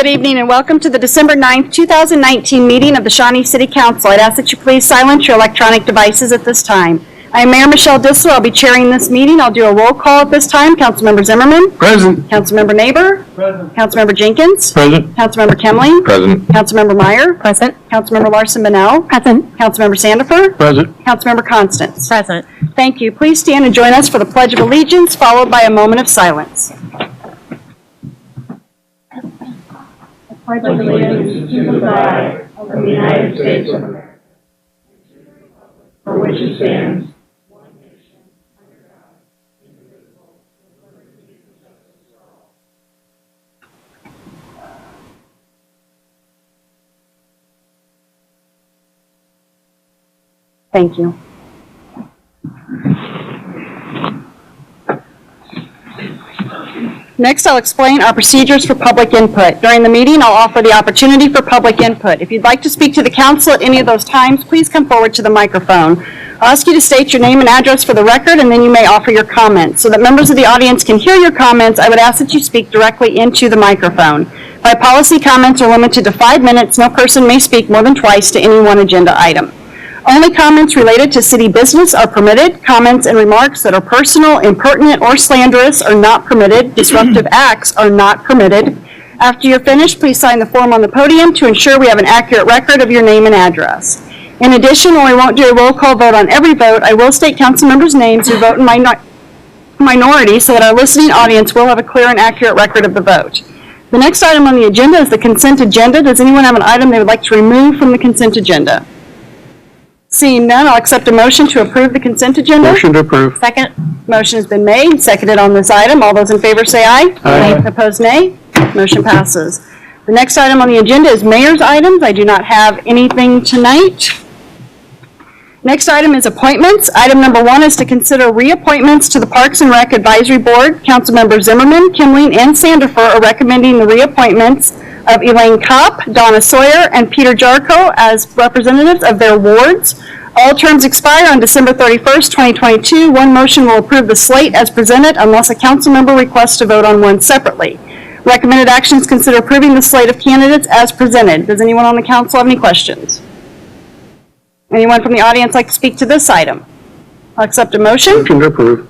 Good evening and welcome to the December 9th, 2019 meeting of the Shawnee City Council. I'd ask that you please silence your electronic devices at this time. I am Mayor Michelle Dissler. I'll be chairing this meeting. I'll do a roll call at this time. Councilmember Zimmerman. Present. Councilmember Neighbor. Present. Councilmember Jenkins. Present. Councilmember Kemling. Present. Councilmember Meyer. Present. Councilmember Larson-Bonnell. Present. Councilmember Sandifer. Present. Councilmember Constance. Present. Thank you. Please stand and join us for the Pledge of Allegiance, followed by a moment of silence. I pledge allegiance to the flag of the United States of America, for which it stands, one nation, under God, indivisible, with liberty and justice for all. Thank you. Next, I'll explain our procedures for public input. During the meeting, I'll offer the opportunity for public input. If you'd like to speak to the council at any of those times, please come forward to the microphone. I'll ask you to state your name and address for the record, and then you may offer your comments. So that members of the audience can hear your comments, I would ask that you speak directly into the microphone. By policy, comments are limited to 5 minutes. No person may speak more than twice to any one agenda item. Only comments related to city business are permitted. Comments and remarks that are personal, impertinent, or slanderous are not permitted. Disruptive acts are not permitted. After you're finished, please sign the form on the podium to ensure we have an accurate record of your name and address. In addition, while we won't do a roll call vote on every vote, I will state council members' names who vote in minority so that our listening audience will have a clear and accurate record of the vote. The next item on the agenda is the consent agenda. Does anyone have an item they would like to remove from the consent agenda? Seeing none, I'll accept a motion to approve the consent agenda. Motion to approve. Second. Motion has been made and seconded on this item. All those in favor say aye. Aye. Opposed, nay. Motion passes. The next item on the agenda is mayor's items. I do not have anything tonight. Next item is appointments. Item number 1 is to consider reappointments to the Parks and Rec Advisory Board. Councilmembers Zimmerman, Kimling, and Sandifer are recommending the reappointments of Elaine Kopp, Donna Sawyer, and Peter Jarko as representatives of their wards. All terms expire on December 31st, 2022. One motion will approve the slate as presented unless a council member requests to vote on one separately. Recommended actions consider approving the slate of candidates as presented. Does anyone on the council have any questions? Anyone from the audience like to speak to this item? I'll accept a motion. Motion to approve.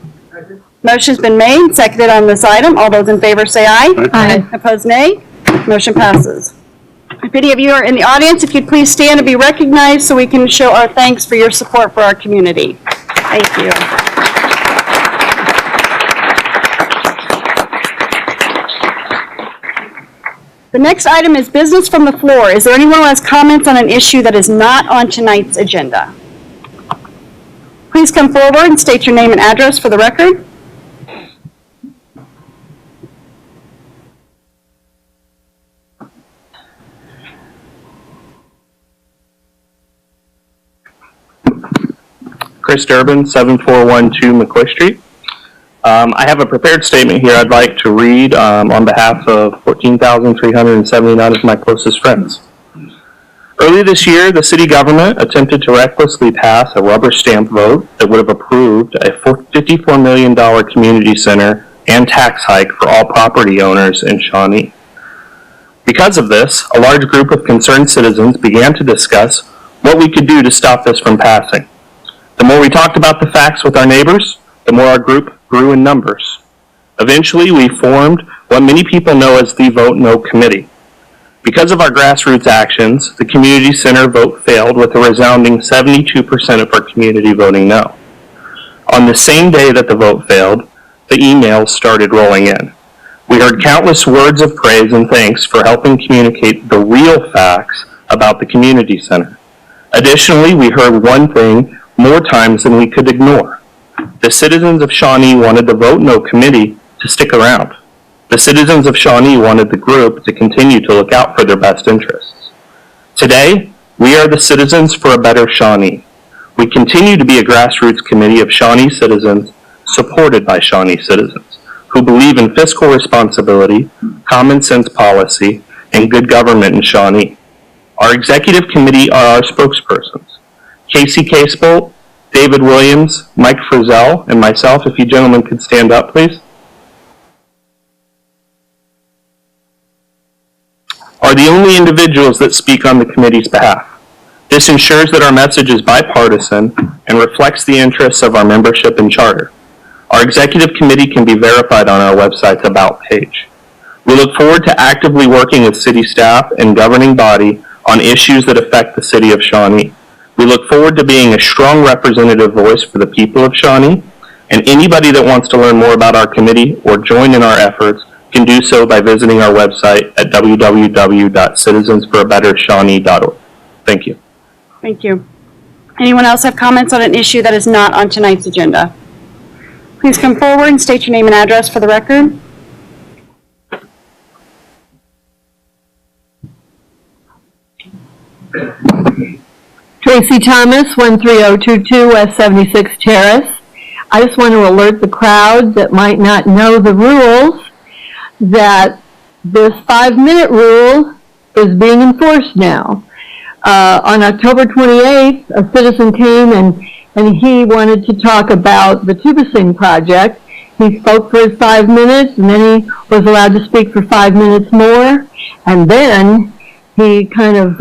Motion's been made, seconded on this item. All those in favor say aye. Aye. Opposed, nay. Motion passes. If any of you are in the audience, if you'd please stand and be recognized so we can show our thanks for your support for our community. Thank you. The next item is business from the floor. Is there anyone who has comments on an issue that is not on tonight's agenda? Please come forward and state your name and address for the record. Chris Durbin, 7412 McCoy Street. I have a prepared statement here I'd like to read on behalf of 14,379 of my closest friends. Early this year, the city government attempted to recklessly pass a rubber stamp vote that would have approved a $54 million community center and tax hike for all property owners in Shawnee. Because of this, a large group of concerned citizens began to discuss what we could do to stop this from passing. The more we talked about the facts with our neighbors, the more our group grew in numbers. Eventually, we formed what many people know as the Vote No Committee. Because of our grassroots actions, the community center vote failed with a resounding 72% of our community voting no. On the same day that the vote failed, the emails started rolling in. We heard countless words of praise and thanks for helping communicate the real facts about the community center. Additionally, we heard one thing more times than we could ignore. The citizens of Shawnee wanted the Vote No Committee to stick around. The citizens of Shawnee wanted the group to continue to look out for their best interests. Today, we are the Citizens for a Better Shawnee. We continue to be a grassroots committee of Shawnee citizens supported by Shawnee citizens who believe in fiscal responsibility, common sense policy, and good government in Shawnee. Our executive committee are our spokespersons. Casey Casebolt, David Williams, Mike Frizzell, and myself. If you gentlemen could stand up, please. are the only individuals that speak on the committee's behalf. This ensures that our message is bipartisan and reflects the interests of our membership and charter. Our executive committee can be verified on our website's About page. We look forward to actively working with city staff and governing body on issues that affect the city of Shawnee. We look forward to being a strong representative voice for the people of Shawnee, and anybody that wants to learn more about our committee or join in our efforts can do so by visiting our website at www.citizensforabettershawnee.org. Thank you. Thank you. Anyone else have comments on an issue that is not on tonight's agenda? Please come forward and state your name and address for the record. Tracy Thomas, 13022 West 76 Terrace. I just want to alert the crowd that might not know the rules that this 5-minute rule is being enforced now. On October 28th, a citizen came and he wanted to talk about the Tubasing project. He spoke for his 5 minutes, and then he was allowed to speak for 5 minutes more, and then he kind of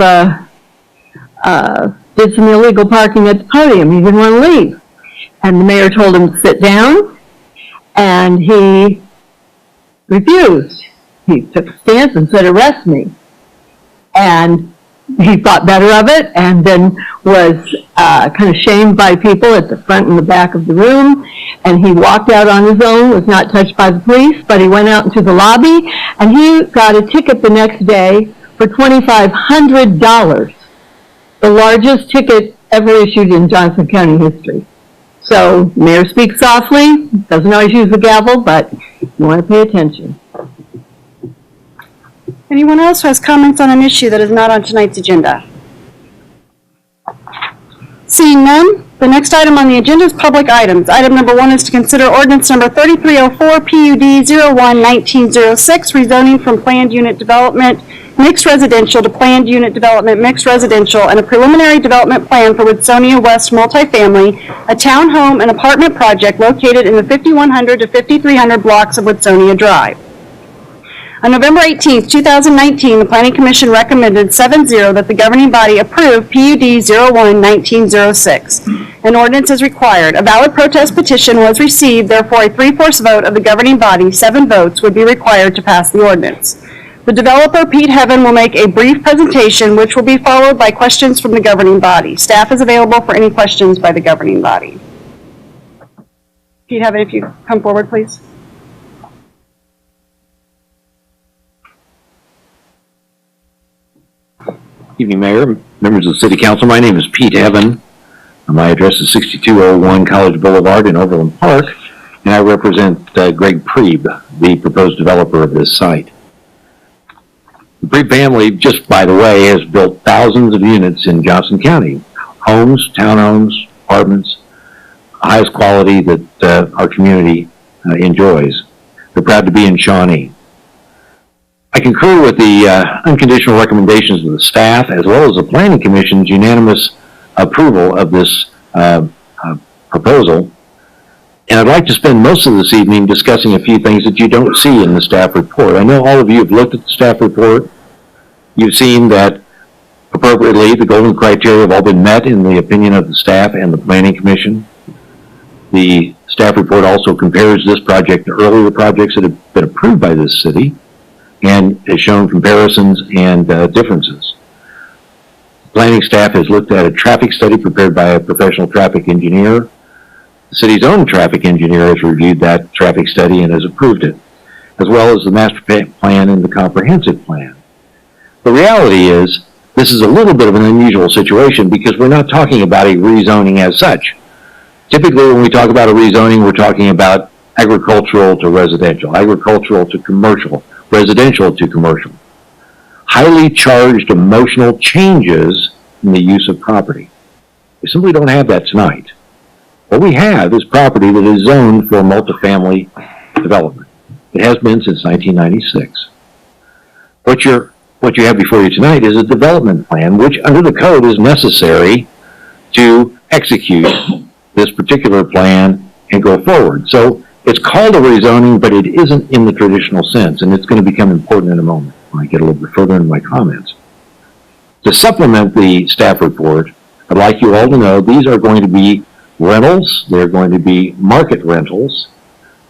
did some illegal parking at the podium. He didn't want to leave. And the mayor told him to sit down, and he refused. He took a stance and said, "Arrest me." And he thought better of it, and then was kind of shamed by people at the front and the back of the room. And he walked out on his own, was not touched by the police, but he went out into the lobby, and he got a ticket the next day for $2,500. The largest ticket ever issued in Johnson County history. So, mayor speaks softly, doesn't always use the gavel, but you want to pay attention. Anyone else who has comments on an issue that is not on tonight's agenda? Seeing none, the next item on the agenda is public items. Item number 1 is to consider ordinance number 3304 PUD 01-1906, rezoning from planned unit development mixed residential to planned unit development mixed residential and a preliminary development plan for Woodsonia West multifamily, a townhome and apartment project located in the 5100 to 5300 blocks of Woodsonia Drive. On November 18, 2019, the Planning Commission recommended 7-0 that the governing body approve PUD 01-1906. An ordinance is required. A valid protest petition was received, therefore a 3/4 vote of the governing body, 7 votes, would be required to pass the ordinance. The developer, Pete Heaven, will make a brief presentation, which will be followed by questions from the governing body. Staff is available for any questions by the governing body. Pete Heaven, if you come forward, please. Evening, Mayor, members of the City Council. My name is Pete Heaven. My address is 6201 College Boulevard in Overland Park, and I represent Greg Prieb, the proposed developer of this site. The Prieb family, just by the way, has built thousands of units in Johnson County. Homes, townhomes, apartments, highest quality that our community enjoys. They're proud to be in Shawnee. I concur with the unconditional recommendations of the staff as well as the Planning Commission's unanimous approval of this proposal. And I'd like to spend most of this evening discussing a few things that you don't see in the staff report. I know all of you have looked at the staff report. You've seen that appropriately the golden criteria have all been met in the opinion of the staff and the Planning Commission. The staff report also compares this project to earlier projects that have been approved by this city and has shown comparisons and differences. Planning staff has looked at a traffic study prepared by a professional traffic engineer. The city's own traffic engineer has reviewed that traffic study and has approved it, as well as the master plan and the comprehensive plan. The reality is, this is a little bit of an unusual situation because we're not talking about a rezoning as such. Typically, when we talk about a rezoning, we're talking about agricultural to residential, agricultural to commercial, residential to commercial. Highly charged emotional changes in the use of property. We simply don't have that tonight. What we have is property that is zoned for multifamily development. It has been since 1996. What you have before you tonight is a development plan, which under the code is necessary to execute this particular plan and go forward. So it's called a rezoning, but it isn't in the traditional sense, and it's going to become important in a moment. when I get a little bit further into my comments. To supplement the staff report, I'd like you all to know these are going to be rentals. They're going to be market rentals.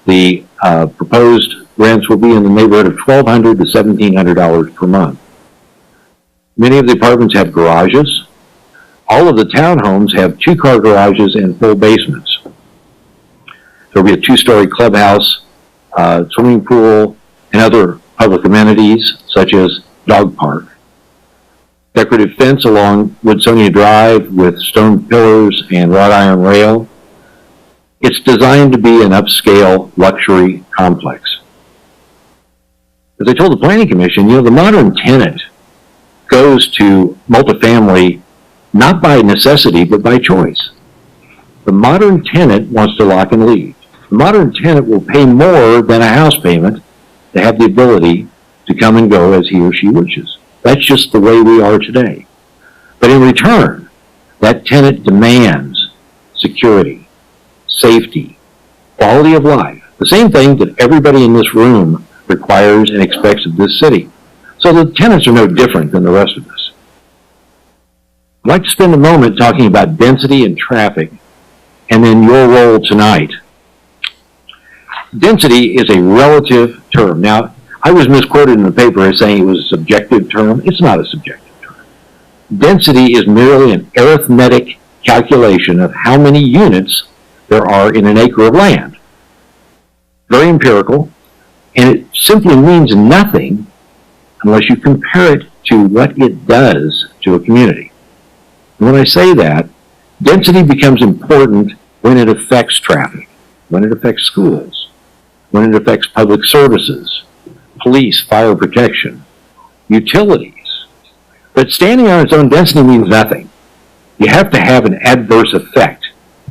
The proposed rents will be in the neighborhood of $1,200 to $1,700 per month. Many of the apartments have garages. All of the townhomes have two-car garages and full basements. There'll be a two-story clubhouse, swimming pool, and other public amenities such as dog park. Decorative fence along Woodsonia Drive with stone pillars and wrought iron rail. It's designed to be an upscale luxury complex. As I told the Planning Commission, the modern tenant goes to multifamily not by necessity, but by choice. The modern tenant wants to lock and leave. The modern tenant will pay more than a house payment to have the ability to come and go as he or she wishes. That's just the way we are today. But in return, that tenant demands security, safety, quality of life, the same thing that everybody in this room requires and expects of this city. So the tenants are no different than the rest of us. I'd like to spend a moment talking about density and traffic, and then your role tonight. Density is a relative term. Now, I was misquoted in the paper as saying it was a subjective term. It's not a subjective term. Density is merely an arithmetic calculation of how many units there are in an acre of land. Very empirical, and it simply means nothing unless you compare it to what it does to a community. And when I say that, density becomes important when it affects traffic, when it affects schools, when it affects public services, police, fire protection, utilities. But standing on its own density means nothing. You have to have an adverse effect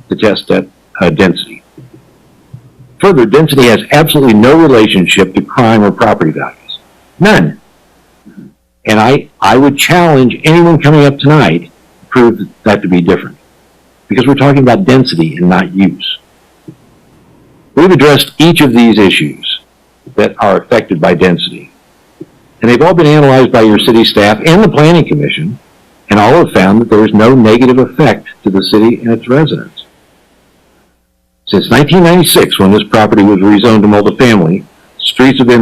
to test that density. Further, density has absolutely no relationship to crime or property values. None. And I would challenge anyone coming up tonight to prove that to be different. Because we're talking about density and not use. We've addressed each of these issues that are affected by density. And they've all been analyzed by your city staff and the Planning Commission, and all have found that there is no negative effect to the city and its residents. Since 1996, when this property was rezoned to multifamily, streets have been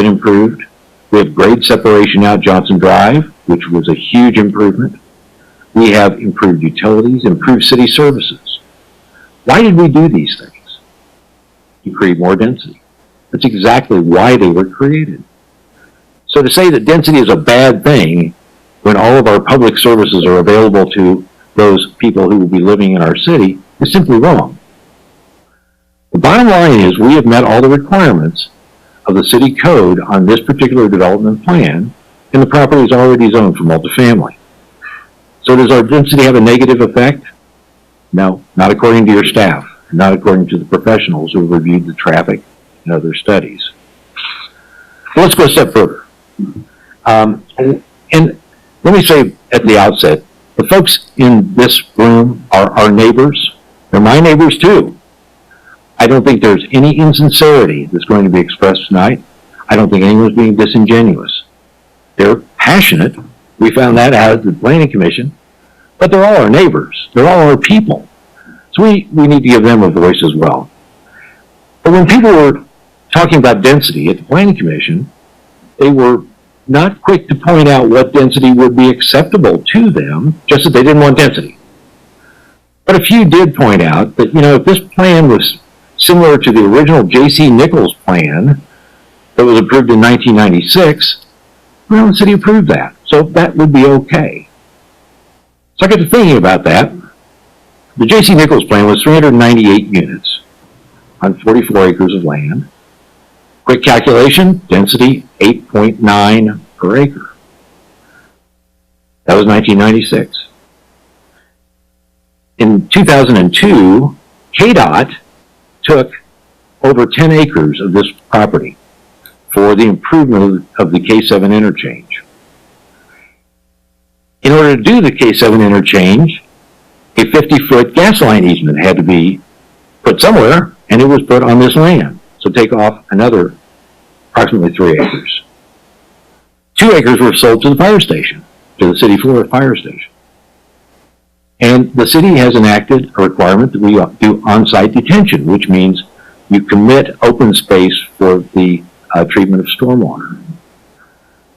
improved. We have grade separation out Johnson Drive, which was a huge improvement. We have improved utilities, improved city services. Why did we do these things? To create more density. That's exactly why they were created. So to say that density is a bad thing when all of our public services are available to those people who will be living in our city is simply wrong. The bottom line is we have met all the requirements of the city code on this particular development plan, and the property is already zoned for multifamily. So does our density have a negative effect? No, not according to your staff, not according to the professionals who have reviewed the traffic and other studies. Well, let's go a step further. And let me say at the outset, the folks in this room are our neighbors. They're my neighbors too. I don't think there's any insincerity that's going to be expressed tonight. I don't think anyone's being disingenuous. They're passionate. We found that out at the Planning Commission. But they're all our neighbors. They're all our people. So we need to give them a voice as well. But when people were talking about density at the Planning Commission, they were not quick to point out what density would be acceptable to them, just that they didn't want density. But a few did point out that, if this plan was similar to the original J.C. Nichols plan that was approved in 1996, well, the city approved that. So that would be okay. So I got to thinking about that. The J.C. Nichols plan was 398 units on 44 acres of land. Quick calculation, density 8.9 per acre. That was 1996. In 2002, KDOT took over 10 acres of this property for the improvement of the K7 interchange. In order to do the K7 interchange, a 50-foot gas line easement had to be put somewhere, and it was put on this land. So take off another approximately 3 acres. 2 acres were sold to the fire station, to the city Florida fire station. And the city has enacted a requirement that we do on-site detention, which means you commit open space for the treatment of stormwater.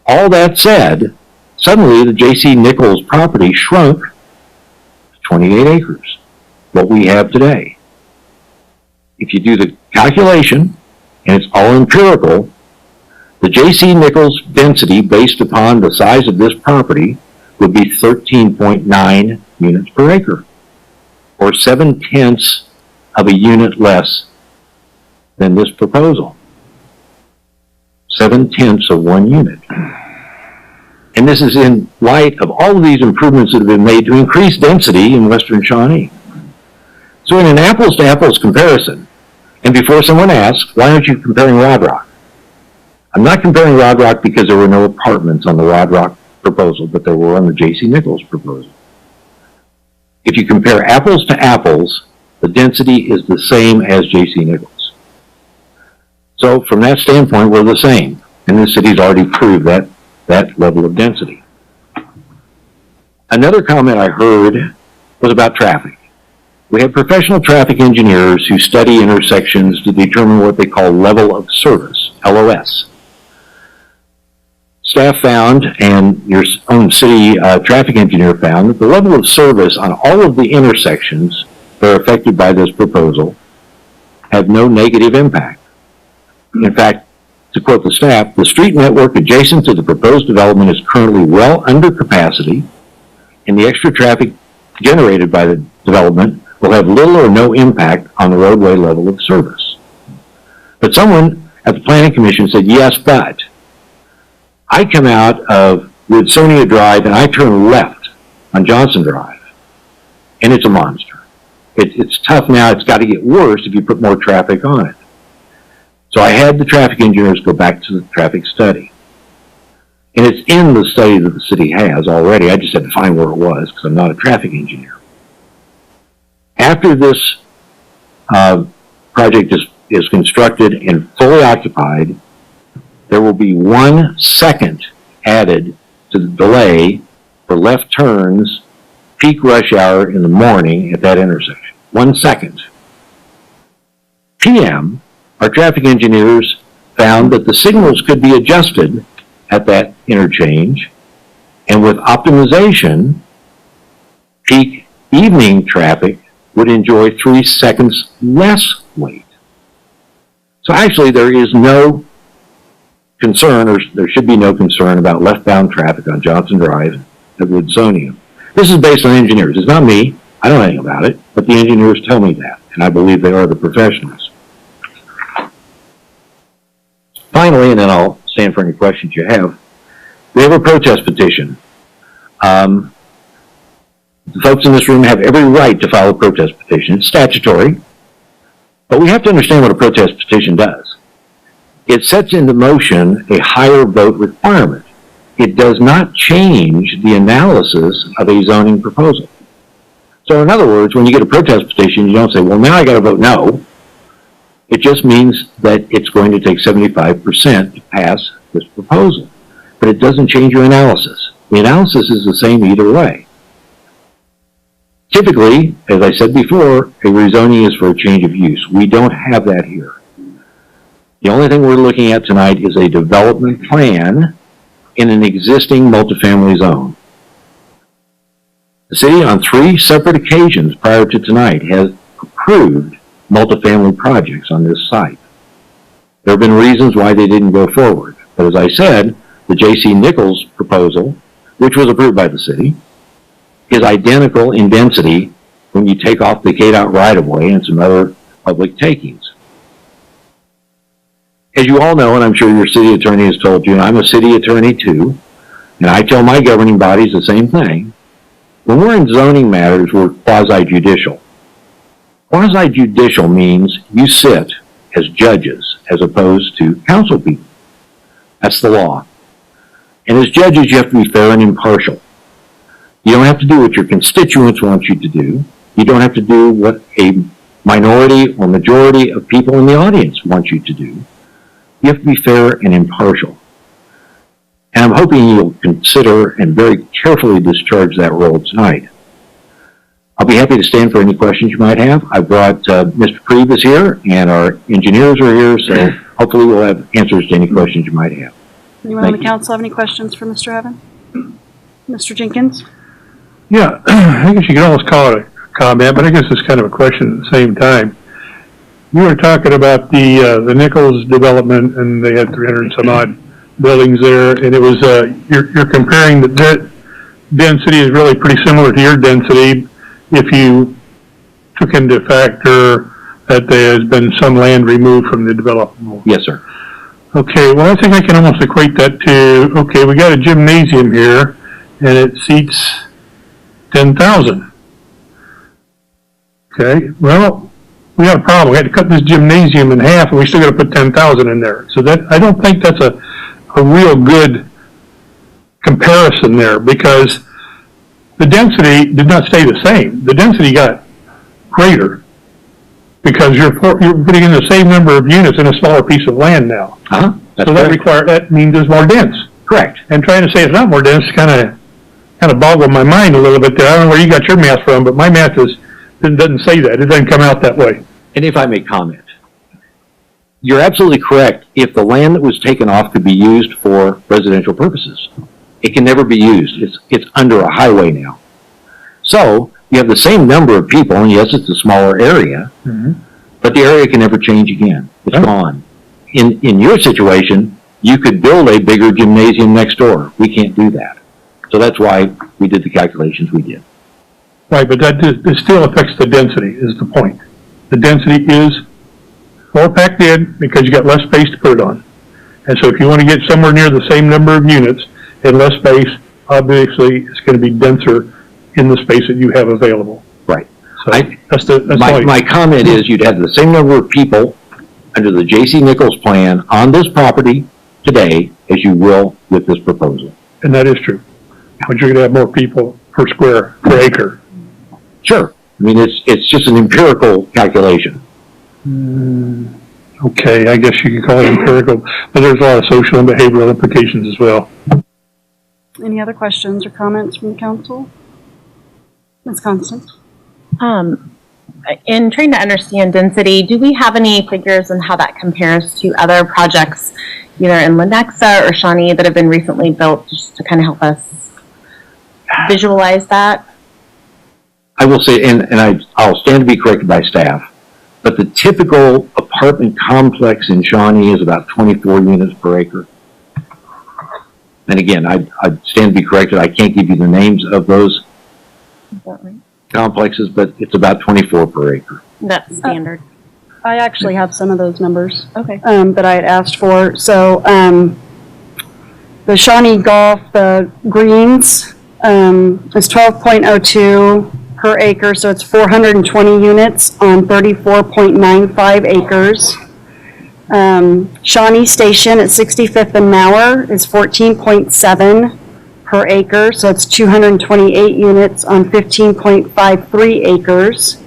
All that said, suddenly the J.C. Nichols property shrunk to 28 acres, what we have today. If you do the calculation, and it's all empirical, the J.C. Nichols density based upon the size of this property would be 13.9 units per acre, or 7/10 of a unit less than this proposal. 7/10 of 1 unit. And this is in light of all of these improvements that have been made to increase density in western Shawnee. So in an apples-to-apples comparison, and before someone asks, why aren't you comparing Rod Rock? I'm not comparing Rod Rock because there were no apartments on the Rod Rock proposal, but there were on the J.C. Nichols proposal. If you compare apples to apples, the density is the same as J.C. Nichols. So from that standpoint, we're the same. And the city's already proved that level of density. Another comment I heard was about traffic. We have professional traffic engineers who study intersections to determine what they call level of service, LOS. Staff found, and your own city traffic engineer found, that the level of service on all of the intersections that are affected by this proposal have no negative impact. In fact, to quote the staff, the street network adjacent to the proposed development is currently well under capacity, and the extra traffic generated by the development will have little or no impact on the roadway level of service. But someone at the Planning Commission said, yes, but I come out of Woodsonia Drive and I turn left on Johnson Drive, and it's a monster. It's tough now. It's got to get worse if you put more traffic on it. So I had the traffic engineers go back to the traffic study. And it's in the study that the city has already. I just had to find where it was because I'm not a traffic engineer. After this project is constructed and fully occupied, there will be 1 second added to the delay for left turns, peak rush hour in the morning at that intersection. 1 second. PM, our traffic engineers found that the signals could be adjusted at that interchange, and with optimization, peak evening traffic would enjoy 3 seconds less wait. So actually there is no concern, or there should be no concern about leftbound traffic on Johnson Drive at Woodsonia. This is based on engineers. It's not me. I don't know anything about it, but the engineers tell me that, and I believe they are the professionals. Finally, and then I'll stand for any questions you have, we have a protest petition. The folks in this room have every right to file a protest petition. It's statutory, but we have to understand what a protest petition does. It sets into motion a higher vote requirement. It does not change the analysis of a zoning proposal. So in other words, when you get a protest petition, you don't say, well, now I got to vote no. It just means that it's going to take 75% to pass this proposal. But it doesn't change your analysis. The analysis is the same either way. Typically, as I said before, a rezoning is for a change of use. We don't have that here. The only thing we're looking at tonight is a development plan in an existing multifamily zone. The city, on 3 separate occasions prior to tonight, has approved multifamily projects on this site. There have been reasons why they didn't go forward. But as I said, the J.C. Nichols proposal, which was approved by the city, is identical in density when you take off the KDOT right-of-way and some other public takings. As you all know, and I'm sure your city attorney has told you, and I'm a city attorney too, and I tell my governing bodies the same thing, when we're in zoning matters, we're quasi-judicial. Quasi-judicial means you sit as judges as opposed to council people. That's the law. And as judges, you have to be fair and impartial. You don't have to do what your constituents want you to do. You don't have to do what a minority or majority of people in the audience want you to do. You have to be fair and impartial. And I'm hoping you'll consider and very carefully discharge that role tonight. I'll be happy to stand for any questions you might have. I brought Mr. Prieb is here, and our engineers are here, so hopefully we'll have answers to any questions you might have. Anyone on the council have any questions for Mr. Evan? Mr. Jenkins? Yeah, I guess you could almost call it a comment, but I guess it's kind of a question at the same time. You were talking about the Nichols development, and they had 300 and some odd buildings there, and it was you're comparing the density is really pretty similar to your density if you took into factor that there has been some land removed from the development. Yes, sir. Okay, well, I think I can almost equate that to, okay, we got a gymnasium here, and it seats 10,000. Okay, well, we got a problem. We had to cut this gymnasium in half, and we still got to put 10,000 in there. So that, I don't think that's a real good comparison there, because the density did not stay the same. The density got greater because you're putting in the same number of units in a smaller piece of land now. Uh-huh. So that means it's more dense. Correct. And trying to say it's not more dense kind of boggled my mind a little bit there. I don't know where you got your math from, but my math doesn't say that. It doesn't come out that way. And if I may comment, you're absolutely correct. If the land that was taken off could be used for residential purposes, it can never be used. It's under a highway now. So you have the same number of people, and yes, it's a smaller area, but the area can never change again. It's gone. In your situation, you could build a bigger gymnasium next door. We can't do that. So that's why we did the calculations we did. Right, but it still affects the density, is the point. The density is more packed in because you got less space to put it on. And so if you want to get somewhere near the same number of units and less space, obviously it's going to be denser in the space that you have available. Right. So My comment is you'd have the same number of people under the J.C. Nichols plan on this property today as you will with this proposal. And that is true. But you're going to have more people per acre. Sure. I mean, it's just an empirical calculation. Okay, I guess you could call it empirical, but there's a lot of social and behavioral implications as well. Any other questions or comments from the council? Ms. Constance? In trying to understand density, do we have any figures on how that compares to other projects, either in Lenexa or Shawnee, that have been recently built, just to kind of help us visualize that? I will say, and I'll stand to be corrected by staff, but the typical apartment complex in Shawnee is about 24 units per acre. And again, I'd stand to be corrected. I can't give you the names of those complexes, but it's about 24 per acre. That's standard. I actually have some of those numbers. Okay. That I had asked for. So the Shawnee Golf, the greens, is 12.02 per acre, so it's 420 units on 34.95 acres. Shawnee Station at 65th and Meyer is 14.7 per acre, so it's 228 units on 15.53 acres.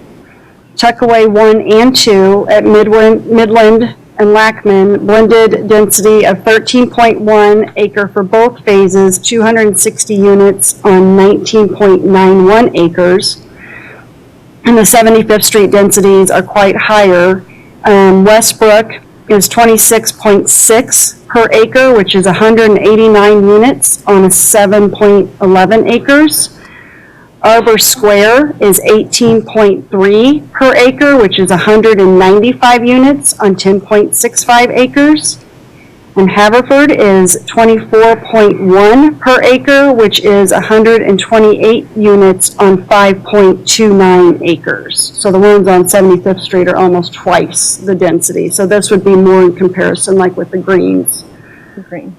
Tuckaway 1 and 2 at Midland and Lackman, blended density of 13.1 acre for both phases, 260 units on 19.91 acres. And the 75th Street densities are quite higher. Westbrook is 26.6 per acre, which is 189 units on 7.11 acres. Arbor Square is 18.3 per acre, which is 195 units on 10.65 acres. And Haverford is 24.1 per acre, which is 128 units on 5.29 acres. So the ones on 75th Street are almost twice the density. So this would be more in comparison like with the greens. The green.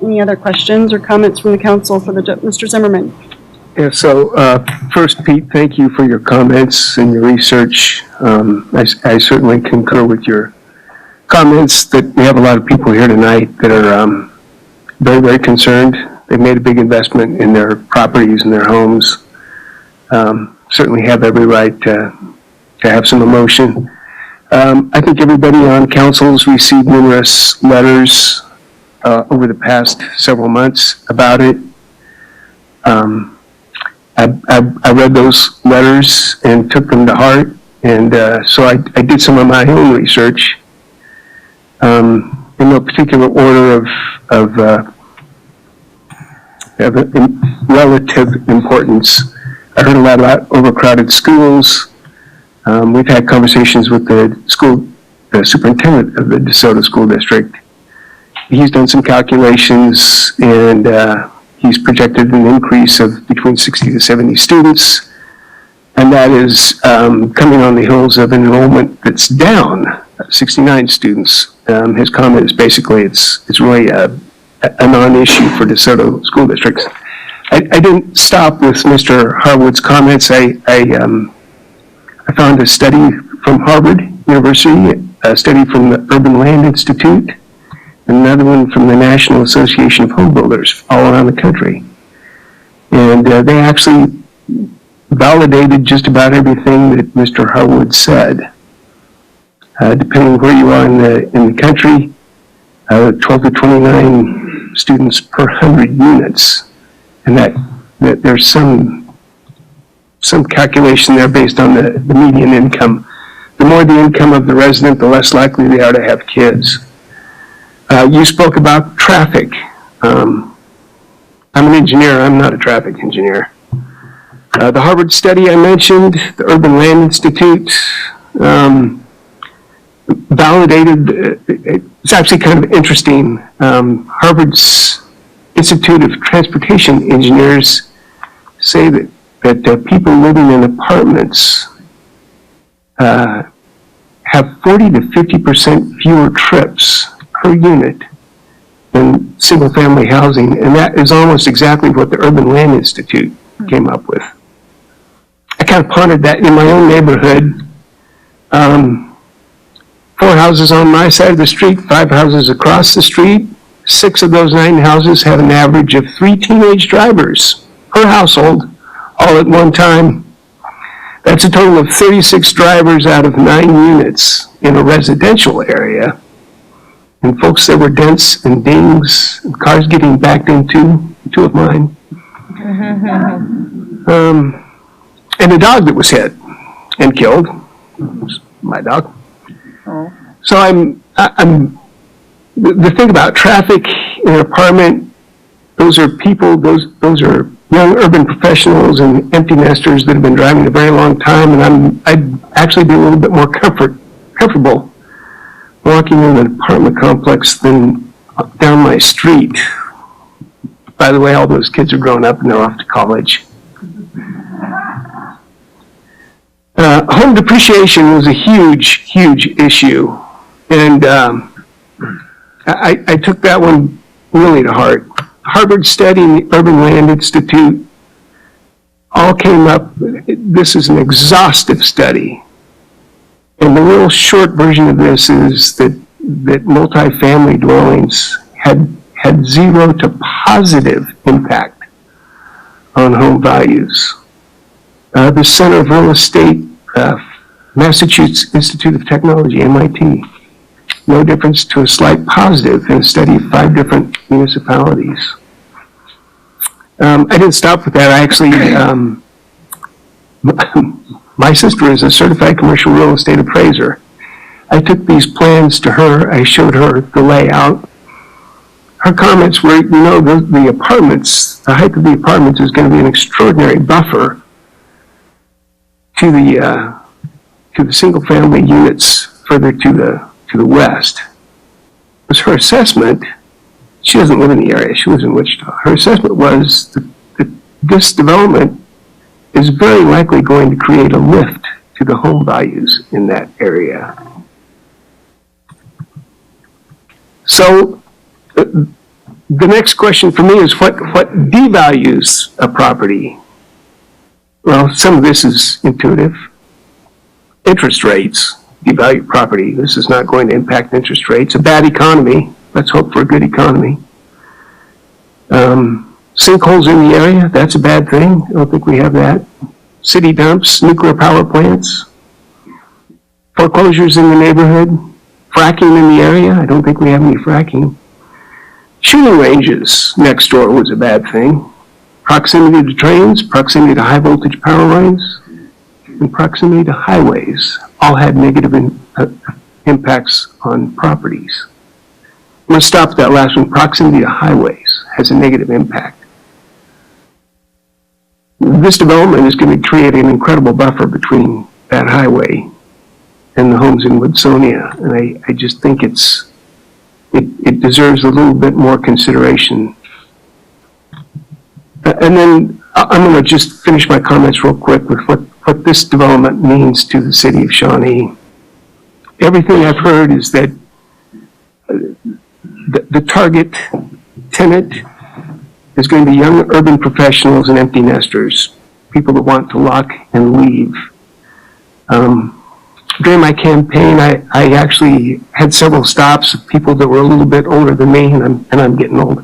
Any other questions or comments from the council for Mr. Zimmerman? Yeah, so first, Pete, thank you for your comments and your research. I certainly concur with your comments that we have a lot of people here tonight that are very, very concerned. They've made a big investment in their properties and their homes. Certainly have every right to have some emotion. I think everybody on council's received numerous letters over the past several months about it. I read those letters and took them to heart, and so I did some of my own research in no particular order of relative importance. I heard a lot about overcrowded schools. We've had conversations with the superintendent of the DeSoto School District. He's done some calculations, and he's projected an increase of between 60 to 70 students, and that is coming on the heels of enrollment that's down 69 students. His comment is basically it's really a non-issue for DeSoto school districts. I didn't stop with Mr. Harwood's comments. I found a study from Harvard University, a study from the Urban Land Institute, and another one from the National Association of Home Builders all around the country. And they actually validated just about everything that Mr. Harwood said. Depending where you are in the country, 12 to 29 students per 100 units. And that there's some calculation there based on the median income. The more the income of the resident, the less likely they are to have kids. You spoke about traffic. I'm an engineer, I'm not a traffic engineer. The Harvard study I mentioned, the Urban Land Institute, validated, it's actually kind of interesting. Harvard's Institute of Transportation Engineers say that people living in apartments have 40 to 50% fewer trips per unit than single-family housing, and that is almost exactly what the Urban Land Institute came up with. I kind of pondered that in my own neighborhood. 4 houses on my side of the street, 5 houses across the street. 6 of those 9 houses have an average of 3 teenage drivers per household, all at one time. That's a total of 36 drivers out of 9 units in a residential area. And folks, there were dents and dings and cars getting backed into, 2 of mine. And a dog that was hit and killed. It was my dog. So the thing about traffic in an apartment, those are people, those are young urban professionals and empty nesters that have been driving a very long time, and I'd actually be a little bit more comfortable walking in an apartment complex than down my street. By the way, all those kids are grown up and they're off to college. Home depreciation was a huge issue, and I took that one really to heart. Harvard study and the Urban Land Institute all came up. This is an exhaustive study, and the real short version of this is that multifamily dwellings had 0 to positive impact on home values. The Center of Real Estate, Massachusetts Institute of Technology, MIT, no difference to a slight positive in a study of 5 different municipalities. I didn't stop with that. I actually, my sister is a certified commercial real estate appraiser. I took these plans to her. I showed her the layout. Her comments were, the apartments, the height of the apartments is going to be an extraordinary buffer to the single-family units further to the west. It was her assessment. She doesn't live in the area. She lives in Wichita. Her assessment was that this development is very likely going to create a lift to the home values in that area. So the next question for me is what devalues a property? Well, some of this is intuitive. Interest rates devalue property. This is not going to impact interest rates. A bad economy. Let's hope for a good economy. Sinkholes in the area. That's a bad thing. I don't think we have that. City dumps, nuclear power plants. foreclosures in the neighborhood, fracking in the area. I don't think we have any fracking. Shooting ranges next door was a bad thing. Proximity to trains, proximity to high voltage power lines, and proximity to highways all had negative impacts on properties. I'm going to stop at that last one. Proximity to highways has a negative impact. This development is going to create an incredible buffer between that highway and the homes in Woodsonia, and I just think it deserves a little bit more consideration. And then I'm going to just finish my comments real quick with what this development means to the city of Shawnee. Everything I've heard is that the target tenant is going to be young urban professionals and empty nesters, people that want to lock and leave. During my campaign, I actually had several stops of people that were a little bit older than me, and I'm getting old.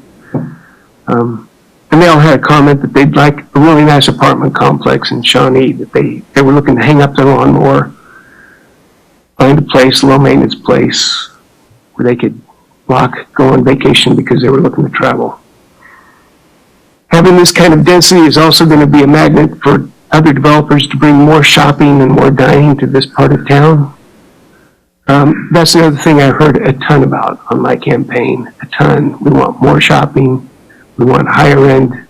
And they all had a comment that they'd like a really nice apartment complex in Shawnee, that they were looking to hang up their lawnmower, find a place, a low maintenance place, where they could go on vacation because they were looking to travel. Having this kind of density is also going to be a magnet for other developers to bring more shopping and more dining to this part of town. That's another thing I heard a ton about on my campaign, a ton. We want more shopping. We want higher end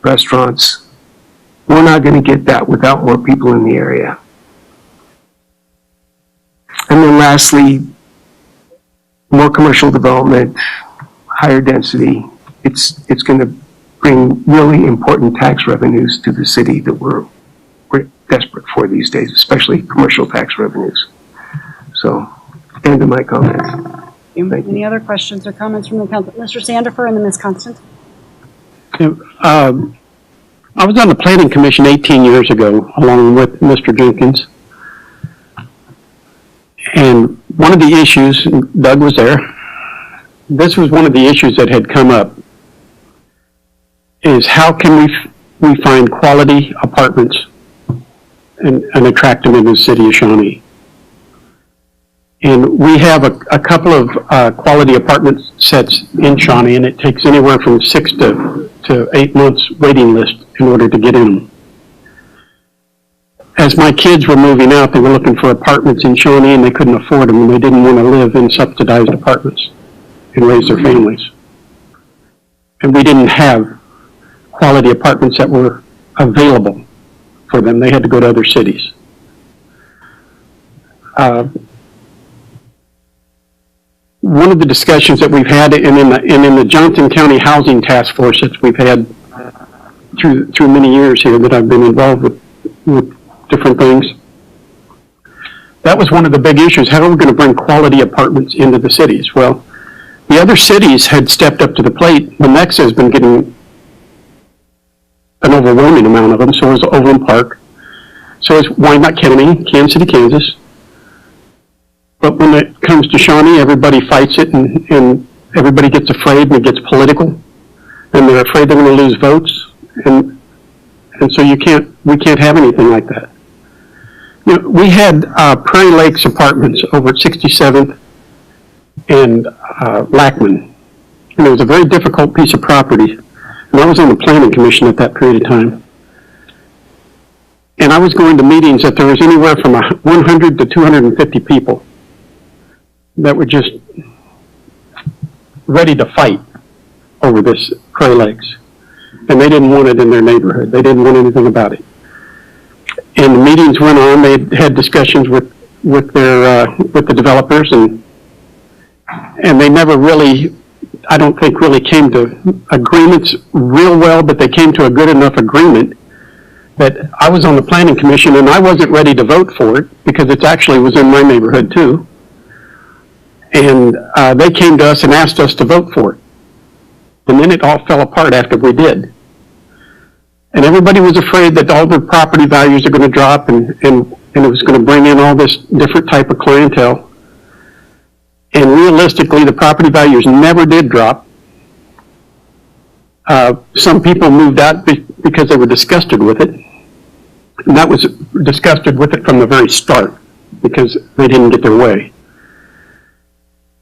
restaurants. We're not going to get that without more people in the area. And then lastly, more commercial development, higher density. It's going to bring really important tax revenues to the city that we're desperate for these days, especially commercial tax revenues. So, end of my comments. Any other questions or comments from the council? Mr. Sandifer and then Ms. Constance. I was on the planning commission 18 years ago, along with Mr. Jenkins. And one of the issues, Doug was there, this was one of the issues that had come up, is how can we find quality apartments and attract them into the city of Shawnee. And we have a couple of quality apartment sets in Shawnee, and it takes anywhere from 6 to 8 months waiting list in order to get in them. As my kids were moving out, they were looking for apartments in Shawnee, and they couldn't afford them, and they didn't want to live in subsidized apartments and raise their families. And we didn't have quality apartments that were available for them. They had to go to other cities. One of the discussions that we've had, and in the Johnson County Housing Task Force that we've had through many years here that I've been involved with different things, that was one of the big issues. How are we going to bring quality apartments into the cities? Well, the other cities had stepped up to the plate. Lenexa has been getting an overwhelming amount of them. So is Overland Park. So is Wyandotte County, Kansas City, Kansas. But when it comes to Shawnee, everybody fights it, and everybody gets afraid, and it gets political, and they're afraid they're going to lose votes, and so we can't have anything like that. You know, we had Prairie Lakes Apartments over at 67th and Lackman, and it was a very difficult piece of property, and I was on the planning commission at that period of time. And I was going to meetings that there was anywhere from 100 to 250 people that were just ready to fight over this Prairie Lakes. And they didn't want it in their neighborhood. They didn't want anything about it. And the meetings went on. They had discussions with the developers, and they never really, I don't think, really came to agreements real well, but they came to a good enough agreement that I was on the planning commission, and I wasn't ready to vote for it because it actually was in my neighborhood too. And they came to us and asked us to vote for it. And then it all fell apart after we did. And everybody was afraid that all the property values are going to drop, and it was going to bring in all this different type of clientele. And realistically, the property values never did drop. Some people moved out because they were disgusted with it. And that was disgusted with it from the very start. because they didn't get their way.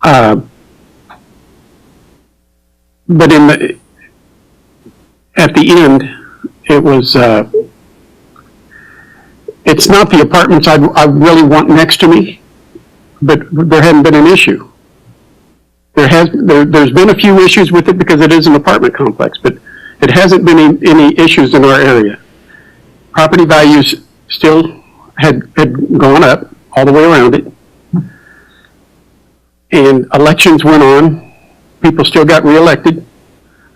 But at the end, it was, it's not the apartments I really want next to me, but there hadn't been an issue. There's been a few issues with it because it is an apartment complex, but it hasn't been any issues in our area. Property values still had gone up all the way around it. And elections went on. People still got reelected.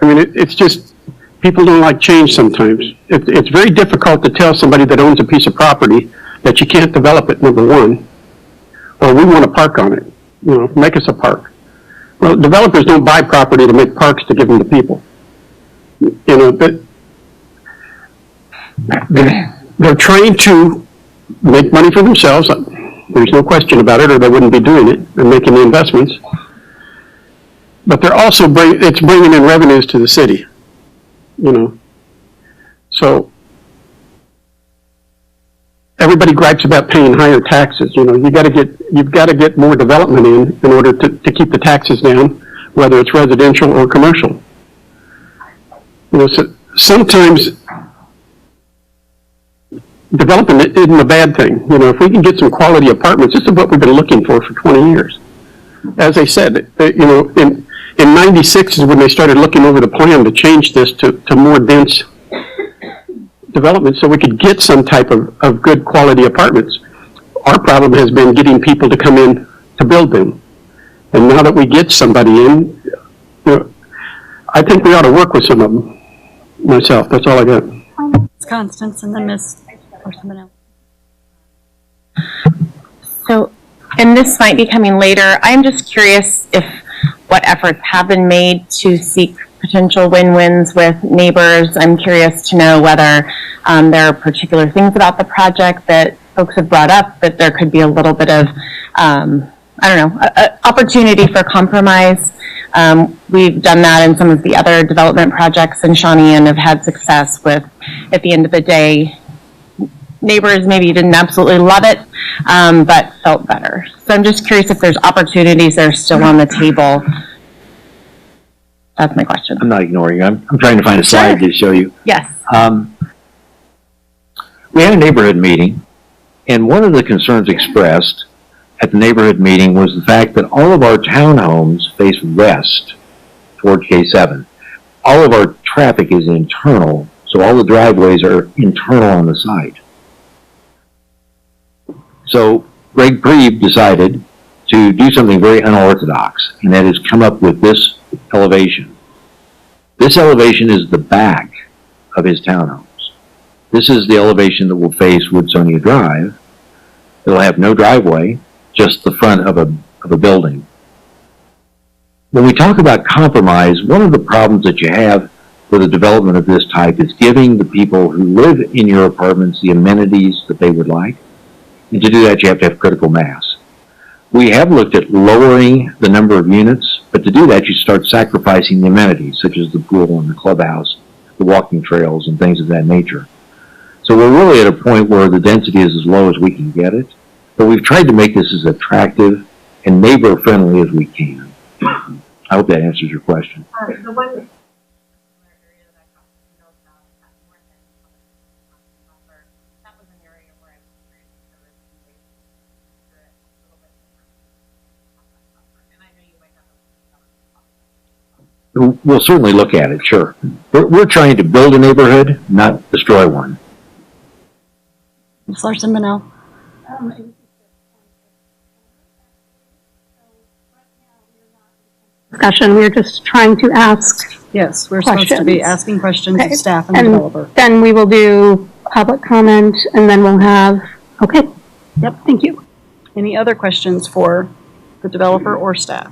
I mean, it's just, people don't like change sometimes. It's very difficult to tell somebody that owns a piece of property that you can't develop it, number one, or we want to park on it, make us a park. Well, developers don't buy property to make parks to give them to people. But they're trying to make money for themselves. There's no question about it, or they wouldn't be doing it and making the investments. But they're also it's bringing in revenues to the city. So everybody gripes about paying higher taxes. You've got to get more development in order to keep the taxes down, whether it's residential or commercial. So sometimes development isn't a bad thing. If we can get some quality apartments, this is what we've been looking for 20 years. As I said, in 96 is when they started looking over the plan to change this to more dense development so we could get some type of good quality apartments. Our problem has been getting people to come in to build them. And now that we get somebody in, I think we ought to work with some of them myself. That's all I got. Constance and then Ms. or someone else. So, and this might be coming later, I'm just curious what efforts have been made to seek potential win-wins with neighbors. I'm curious to know whether there are particular things about the project that folks have brought up that there could be a little bit of, opportunity for compromise. We've done that in some of the other development projects in Shawnee and have had success with, at the end of the day, neighbors maybe didn't absolutely love it, but felt better. So I'm just curious if there's opportunities that are still on the table. That's my question. I'm not ignoring you. I'm trying to find a slide to show you. Yes. We had a neighborhood meeting, and one of the concerns expressed at the neighborhood meeting was the fact that all of our townhomes face west toward K7. All of our traffic is internal, so all the driveways are internal on the site. So Greg Prieb decided to do something very unorthodox, and that is come up with this elevation. This elevation is the back of his townhomes. This is the elevation that will face Woodsonia Drive. It'll have no driveway, just the front of a building. When we talk about compromise, one of the problems that you have with a development of this type is giving the people who live in your apartments the amenities that they would like. And to do that, you have to have critical mass. We have looked at lowering the number of units, but to do that, you start sacrificing the amenities, such as the pool and the clubhouse, the walking trails, and things of that nature. So we're really at a point where the density is as low as we can get it, but we've tried to make this as attractive and neighbor-friendly as we can. I hope that answers your question. The one We'll certainly look at it, sure. We're trying to build a neighborhood, not destroy one. Ms. Larson-Manel. Discussion, we're just trying to ask. Yes, we're supposed to be asking questions of staff and the developer. Then we will do public comment and then we'll have, okay. Yep, thank you. Any other questions for the developer or staff?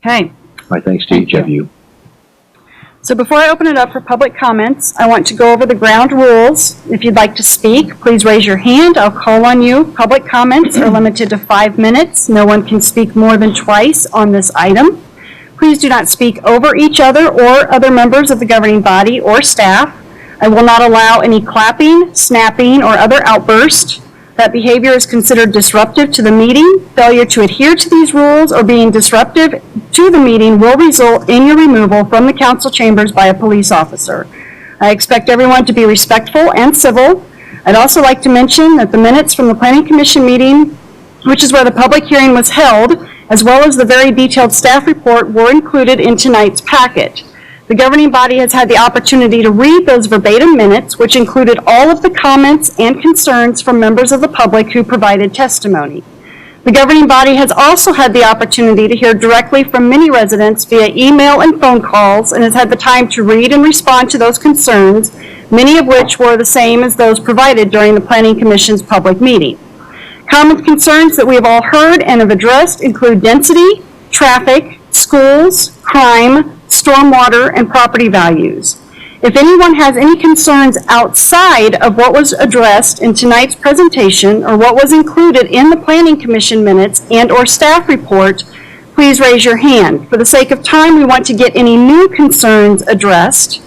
Okay. My thanks to each of you. So before I open it up for public comments, I want to go over the ground rules. If you'd like to speak, please raise your hand. I'll call on you. Public comments are limited to 5 minutes. No one can speak more than twice on this item. Please do not speak over each other or other members of the governing body or staff. I will not allow any clapping, snapping, or other outbursts. That behavior is considered disruptive to the meeting. Failure to adhere to these rules or being disruptive to the meeting will result in your removal from the council chambers by a police officer. I expect everyone to be respectful and civil. I'd also like to mention that the minutes from the Planning Commission meeting, which is where the public hearing was held, as well as the very detailed staff report, were included in tonight's packet. The governing body has had the opportunity to read those verbatim minutes, which included all of the comments and concerns from members of the public who provided testimony. The governing body has also had the opportunity to hear directly from many residents via email and phone calls and has had the time to read and respond to those concerns, many of which were the same as those provided during the Planning Commission's public meeting. Common concerns that we have all heard and have addressed include density, traffic, schools, crime, stormwater, and property values. If anyone has any concerns outside of what was addressed in tonight's presentation or what was included in the Planning Commission minutes and or staff report, please raise your hand. For the sake of time, we want to get any new concerns addressed.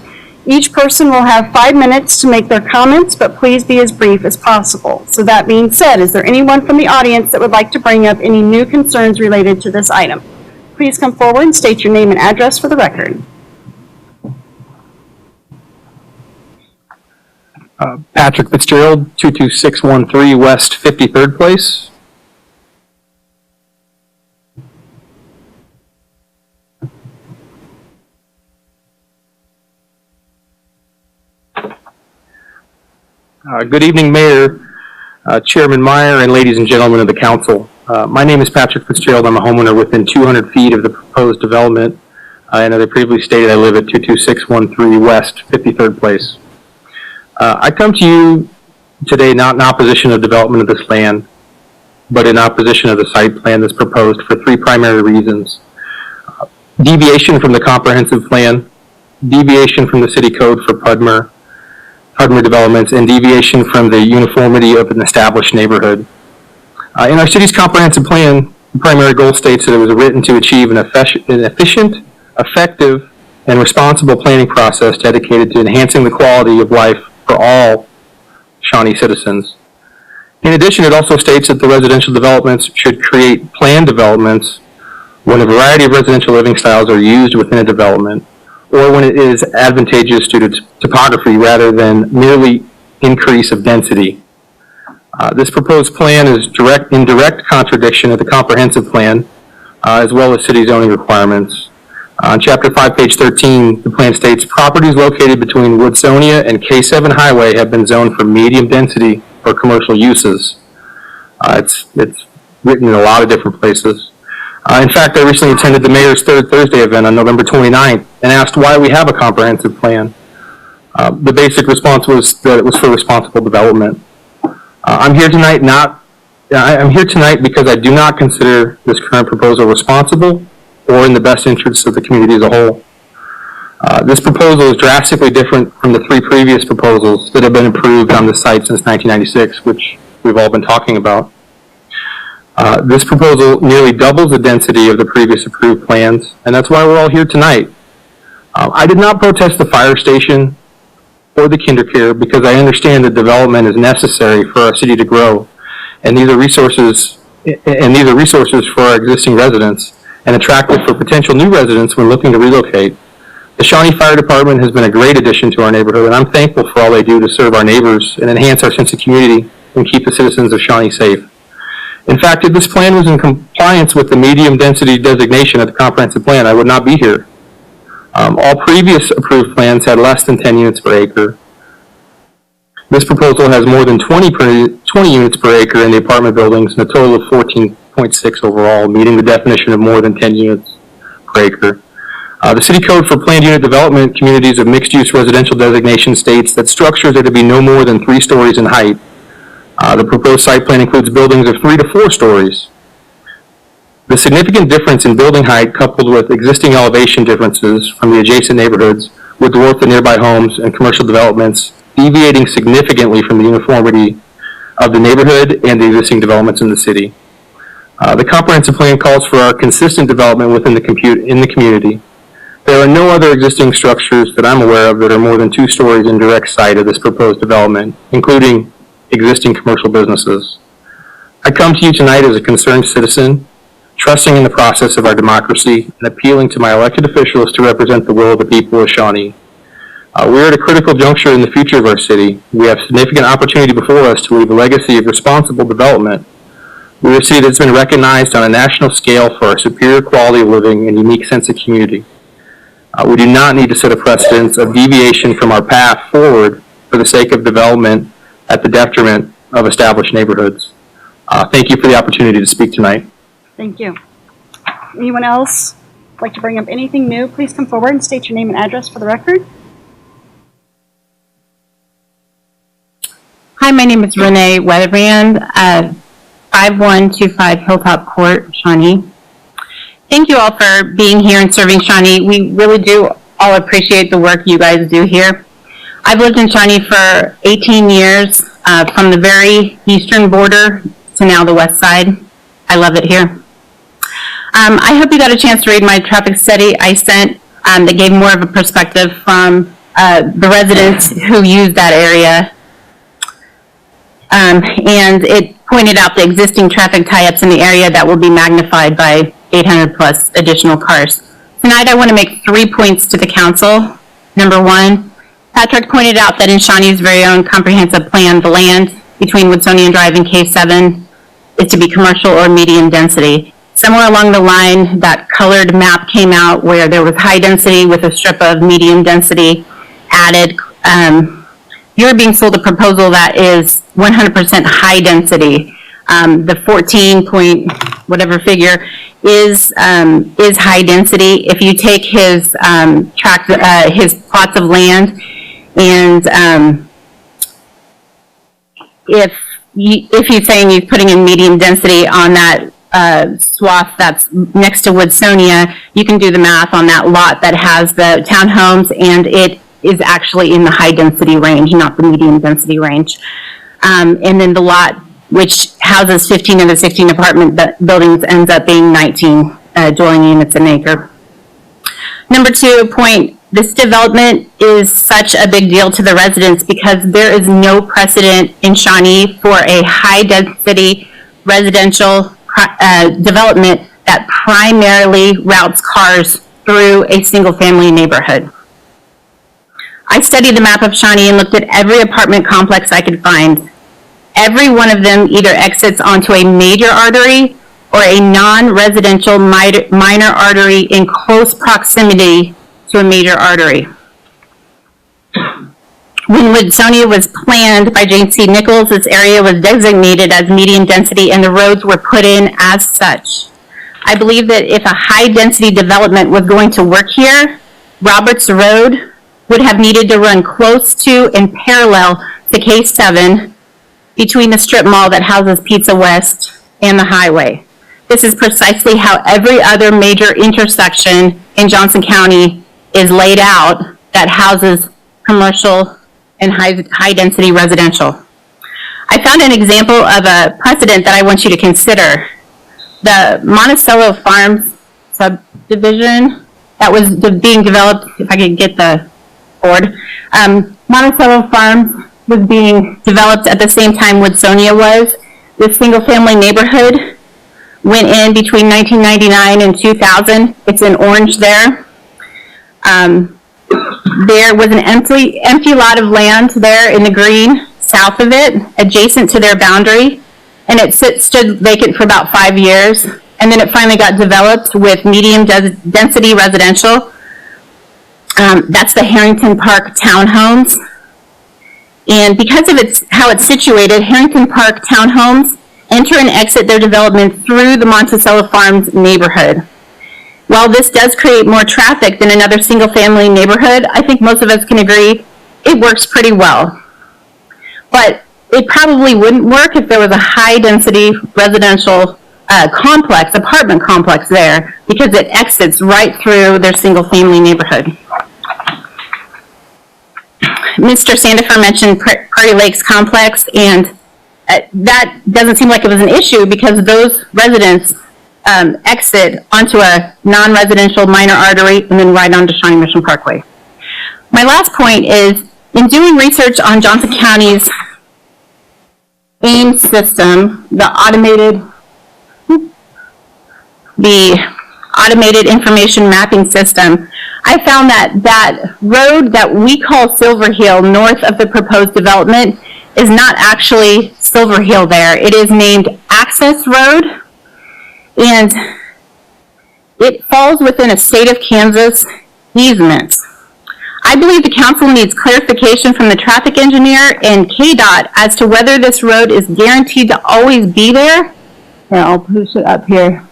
Each person will have 5 minutes to make their comments, but please be as brief as possible. So that being said, is there anyone from the audience that would like to bring up any new concerns related to this item? Please come forward and state your name and address for the record. Patrick Fitzgerald, 22613 West 53rd Place. Good evening, Mayor, Chairman Meyer, and ladies and gentlemen of the council. My name is Patrick Fitzgerald. I'm a homeowner within 200 feet of the proposed development. And as I previously stated, I live at 22613 West 53rd Place. I come to you today not in opposition of development of this land, but in opposition of the site plan that's proposed for 3 primary reasons. Deviation from the comprehensive plan, deviation from the city code for PUDMR developments, and deviation from the uniformity of an established neighborhood. In our city's comprehensive plan, the primary goal states that it was written to achieve an efficient, effective, and responsible planning process dedicated to enhancing the quality of life for all Shawnee citizens. In addition, it also states that the residential developments should create planned developments when a variety of residential living styles are used within a development, or when it is advantageous to its topography rather than merely increase of density. This proposed plan is in direct contradiction of the comprehensive plan, as well as city zoning requirements. On Chapter 5, page 13, the plan states, properties located between Woodsonia and K7 Highway have been zoned for medium density for commercial uses. It's written in a lot of different places. In fact, I recently attended the Mayor's Third Thursday event on November 29th and asked why we have a comprehensive plan. The basic response was that it was for responsible development. I'm here tonight because I do not consider this current proposal responsible or in the best interests of the community as a whole. This proposal is drastically different from the 3 previous proposals that have been approved on the site since 1996, which we've all been talking about. This proposal nearly doubles the density of the previous approved plans, and that's why we're all here tonight. I did not protest the fire station or the kindercare because I understand that development is necessary for our city to grow, and these are resources for our existing residents and attractive for potential new residents when looking to relocate. The Shawnee Fire Department has been a great addition to our neighborhood, and I'm thankful for all they do to serve our neighbors and enhance our sense of community and keep the citizens of Shawnee safe. In fact, if this plan was in compliance with the medium density designation of the comprehensive plan, I would not be here. All previous approved plans had less than 10 units per acre. This proposal has more than 20 units per acre in the apartment buildings and a total of 14.6 overall, meeting the definition of more than 10 units per acre. The city code for planned unit development communities of mixed-use residential designation states that structures are to be no more than 3 stories in height. The proposed site plan includes buildings of 3 to 4 stories. The significant difference in building height coupled with existing elevation differences from the adjacent neighborhoods would dwarf the nearby homes and commercial developments, deviating significantly from the uniformity of the neighborhood and the existing developments in the city. The comprehensive plan calls for our consistent development within the community. There are no other existing structures that I'm aware of that are more than 2 stories in direct sight of this proposed development, including existing commercial businesses. I come to you tonight as a concerned citizen, trusting in the process of our democracy and appealing to my elected officials to represent the will of the people of Shawnee. We are at a critical juncture in the future of our city. We have significant opportunity before us to leave a legacy of responsible development. We are a city that's been recognized on a national scale for our superior quality of living and unique sense of community. We do not need to set a precedence of deviation from our path forward for the sake of development at the detriment of established neighborhoods. Thank you for the opportunity to speak tonight. Thank you. Anyone else like to bring up anything new? Please come forward and state your name and address for the record. Hi, my name is Renee Weatherbrand, 5125 Hilltop Court, Shawnee. Thank you all for being here and serving Shawnee. We really do all appreciate the work you guys do here. I've lived in Shawnee for 18 years, from the very eastern border to now the west side. I love it here. I hope you got a chance to read my traffic study I sent that gave more of a perspective from the residents who use that area. And it pointed out the existing traffic tie-ups in the area that will be magnified by 800 plus additional cars. Tonight I want to make 3 points to the council. Number one, Patrick pointed out that in Shawnee's very own comprehensive plan, the land between Woodsonia Drive and K7 is to be commercial or medium density. Somewhere along the line, that colored map came out where there was high density with a strip of medium density added. You're being sold a proposal that is 100% high density. The 14 point whatever figure is high density. If you take his his plots of land, and if he's saying he's putting in medium density on that swath that's next to Woodsonia, you can do the math on that lot that has the townhomes, and it is actually in the high density range, not the medium density range. And then the lot which houses 15 of the 16 apartment buildings ends up being 19 dwelling units an acre. Number two point, this development is such a big deal to the residents because there is no precedent in Shawnee for a high density residential development that primarily routes cars through a single family neighborhood. I studied the map of Shawnee and looked at every apartment complex I could find. Every one of them either exits onto a major artery or a non-residential minor artery in close proximity to a major artery. When Woodsonia was planned by Jane C. Nichols, this area was designated as medium density and the roads were put in as such. I believe that if a high density development was going to work here, Roberts Road would have needed to run close to and parallel to K7 between the strip mall that houses Pizza West and the highway. This is precisely how every other major intersection in Johnson County is laid out that houses commercial and high density residential. I found an example of a precedent that I want you to consider. The Monticello Farms subdivision that was being developed, if I could get the board, Monticello Farms was being developed at the same time Woodsonia was. This single family neighborhood went in between 1999 and 2000. It's in orange there. There was an empty lot of land there in the green south of it, adjacent to their boundary, and it stood vacant for about 5 years, and then it finally got developed with medium density residential. That's the Harrington Park townhomes. And because of how it's situated, Harrington Park townhomes enter and exit their development through the Monticello Farms neighborhood. While this does create more traffic than another single-family neighborhood, I think most of us can agree it works pretty well. But it probably wouldn't work if there was a high-density residential apartment complex there, because it exits right through their single-family neighborhood. Mr. Sandifer mentioned Prairie Lakes Complex, and that doesn't seem like it was an issue because those residents exit onto a non-residential minor artery and then right onto Shawnee Mission Parkway. My last point is, in doing research on Johnson County's AIM system, the automated information mapping system, I found that road that we call Silver Hill north of the proposed development is not actually Silver Hill there. It is named Access Road, and it falls within a state of Kansas easement. I believe the council needs clarification from the traffic engineer and KDOT as to whether this road is guaranteed to always be there. Here, I'll push it up here.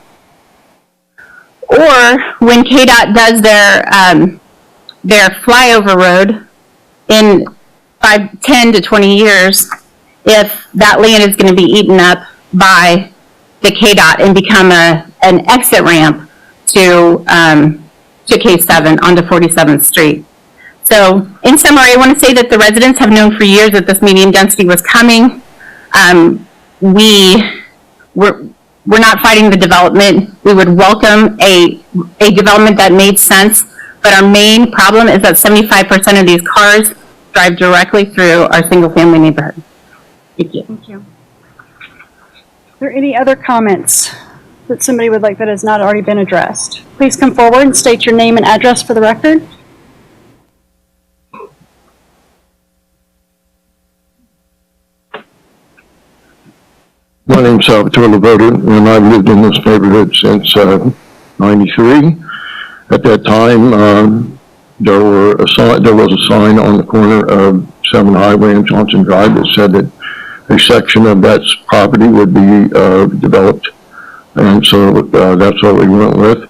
Or when KDOT does their flyover road in 10 to 20 years, if that land is going to be eaten up by the KDOT and become an exit ramp to K7 onto 47th Street. So in summary, I want to say that the residents have known for years that this medium density was coming. We're not fighting the development. We would welcome a development that made sense, but our main problem is that 75% of these cars drive directly through our single-family neighborhood. Thank you. Thank you. Are there any other comments that somebody would like that has not already been addressed? Please come forward and state your name and address for the record. My name's Salvatore Levoto, and I've lived in this neighborhood since '93. At that time, there was a sign on the corner of 7 Highway and Johnson Drive that said that a section of that property would be developed, and so that's what we went with.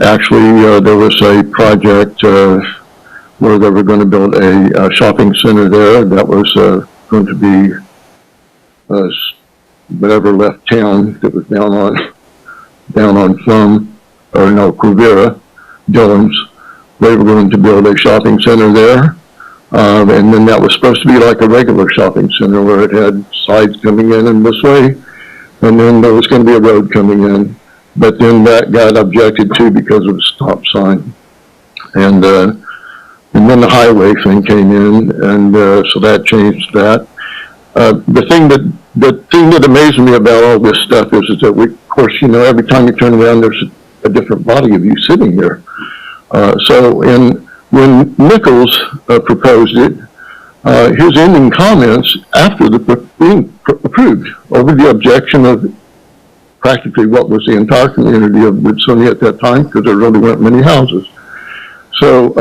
Actually, there was a project where they were going to build a shopping center there that was going to be whatever left town that was down on Quivira, Dillon's. They were going to build a shopping center there, and then that was supposed to be like a regular shopping center where it had sides coming in this way, and then there was going to be a road coming in, but then that got objected to because of the stop sign, and then the highway thing came in, and so that changed that. The thing that amazes me about all this stuff is that we, of course, every time you turn around, there's a different body of you sitting there. When Nichols proposed it, his ending comments after the being approved over the objection of practically what was the entire community of Woodsonia at that time, because there really weren't many houses. So,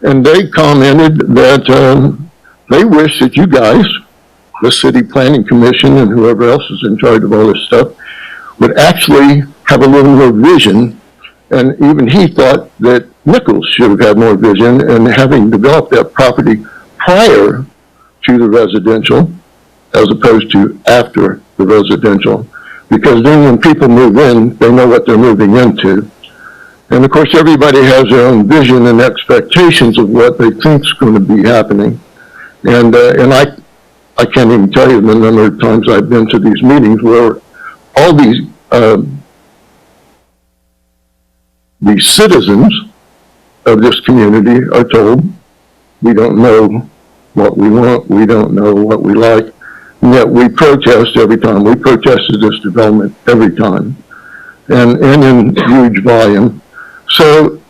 and they commented that they wish that you guys, the City Planning Commission and whoever else is in charge of all this stuff, would actually have a little more vision. And even he thought that Nichols should have had more vision, and having developed that property prior to the residential as opposed to after the residential, because then when people move in, they know what they're moving into. And of course, everybody has their own vision and expectations of what they think is going to be happening. And I can't even tell you the number of times I've been to these meetings where all these citizens of this community are told, we don't know what we want, we don't know what we like, and yet we protest every time. We protested this development every time, and in huge volume. So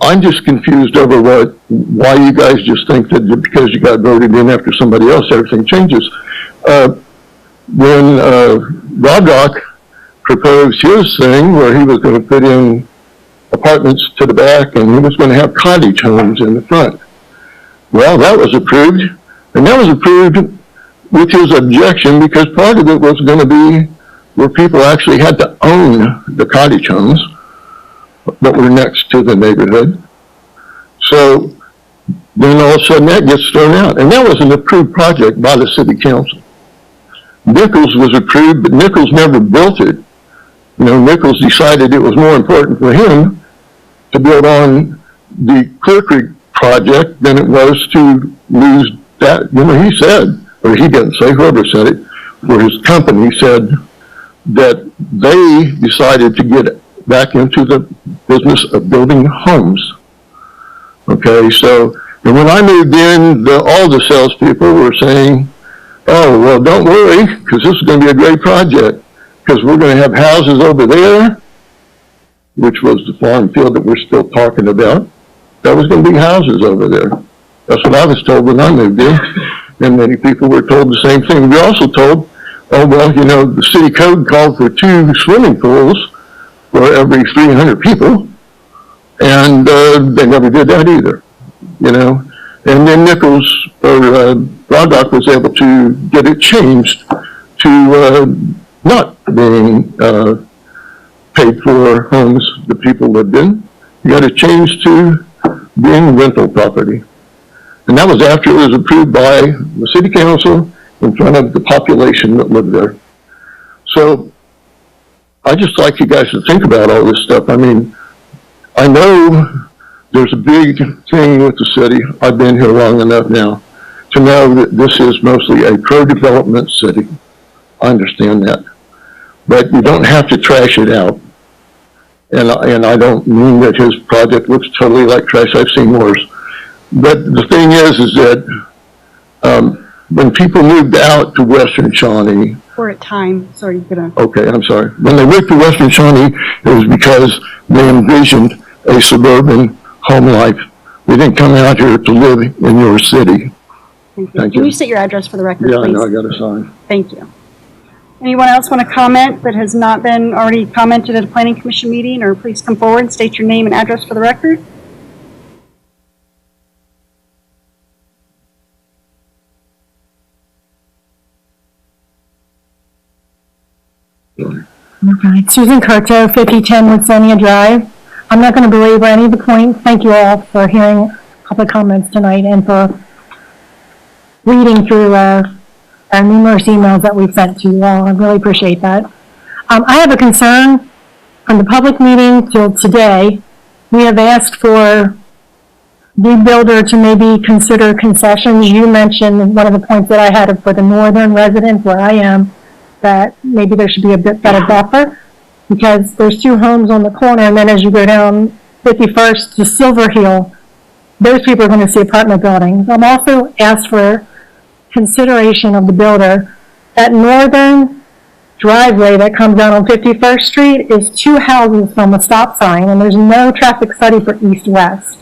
I'm just confused over why you guys just think that because you got voted in after somebody else, everything changes. When Rodrock proposed his thing where he was going to put in apartments to the back and he was going to have cottage homes in the front. Well, that was approved, and that was approved with his objection because part of it was going to be where people actually had to own the cottage homes that were next to the neighborhood. So then all of a sudden that gets thrown out. And that was an approved project by the city council. Nichols was approved, but Nichols never built it. Nichols decided it was more important for him to build on the Clear Creek project than it was to lose that. He said, or he didn't say, whoever said it, or his company said that they decided to get back into the business of building homes. Okay, so and when I moved in, all the salespeople were saying, oh, well, don't worry, because this is going to be a great project, because we're going to have houses over there, which was the farm field that we're still talking about. There was going to be houses over there. That's what I was told when I moved in, and many people were told the same thing. We were also told, oh, well, you know, the city code called for 2 swimming pools for every 300 people, and they never did that either, you know. And then Nichols, or Brodock was able to get it changed to not being paid for homes the people lived in. You got it changed to being rental property. And that was after it was approved by the city council in front of the population that lived there. So I just like you guys to think about all this stuff. I mean, I know there's a big thing with the city. I've been here long enough now to know that this is mostly a pro-development city. I understand that. But you don't have to trash it out. And I don't mean that his project looks totally like trash. I've seen worse. But the thing is that when people moved out to Western Shawnee, We're at time, so you're gonna. okay, I'm sorry. When they moved to Western Shawnee, it was because they envisioned a suburban home life. We didn't come out here to live in your city. Thank Can you. you state your address for the record, Yeah, I please? know, I got a sign. Thank you. Anyone else want to comment that has not been already commented at a planning commission meeting, or please come forward and state your name and address for the record? Okay. Susan Curto, 5010 Woodsonia Drive. I'm not going to belabor any of the points. Thank you all for hearing public comments tonight and for reading through our numerous emails that we've sent to you all. I really appreciate that. I have a concern from the public meeting till today. We have asked for the builder to maybe consider concessions. You mentioned one of the points that I had for the northern residents where I am, that maybe there should be a bit better buffer because there's 2 homes on the corner, and then as you go down 51st to Silver Hill, those people are going to see apartment buildings. I'm also asked for consideration of the builder. That northern driveway that comes out on 51st Street is 2 houses from a stop sign, and there's no traffic study for east-west.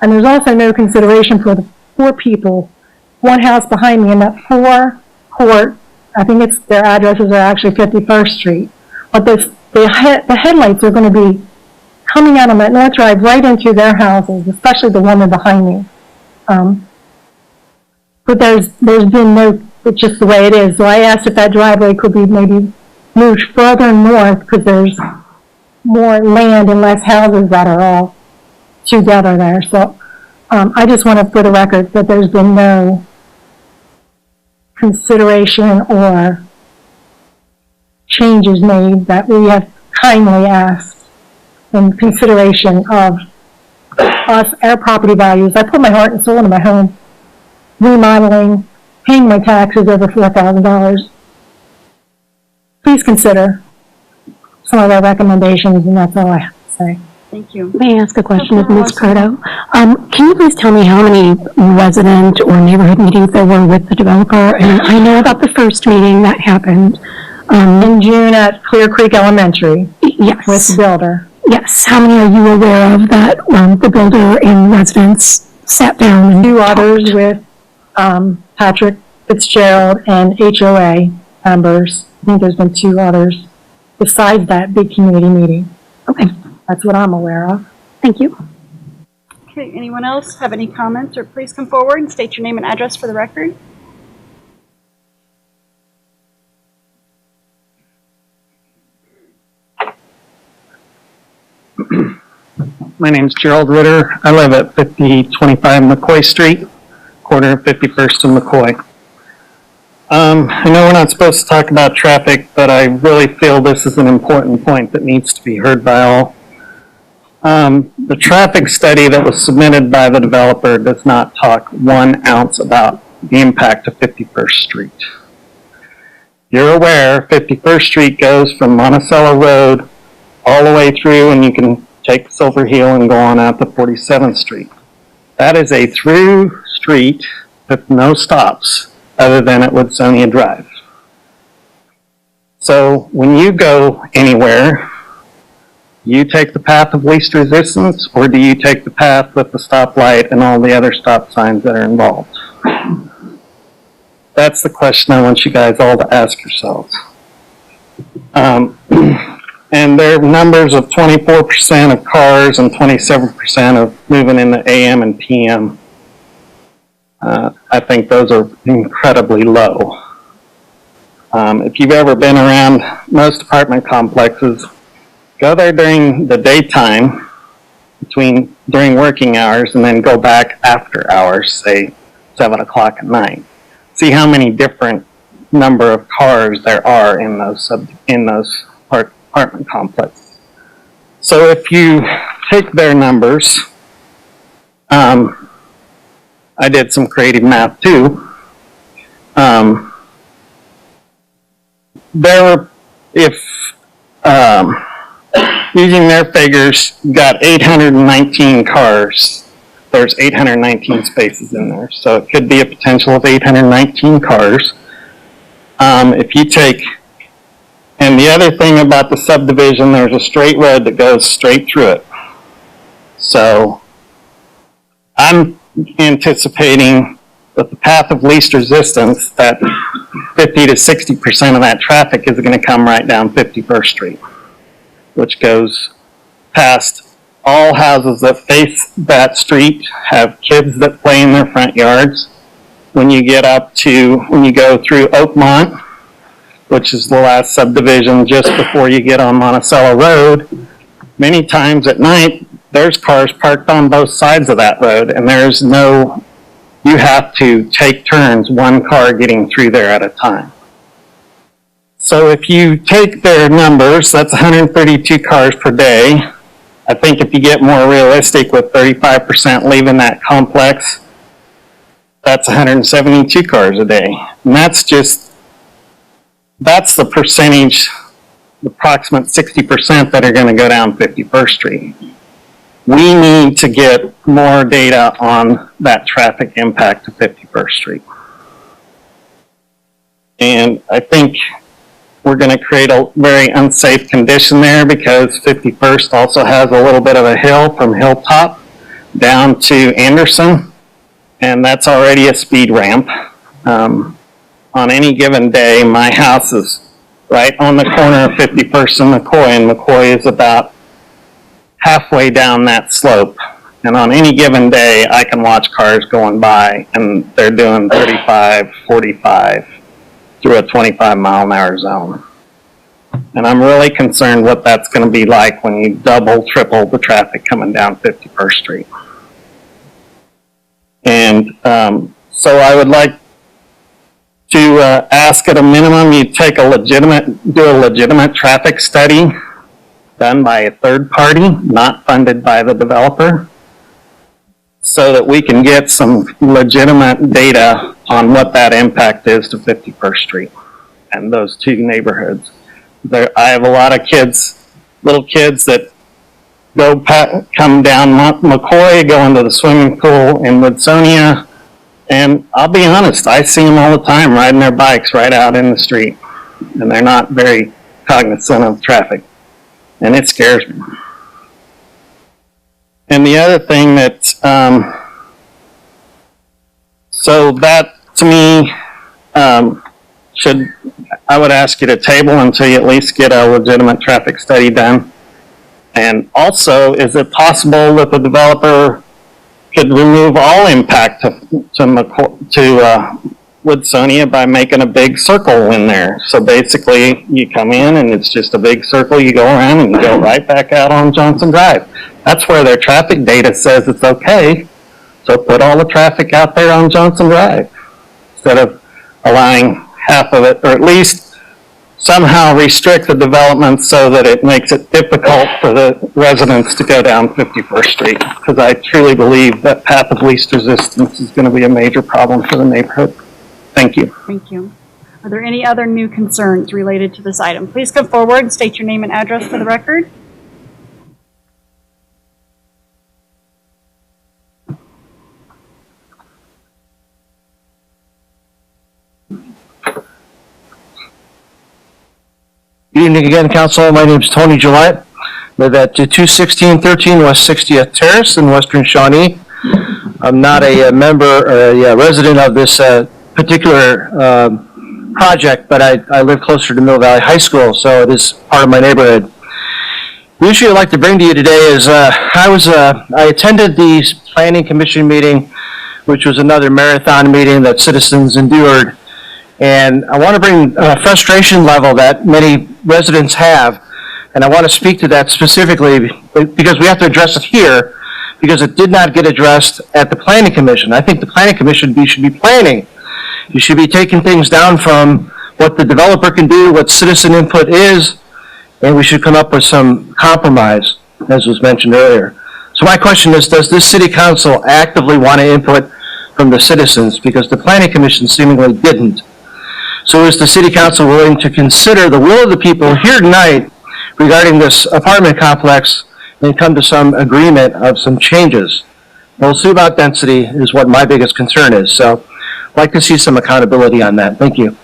And there's also no consideration for the 4 people, 1 house behind me in that 4-court, I think it's their addresses are actually 51st Street. But the headlights are going to be coming out on that north drive right into their houses, especially the one behind me. But there's been no, it's just the way it is. So I asked if that driveway could be maybe moved further north because there's more land and less houses that are all together there. So I just want to put a record that there's been no consideration or changes made that we have kindly asked in consideration of us, our property values. I put my heart and soul into my home, remodeling, paying my taxes over $4,000. Please consider some of our recommendations, and that's all I have to say. Thank you. May I ask a question of Ms. Curto? Can you please tell me how many resident or neighborhood meetings there were with the developer? And I know about the first meeting that happened In June at Clear Creek Elementary yes. with the builder. Yes. How many are you aware of that the builder and residents sat down? And 2 others with Patrick Fitzgerald and HOA members. I think there's been 2 others besides that big community meeting. Okay. That's what I'm aware of. Thank you. Okay, anyone else have any comments, or please come forward and state your name and address for the record? My name's Gerald Ritter. I live at 5025 McCoy Street, corner of 51st and McCoy. I know we're not supposed to talk about traffic, but I really feel this is an important point that needs to be heard by all. The traffic study that was submitted by the developer does not talk 1 ounce about the impact of 51st Street. You're aware 51st Street goes from Monticello Road all the way through, and you can take Silver Hill and go on out to 47th Street. That is a through street with no stops. other than at Woodsonia Drive. So when you go anywhere, you take the path of least resistance, or do you take the path with the stoplight and all the other stop signs that are involved? That's the question I want you guys all to ask yourselves. And there are numbers of 24% of cars and 27% of moving in the AM and PM. I think those are incredibly low. If you've ever been around most apartment complexes, go there during the daytime, during working hours, and then go back after hours, say 7 o'clock at night. See how many different number of cars there are in those apartment complexes. So if you take their numbers, I did some creative math too. Using their figures, got 819 cars. There's 819 spaces in there, so it could be a potential of 819 cars. If you take, and the other thing about the subdivision, there's a straight road that goes straight through it. So I'm anticipating with the path of least resistance that 50 to 60% of that traffic is going to come right down 51st Street, which goes past all houses that face that street, have kids that play in their front yards. When you go through Oakmont, which is the last subdivision just before you get on Monticello Road, many times at night, there's cars parked on both sides of that road, and you have to take turns, one car getting through there at a time. So if you take their numbers, that's 132 cars per day. I think if you get more realistic with 35% leaving that complex, that's 172 cars a day. And that's the percentage, the approximate 60% that are going to go down 51st Street. We need to get more data on that traffic impact to 51st Street. And I think we're going to create a very unsafe condition there because 51st also has a little bit of a hill from Hilltop down to Anderson, and that's already a speed ramp. On any given day, my house is right on the corner of 51st and McCoy is about halfway down that slope. And on any given day, I can watch cars going by, and they're doing 35, 45 through a 25-mile-an-hour zone. And I'm really concerned what that's going to be like when you double, triple the traffic coming down 51st Street. And so I would like to ask at a minimum you do a legitimate traffic study done by a third party, not funded by the developer, so that we can get some legitimate data on what that impact is to 51st Street and those two neighborhoods. I have a lot of little kids that come down McCoy, go into the swimming pool in Woodsonia, and I'll be honest, I see them all the time riding their bikes right out in the street, and they're not very cognizant of traffic, and it scares me. And the other thing that, so that to me, I would ask you to table until you at least get a legitimate traffic study done. And also, is it possible that the developer could remove all impact to Woodsonia by making a big circle in there? So basically, you come in and it's just a big circle, you go around and you go right back out on Johnson Drive. That's where their traffic data says it's okay. So put all the traffic out there on Johnson Drive instead of allowing half of it, or at least somehow restrict the development so that it makes it difficult for the residents to go down 51st Street. Because I truly believe that path of least resistance is going to be a major problem for the neighborhood. Thank you. Thank you. Are there any other new concerns related to this item? Please come forward and state your name and address for the record. Good evening again, Council. My name is Tony Gillette. Live at 21613 West 60th Terrace in Western Shawnee. I'm not a member or a resident of this particular project, but I live closer to Mill Valley High School, so it is part of my neighborhood. The issue I'd like to bring to you today is I attended the Planning Commission meeting, which was another marathon meeting that citizens endured. And I want to bring a frustration level that many residents have, and I want to speak to that specifically because we have to address it here because it did not get addressed at the Planning Commission. I think the Planning Commission should be planning. You should be taking things down from what the developer can do, what citizen input is, and we should come up with some compromise, as was mentioned earlier. So my question is, does this city council actively want to input from the citizens? Because the Planning Commission seemingly didn't. So is the city council willing to consider the will of the people here tonight regarding this apartment complex and come to some agreement of some changes? We'll see about density is what my biggest concern is. So I'd like to see some accountability on that. Thank you.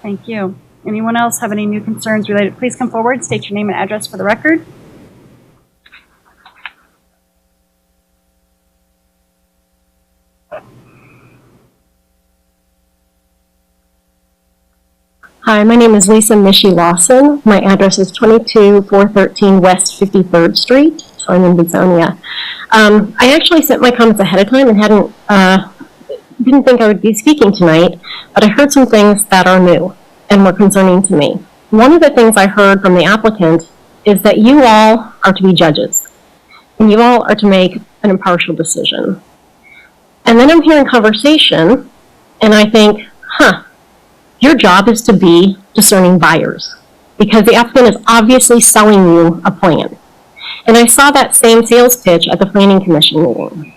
Thank you. Anyone else have any new concerns related? Please come forward, state your name and address for the record. Hi, my name is Lisa Mishi Lawson. My address is 22413 West 53rd Street, Shawnee, Woodsonia. I actually sent my comments ahead of time and didn't think I would be speaking tonight, but I heard some things that are new and were concerning to me. One of the things I heard from the applicant is that you all are to be judges, and you all are to make an impartial decision. And then I'm hearing conversation, and I think, your job is to be discerning buyers because the applicant is obviously selling you a plan. And I saw that same sales pitch at the Planning Commission meeting.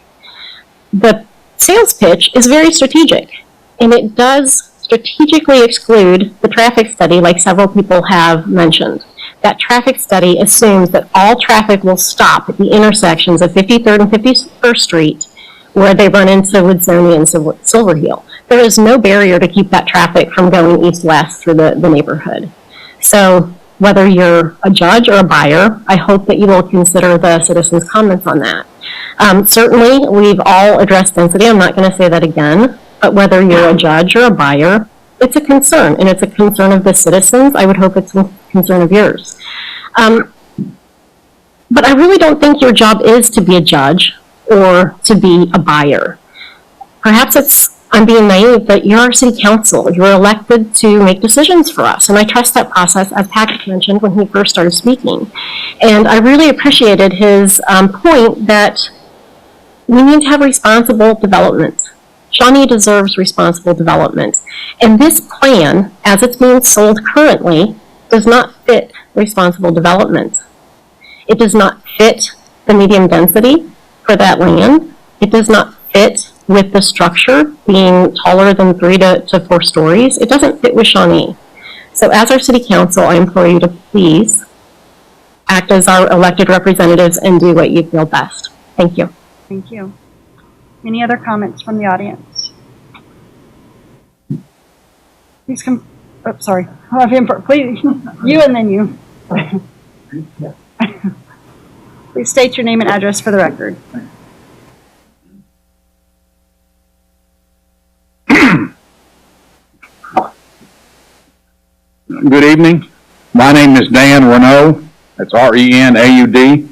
The sales pitch is very strategic, and it does strategically exclude the traffic study like several people have mentioned. That traffic study assumes that all traffic will stop at the intersections of 53rd and 51st Street where they run into Woodsonia and Silver Heel. There is no barrier to keep that traffic from going east-west through the neighborhood. So whether you're a judge or a buyer, I hope that you will consider the citizens' comments on that. Certainly, we've all addressed density. I'm not going to say that again. But whether you're a judge or a buyer, it's a concern, and it's a concern of the citizens. I would hope it's a concern of yours. But I really don't think your job is to be a judge or to be a buyer. Perhaps I'm being naive, but you're our city council. You're elected to make decisions for us. And I trust that process, as Patrick mentioned when he first started speaking. And I really appreciated his point that we need to have responsible development. Shawnee deserves responsible development. And this plan, as it's being sold currently, does not fit responsible development. It does not fit the medium density for that land. It does not fit with the structure being taller than 3 to 4 stories. It doesn't fit with Shawnee. So as our city council, I implore you to please act as our elected representatives and do what you feel best. Thank you. Thank you. Any other comments from the audience? Please come, sorry. Please, you and then you. Please state your name and address for the record. Good evening. My name is Dan Renaud. That's R-E-N-A-U-D.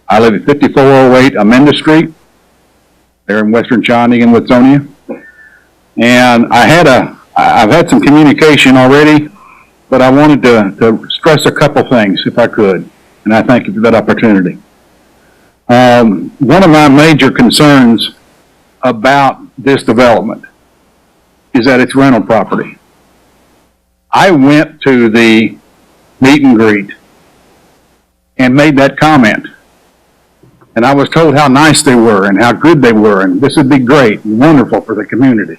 I live at 5408 Amended Street, there in Western Shawnee and Woodsonia. And I've had some communication already, but I wanted to stress a couple things, if I could, and I thank you for that opportunity. One of my major concerns about this development is that it's rental property. I went to the meet and greet and made that comment. And I was told how nice they were and how good they were, and this would be great and wonderful for the community.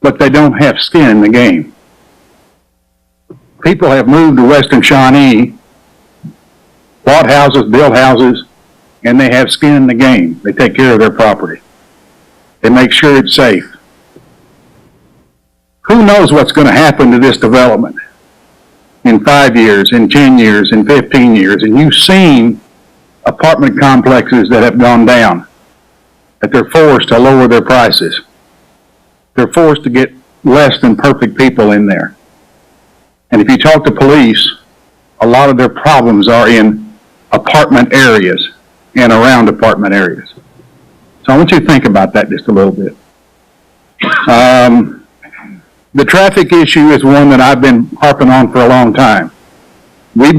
But they don't have skin in the game. People have moved to Western Shawnee, bought houses, built houses, and they have skin in the game. They take care of their property. They make sure it's safe. Who knows what's going to happen to this development in 5 years, in 10 years, in 15 years, and you've seen apartment complexes that have gone down, that they're forced to lower their prices. They're forced to get less than perfect people in there. And if you talk to police, a lot of their problems are in apartment areas and around apartment areas. So I want you to think about that just a little bit. The traffic issue is one that I've been harping on for a long time. We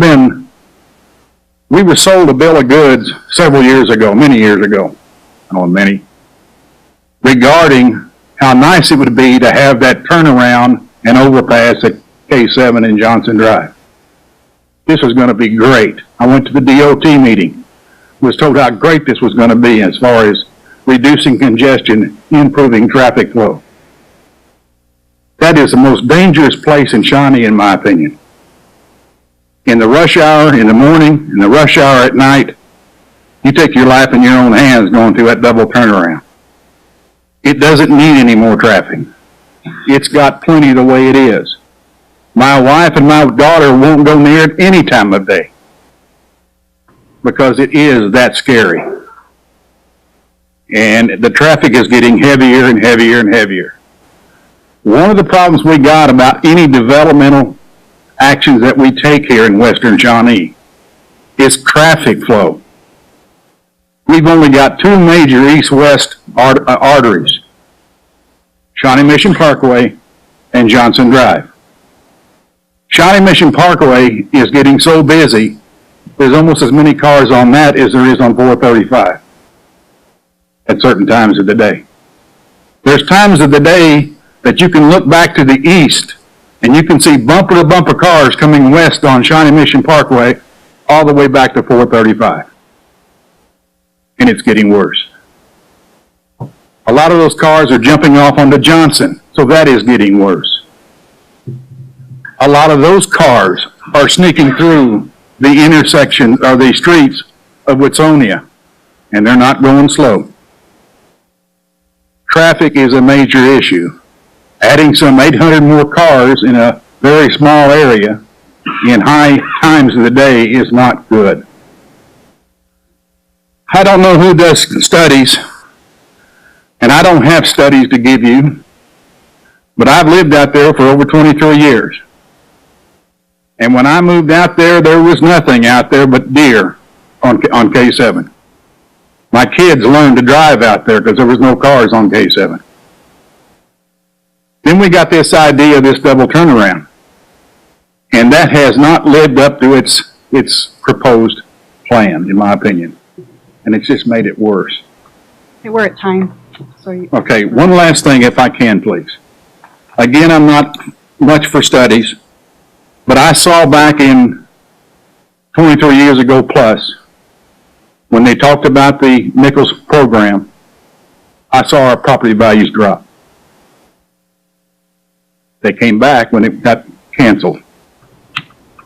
were sold a bill of goods several years ago, many years ago, I don't know many, regarding how nice it would be to have that turnaround and overpass at K7 and Johnson Drive. This was going to be great. I went to the DOT meeting, was told how great this was going to be as far as reducing congestion, improving traffic flow. That is the most dangerous place in Shawnee, in my opinion. In the rush hour in the morning, in the rush hour at night, you take your life in your own hands going through that double turnaround. It doesn't need any more traffic. It's got plenty the way it is. My wife and my daughter won't go near it any time of day because it is that scary. And the traffic is getting heavier and heavier and heavier. One of the problems we got about any developmental actions that we take here in Western Shawnee is traffic flow. We've only got two major east-west arteries, Shawnee Mission Parkway and Johnson Drive. Shawnee Mission Parkway is getting so busy, there's almost as many cars on that as there is on 435 at certain times of the day. There's times of the day that you can look back to the east and you can see bumper-to-bumper cars coming west on Shawnee Mission Parkway all the way back to 435. And it's getting worse. A lot of those cars are jumping off onto Johnson, so that is getting worse. A lot of those cars are sneaking through the intersections or the streets of Woodsonia, and they're not going slow. Traffic is a major issue. Adding some 800 more cars in a very small area in high times of the day is not good. I don't know who does studies, and I don't have studies to give you, but I've lived out there for over 23 years. And when I moved out there was nothing out there but deer on K7. My kids learned to drive out there because there was no cars on K7. Then we got this idea of this double turnaround. And that has not lived up to its proposed plan, in my opinion. And it's just made it worse. Okay, we're at time. Okay, one last thing if I can, please. Again, I'm not much for studies, but I saw back in 23 years ago plus, when they talked about the Nichols program, I saw our property values drop. They came back when it got canceled.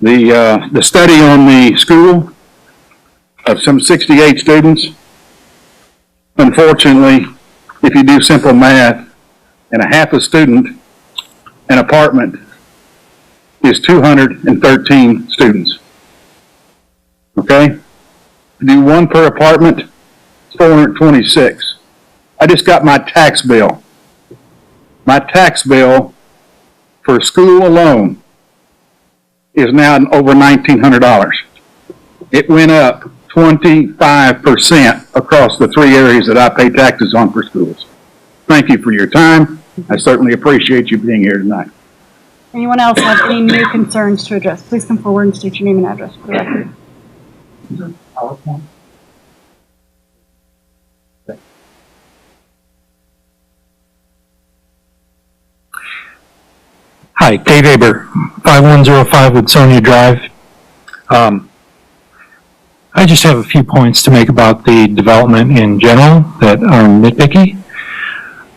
The study on the school of some 68 students, unfortunately, if you do simple math, and a half a student, an apartment is 213 students. Okay? Do one per apartment, it's 426. I just got my tax bill. My tax bill for school alone is now over $1,900. It went up 25% across the three areas that I pay taxes on for schools. Thank you for your time. I certainly appreciate you being here tonight. Anyone else have any new concerns to address? Please come forward and state your name and address for the record. Hi, Dave Aber, 5105 Woodsonia Drive. I just have a few points to make about the development in general that are nitpicky.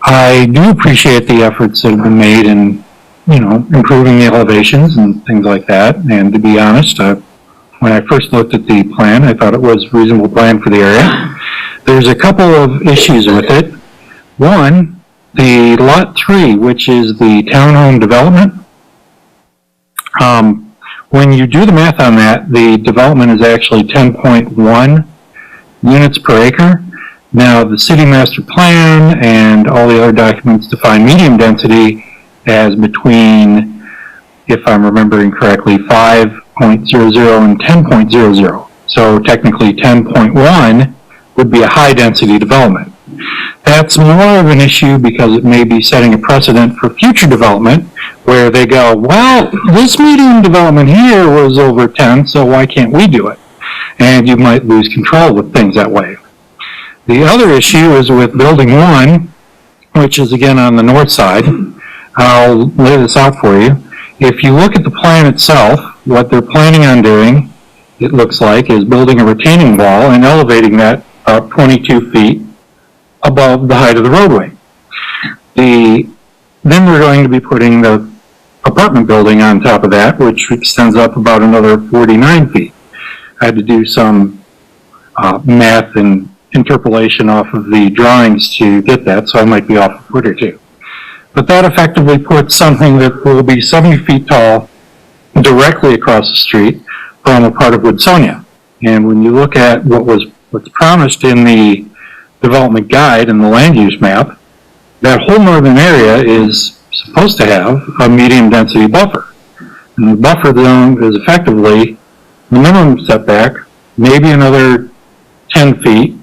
I do appreciate the efforts that have been made in, improving the elevations and things like that. And to be honest, when I first looked at the plan, I thought it was a reasonable plan for the area. There's a couple of issues with it. One, the Lot 3, which is the townhome development, When you do the math on that, the development is actually 10.1 units per acre. Now, the city master plan and all the other documents define medium density as between, if I'm remembering correctly, 5.00 and 10.00. So technically 10.1 would be a high density development. That's more of an issue because it may be setting a precedent for future development where they go, well, this medium development here was over 10, so why can't we do it? And you might lose control with things that way. The other issue is with Building 1, which is again on the north side. I'll lay this out for you. If you look at the plan itself, what they're planning on doing, it looks like, is building a retaining wall and elevating that up 22 feet above the height of the roadway. Then they're going to be putting the apartment building on top of that, which extends up about another 49 feet. I had to do some math and interpolation off of the drawings to get that, so I might be off a foot or two. But that effectively puts something that will be 70 feet tall directly across the street from a part of Woodsonia. And when you look at what's promised in the development guide and the land use map, that whole northern area is supposed to have a medium density buffer. And the buffer zone is effectively the minimum setback, maybe another 10 feet,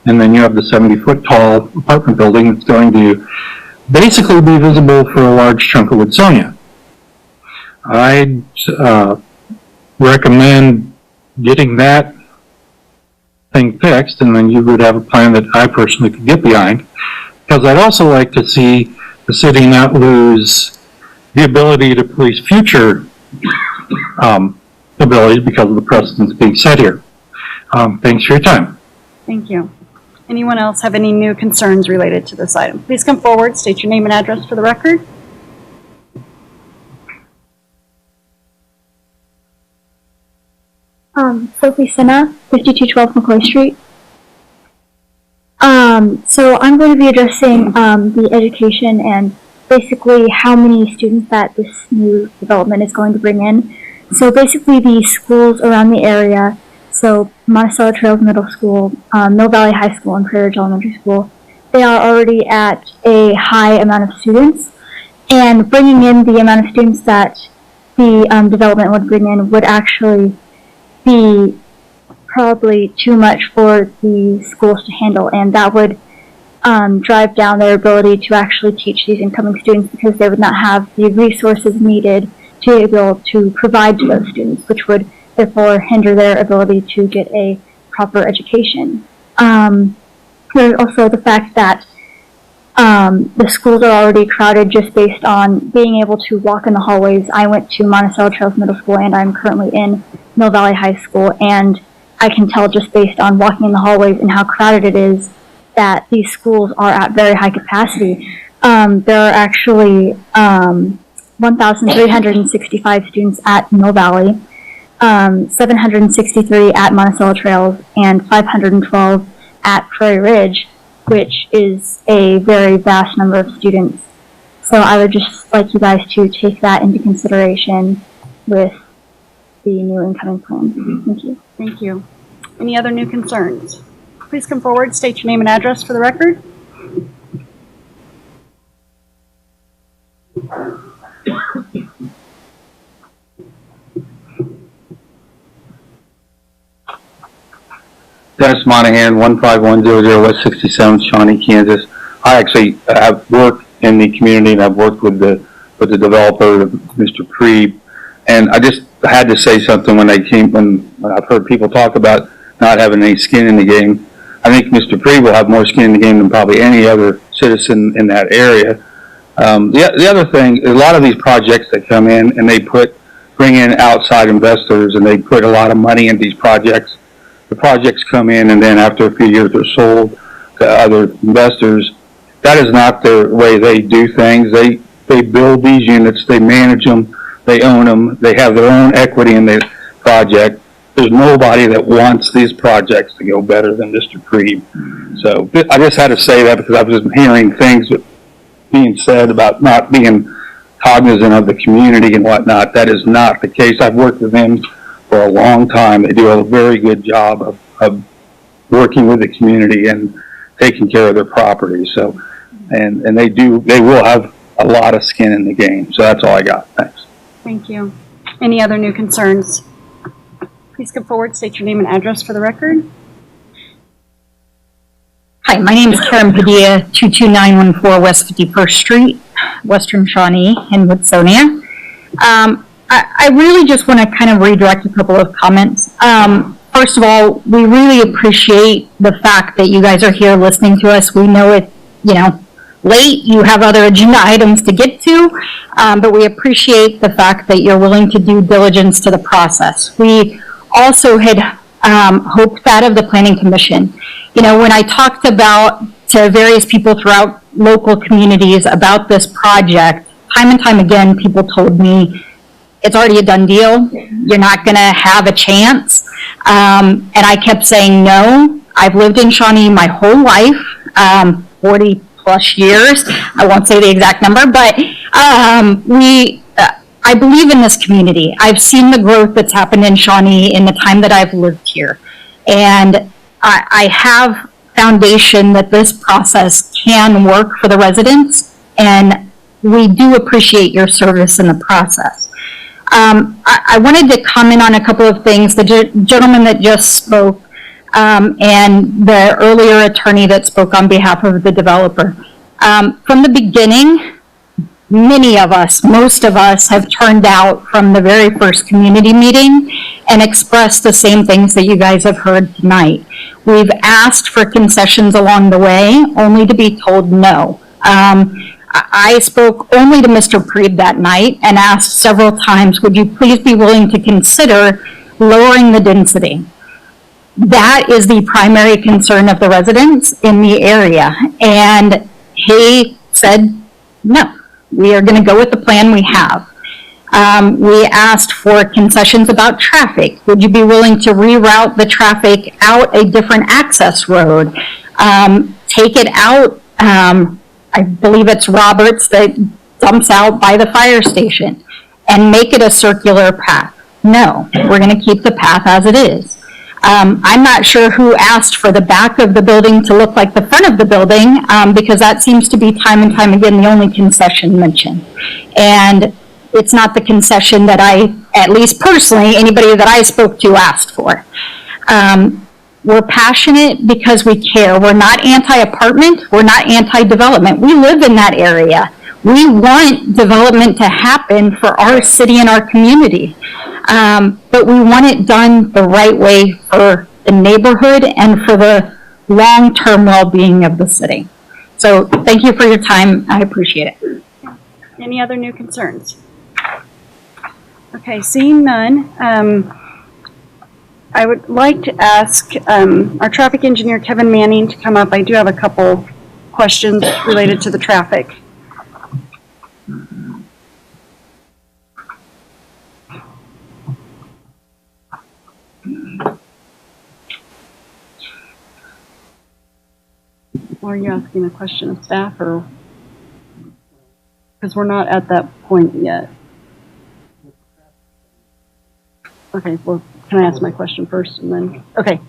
and then you have the 70-foot tall apartment building that's going to basically be visible for a large chunk of Woodsonia. I'd recommend getting that thing fixed, and then you would have a plan that I personally could get behind, because I'd also like to see the city not lose the ability to police future abilities because of the precedents being set here. Thanks for your time. Thank you. Anyone else have any new concerns related to this item? Please come forward, state your name and address for the record. Sophie Sinha, 5212 McCoy Street. So I'm going to be addressing the education and basically how many students that this new development is going to bring in. So basically the schools around the area, so Monticello Trails Middle School, Mill Valley High School, and Prairie Ridge Elementary School, they are already at a high amount of students. And bringing in the amount of students that the development would bring in would actually be probably too much for the schools to handle, and that would drive down their ability to actually teach these incoming students because they would not have the resources needed to be able to provide to those students, which would therefore hinder their ability to get a proper education. There's also the fact that the schools are already crowded just based on being able to walk in the hallways. I went to Monticello Trails Middle School, and I'm currently in Mill Valley High School, and I can tell just based on walking in the hallways and how crowded it is that these schools are at very high capacity. There are actually 1,365 students at Mill Valley, 763 at Monticello Trails, and 512 at Prairie Ridge, which is a very vast number of students. So I would just like you guys to take that into consideration with the new incoming plan. Thank you. Thank you. Any other new concerns? Please come forward, state your name and address for the record. Dennis Monahan, 15100 West 67th, Shawnee, Kansas. I actually have worked in the community, and I've worked with the developer, Mr. Preeb, and I just had to say something when I've heard people talk about not having any skin in the game. I think Mr. Preeb will have more skin in the game than probably any other citizen in that area. The other thing, a lot of these projects that come in and bring in outside investors, and they put a lot of money in these projects. The projects come in, and then after a few years they're sold to other investors. That is not the way they do things. They build these units, they manage them, they own them, they have their own equity in the project. There's nobody that wants these projects to go better than Mr. Preeb. So I just had to say that because I was hearing things being said about not being cognizant of the community and whatnot. That is not the case. I've worked with them for a long time. They do a very good job of working with the community and taking care of their property. So, and they will have a lot of skin in the game. So that's all I got. Thanks. Thank you. Any other new concerns? Please come forward, state your name and address for the record. Hi, my name is Karen Padilla, 22914 West 51st Street, Western Shawnee in Woodsonia. I really just want to kind of redirect a couple of comments. First of all, we really appreciate the fact that you guys are here listening to us. We know it, late, you have other agenda items to get to, but we appreciate the fact that you're willing to do diligence to the process. We also had hoped that of the Planning Commission. When I talked to various people throughout local communities about this project, time and time again, people told me, it's already a done deal. You're not going to have a chance. And I kept saying, no. I've lived in Shawnee my whole life, 40 plus years. I won't say the exact number, but I believe in this community. I've seen the growth that's happened in Shawnee in the time that I've lived here. And I have foundation that this process can work for the residents, and we do appreciate your service in the process. I wanted to comment on a couple of things. The gentleman that just spoke and the earlier attorney that spoke on behalf of the developer. From the beginning, many of us, most of us, have turned out from the very first community meeting and expressed the same things that you guys have heard tonight. We've asked for concessions along the way, only to be told no. I spoke only to Mr. Preeb that night and asked several times, would you please be willing to consider lowering the density? That is the primary concern of the residents in the area. And he said, no, we are going to go with the plan we have. We asked for concessions about traffic. Would you be willing to reroute the traffic out a different access road? Take it out, I believe it's Roberts that dumps out by the fire station, and make it a circular path. No, we're going to keep the path as it is. I'm not sure who asked for the back of the building to look like the front of the building, because that seems to be time and time again the only concession mentioned. And it's not the concession that I, at least personally, anybody that I spoke to asked for. We're passionate because we care. We're not anti-apartment. We're not anti-development. We live in that area. We want development to happen for our city and our community. But we want it done the right way for the neighborhood and for the long-term well-being of the city. So thank you for your time. I appreciate it. Any other new concerns? Okay, seeing none, I would like to ask our traffic engineer, Kevin Manning, to come up. I do have a couple questions related to the traffic. Or are you asking a question of staff, or? Because we're not at that point yet. Okay, well, can I ask my question first and then? Okay.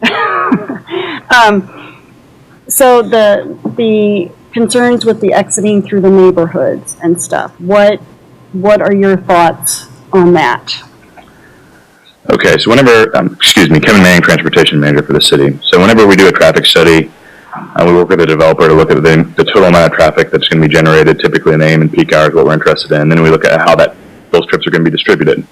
So the concerns with the exiting through the neighborhoods and stuff, what are your thoughts on that? Okay, so whenever, Kevin Manning, Transportation Manager for the city. So whenever we do a traffic study, we work with the developer to look at the total amount of traffic that's going to be generated, typically in AM and peak hours, what we're interested in. Then we look at how those trips are going to be distributed.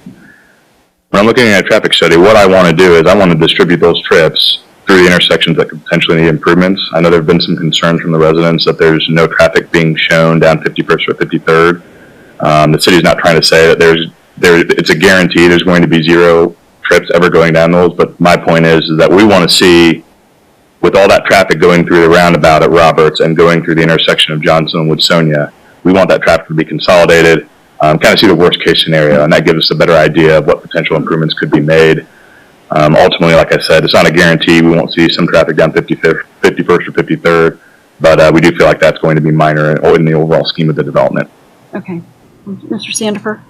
When I'm looking at a traffic study, what I want to do is I want to distribute those trips through the intersections that could potentially need improvements. I know there have been some concerns from the residents that there's no traffic being shown down 51st or 53rd. The city's not trying to say that it's a guarantee there's going to be zero trips ever going down those, but my point is that we want to see, with all that traffic going through the roundabout at Roberts and going through the intersection of Johnson and Woodsonia, we want that traffic to be consolidated, kind of see the worst case scenario, and that gives us a better idea of what potential improvements could be made. Ultimately, like I said, it's not a guarantee. We won't see some traffic down 51st or 53rd, but we do feel like that's going to be minor in the overall scheme of the development. Okay, Mr. Sandifer?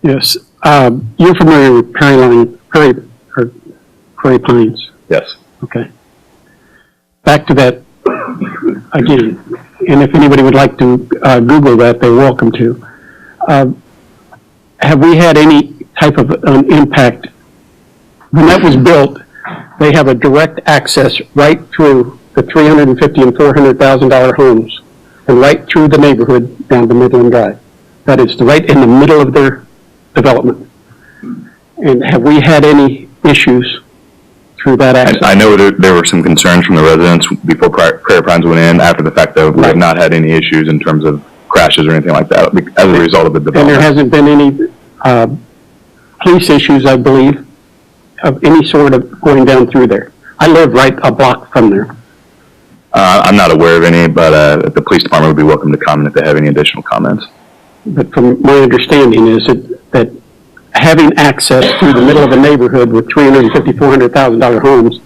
Yes. You're familiar with Prairie Pines? Yes. Okay. Back to that again, and if anybody would like to Google that, they're welcome to. Have we had any type of an impact? When that was built, they have a direct access right through the $350,000 and $400,000 homes and right through the neighborhood down to Midland Drive. That is right in the middle of their development. And have we had any issues through that access? I know there were some concerns from the residents before Prairie Pines went in. After the fact, though, we have not had any issues in terms of crashes or anything like that as a result of the development. And there hasn't been any police issues, I believe, of any sort of going down through there. I live right a block from there. I'm not aware of any, but the police department would be welcome to comment if they have any additional comments. But from my understanding is that having access through the middle of a neighborhood with $350,000, $400,000 homes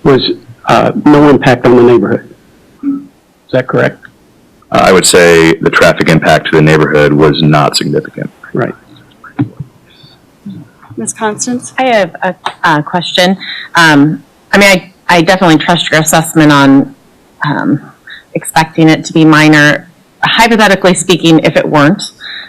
was no impact on the neighborhood. Is that correct? I would say the traffic impact to the neighborhood was not significant. Right. Ms. Constance? I have a question. I definitely trust your assessment on expecting it to be minor. Hypothetically speaking, if it weren't,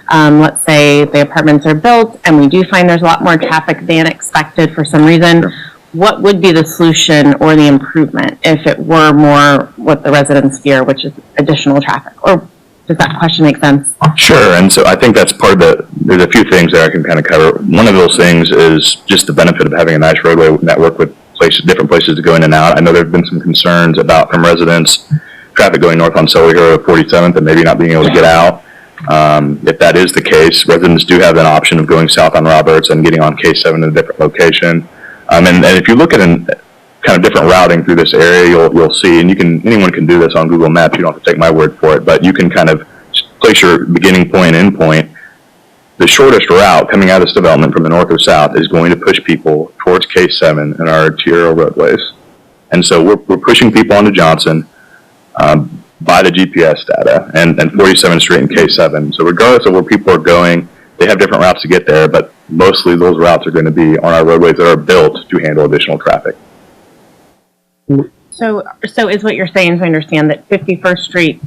let's say the apartments are built and we do find there's a lot more traffic than expected for some reason, what would be the solution or the improvement if it were more what the residents fear, which is additional traffic? Or does that question make sense? Sure, and so I think that's part of there's a few things that I can kind of cover. One of those things is just the benefit of having a nice roadway network with different places to go in and out. I know there have been some concerns from residents, traffic going north on Sully Road at 47th and maybe not being able to get out. If that is the case, residents do have an option of going south on Roberts and getting on K7 at a different location. And if you look at kind of different routing through this area, you'll see, and anyone can do this on Google Maps. You don't have to take my word for it, but you can kind of place your beginning point and end point. The shortest route coming out of this development from the north or south is going to push people towards K7 and our arterial roadways. And so we're pushing people onto Johnson by the GPS data and 47th Street and K7. So regardless of where people are going, they have different routes to get there, but mostly those routes are going to be on our roadways that are built to handle additional traffic. So is what you're saying, to understand that 51st Street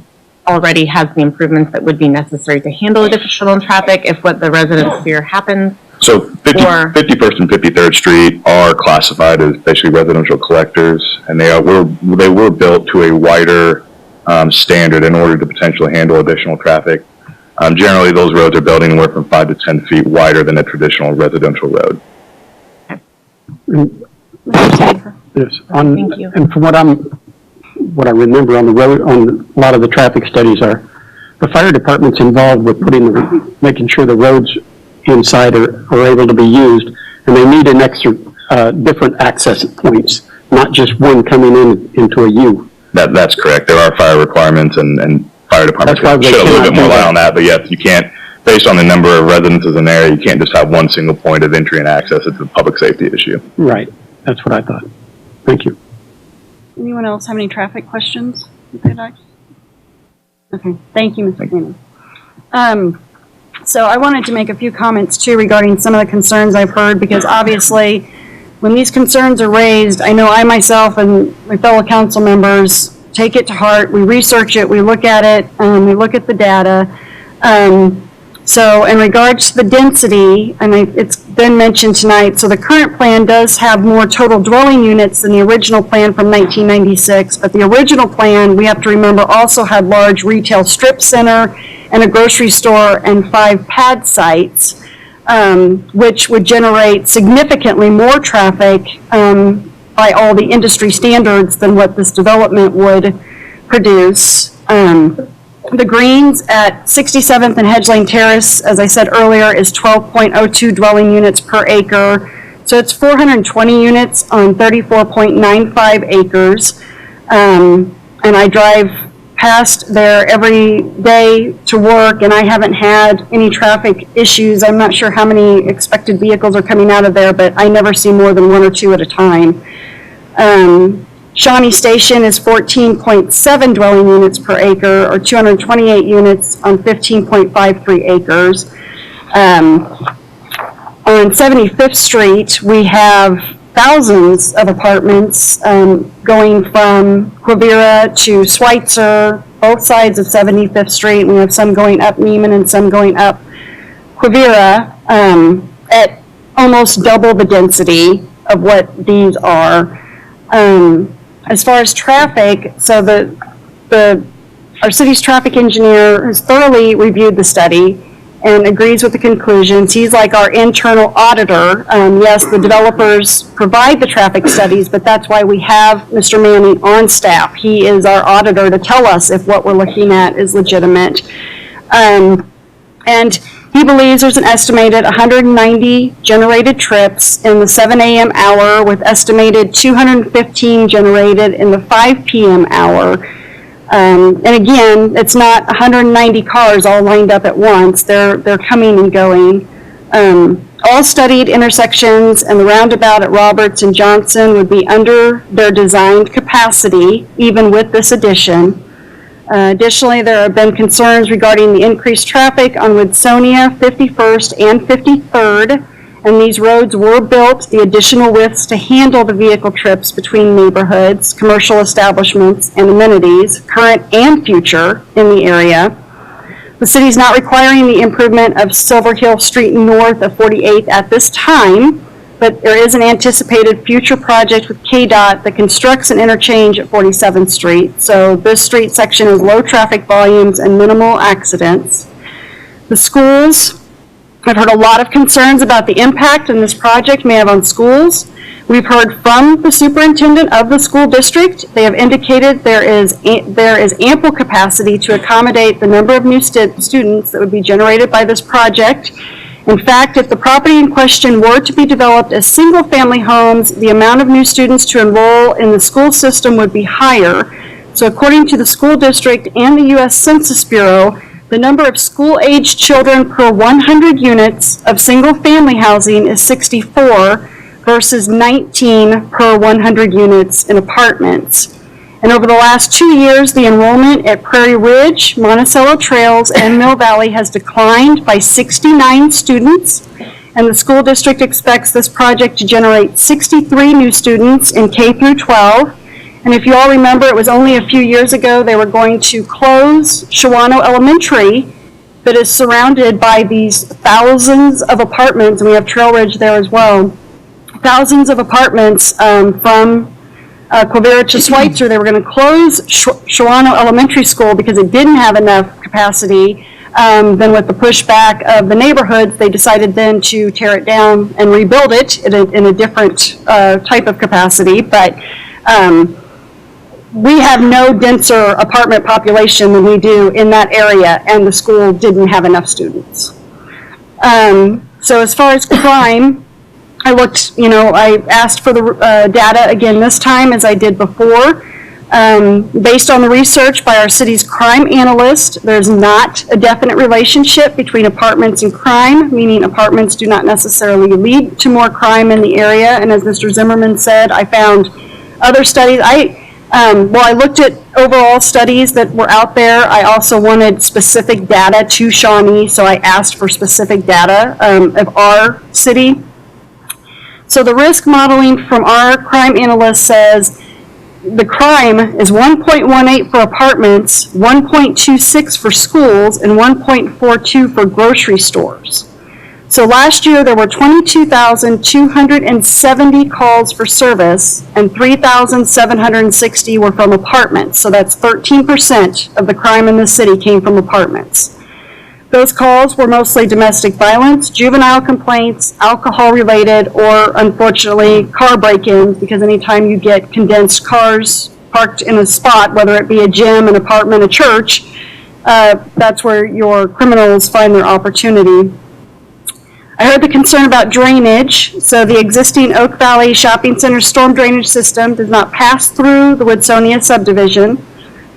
already has the improvements that would be necessary to handle additional traffic if what the residents fear happens? So 51st and 53rd Street are classified as basically residential collectors, and they were built to a wider standard in order to potentially handle additional traffic. Generally, those roads are built anywhere from 5 to 10 feet wider than a traditional residential road. Yes. Thank you. And from what I remember on the road, on a lot of the traffic studies are, the fire department's involved with making sure the roads inside are able to be used, and they need an extra different access points, not just one coming into a U. That's correct. There are fire requirements, and fire departments should a little bit more light on that. But yes, you can't, based on the number of residences in there, you can't just have one single point of entry and access. It's a public safety issue. Right. That's what I thought. Thank you. Anyone else have any traffic questions? Okay. Thank you, Mr. Nieman. So I wanted to make a few comments too regarding some of the concerns I've heard, because obviously when these concerns are raised, I know I myself and my fellow council members take it to heart. We research it, we look at it, we look at the data. So in regards to the density, and it's been mentioned tonight, so the current plan does have more total dwelling units than the original plan from 1996, but the original plan, we have to remember, also had large retail strip center and a grocery store and 5 pad sites, which would generate significantly more traffic by all the industry standards than what this development would produce. The greens at 67th and Hedge Lane Terrace, as I said earlier, is 12.02 dwelling units per acre. So it's 420 units on 34.95 acres. And I drive past there every day to work, and I haven't had any traffic issues. I'm not sure how many expected vehicles are coming out of there, but I never see more than 1 or 2 at a time. Shawnee Station is 14.7 dwelling units per acre, or 228 units on 15.53 acres. On 75th Street, we have thousands of apartments going from Quivira to Schweitzer, both sides of 75th Street. We have some going up Nieman and some going up Quivira at almost double the density of what these are. As far as traffic, so our city's traffic engineer has thoroughly reviewed the study and agrees with the conclusions. He's like our internal auditor. Yes, the developers provide the traffic studies, but that's why we have Mr. Manning on staff. He is our auditor to tell us if what we're looking at is legitimate. And he believes there's an estimated 190 generated trips in the 7 a.m. hour, with estimated 215 generated in the 5 p.m. hour. And again, it's not 190 cars all lined up at once. They're coming and going. All studied intersections and the roundabout at Roberts and Johnson would be under their designed capacity, even with this addition. Additionally, there have been concerns regarding the increased traffic on Woodsonia, 51st, and 53rd, and these roads were built the additional widths to handle the vehicle trips between neighborhoods, commercial establishments, and amenities, current and future, in the area. The city is not requiring the improvement of Silver Hill Street north of 48th at this time, but there is an anticipated future project with KDOT that constructs an interchange at 47th Street. So this street section has low traffic volumes and minimal accidents. The schools, I've heard a lot of concerns about the impact this project may have on schools. We've heard from the superintendent of the school district. They have indicated there is ample capacity to accommodate the number of new students that would be generated by this project. In fact, if the property in question were to be developed as single-family homes, the amount of new students to enroll in the school system would be higher. So according to the school district and the U.S. Census Bureau, the number of school-aged children per 100 units of single-family housing is 64 versus 19 per 100 units in apartments. And over the last 2 years, the enrollment at Prairie Ridge, Monticello Trails, and Mill Valley has declined by 69 students, and the school district expects this project to generate 63 new students in K through 12. And if you all remember, it was only a few years ago they were going to close Shawnee Elementary that is surrounded by these thousands of apartments, and we have Trail Ridge there as well. Thousands of apartments from Quivira to Schweitzer. They were going to close Shawnee Elementary School because it didn't have enough capacity. Then with the pushback of the neighborhoods, they decided then to tear it down and rebuild it in a different type of capacity. But we have no denser apartment population than we do in that area, and the school didn't have enough students. So as far as crime, I looked, I asked for the data again this time as I did before. Based on the research by our city's crime analyst, there's not a definite relationship between apartments and crime, meaning apartments do not necessarily lead to more crime in the area. And as Mr. Zimmerman said, I found other studies. I looked at overall studies that were out there. I also wanted specific data to Shawnee, so I asked for specific data of our city. So the risk modeling from our crime analyst says the crime is 1.18 for apartments, 1.26 for schools, and 1.42 for grocery stores. So last year there were 22,270 calls for service and 3,760 were from apartments. So that's 13% of the crime in the city came from apartments. Those calls were mostly domestic violence, juvenile complaints, alcohol-related, or unfortunately car break-ins, because anytime you get condensed cars parked in a spot, whether it be a gym, an apartment, a church, that's where your criminals find their opportunity. I heard the concern about drainage. So the existing Oak Valley Shopping Center storm drainage system does not pass through the Woodsonia subdivision.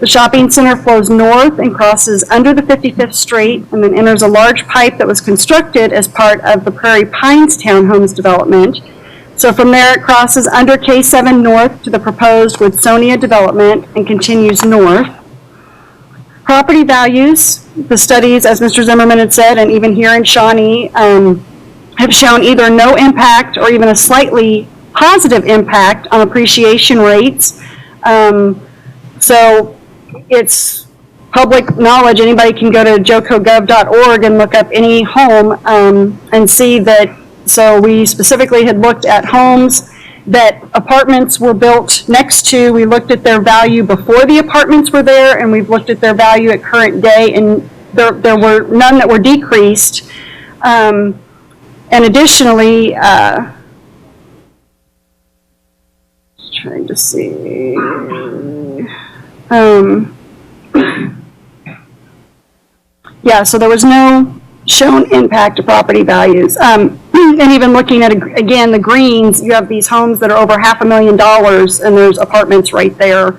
The shopping center flows north and crosses under the 55th Street and then enters a large pipe that was constructed as part of the Prairie Pines Townhomes development. So from there, it crosses under K7 north to the proposed Woodsonia development and continues north. Property values, the studies, as Mr. Zimmerman had said, and even here in Shawnee, have shown either no impact or even a slightly positive impact on appreciation rates. So it's public knowledge. Anybody can go to jocogov.org and look up any home and see that. So we specifically had looked at homes that apartments were built next to. We looked at their value before the apartments were there, and we've looked at their value at current day, and there were none that were decreased. And additionally, trying to see, yeah, so there was no shown impact to property values. And even looking at, again, the greens, you have these homes that are over $500,000, and there's apartments right there.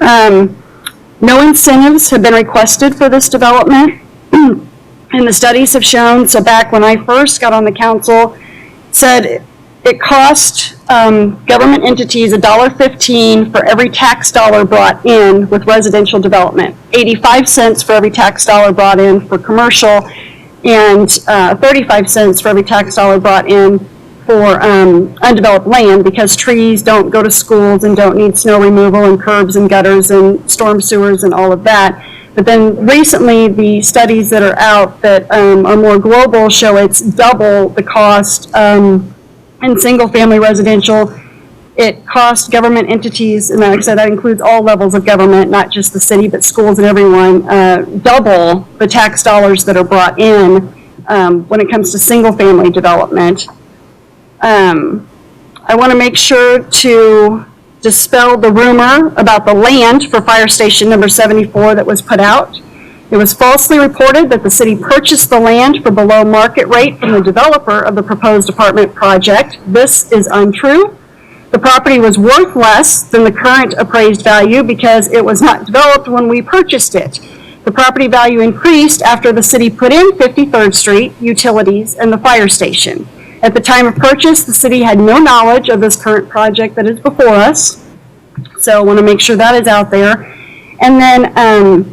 No incentives have been requested for this development. And the studies have shown, so back when I first got on the council, said it cost government entities $1.15 for every tax dollar brought in with residential development, 85 cents for every tax dollar brought in for commercial, and 35 cents for every tax dollar brought in for undeveloped land, because trees don't go to schools and don't need snow removal and curbs and gutters and storm sewers and all of that. But then recently, the studies that are out that are more global show it's double the cost in single-family residential. It costs government entities, and like I said, that includes all levels of government, not just the city, but schools and everyone, double the tax dollars that are brought in when it comes to single-family development. I want to make sure to dispel the rumor about the land for Fire Station number 74 that was put out. It was falsely reported that the city purchased the land for below market rate from the developer of the proposed apartment project. This is untrue. The property was worth less than the current appraised value because it was not developed when we purchased it. The property value increased after the city put in 53rd Street, utilities, and the fire station. At the time of purchase, the city had no knowledge of this current project that is before us. So I want to make sure that is out there. And then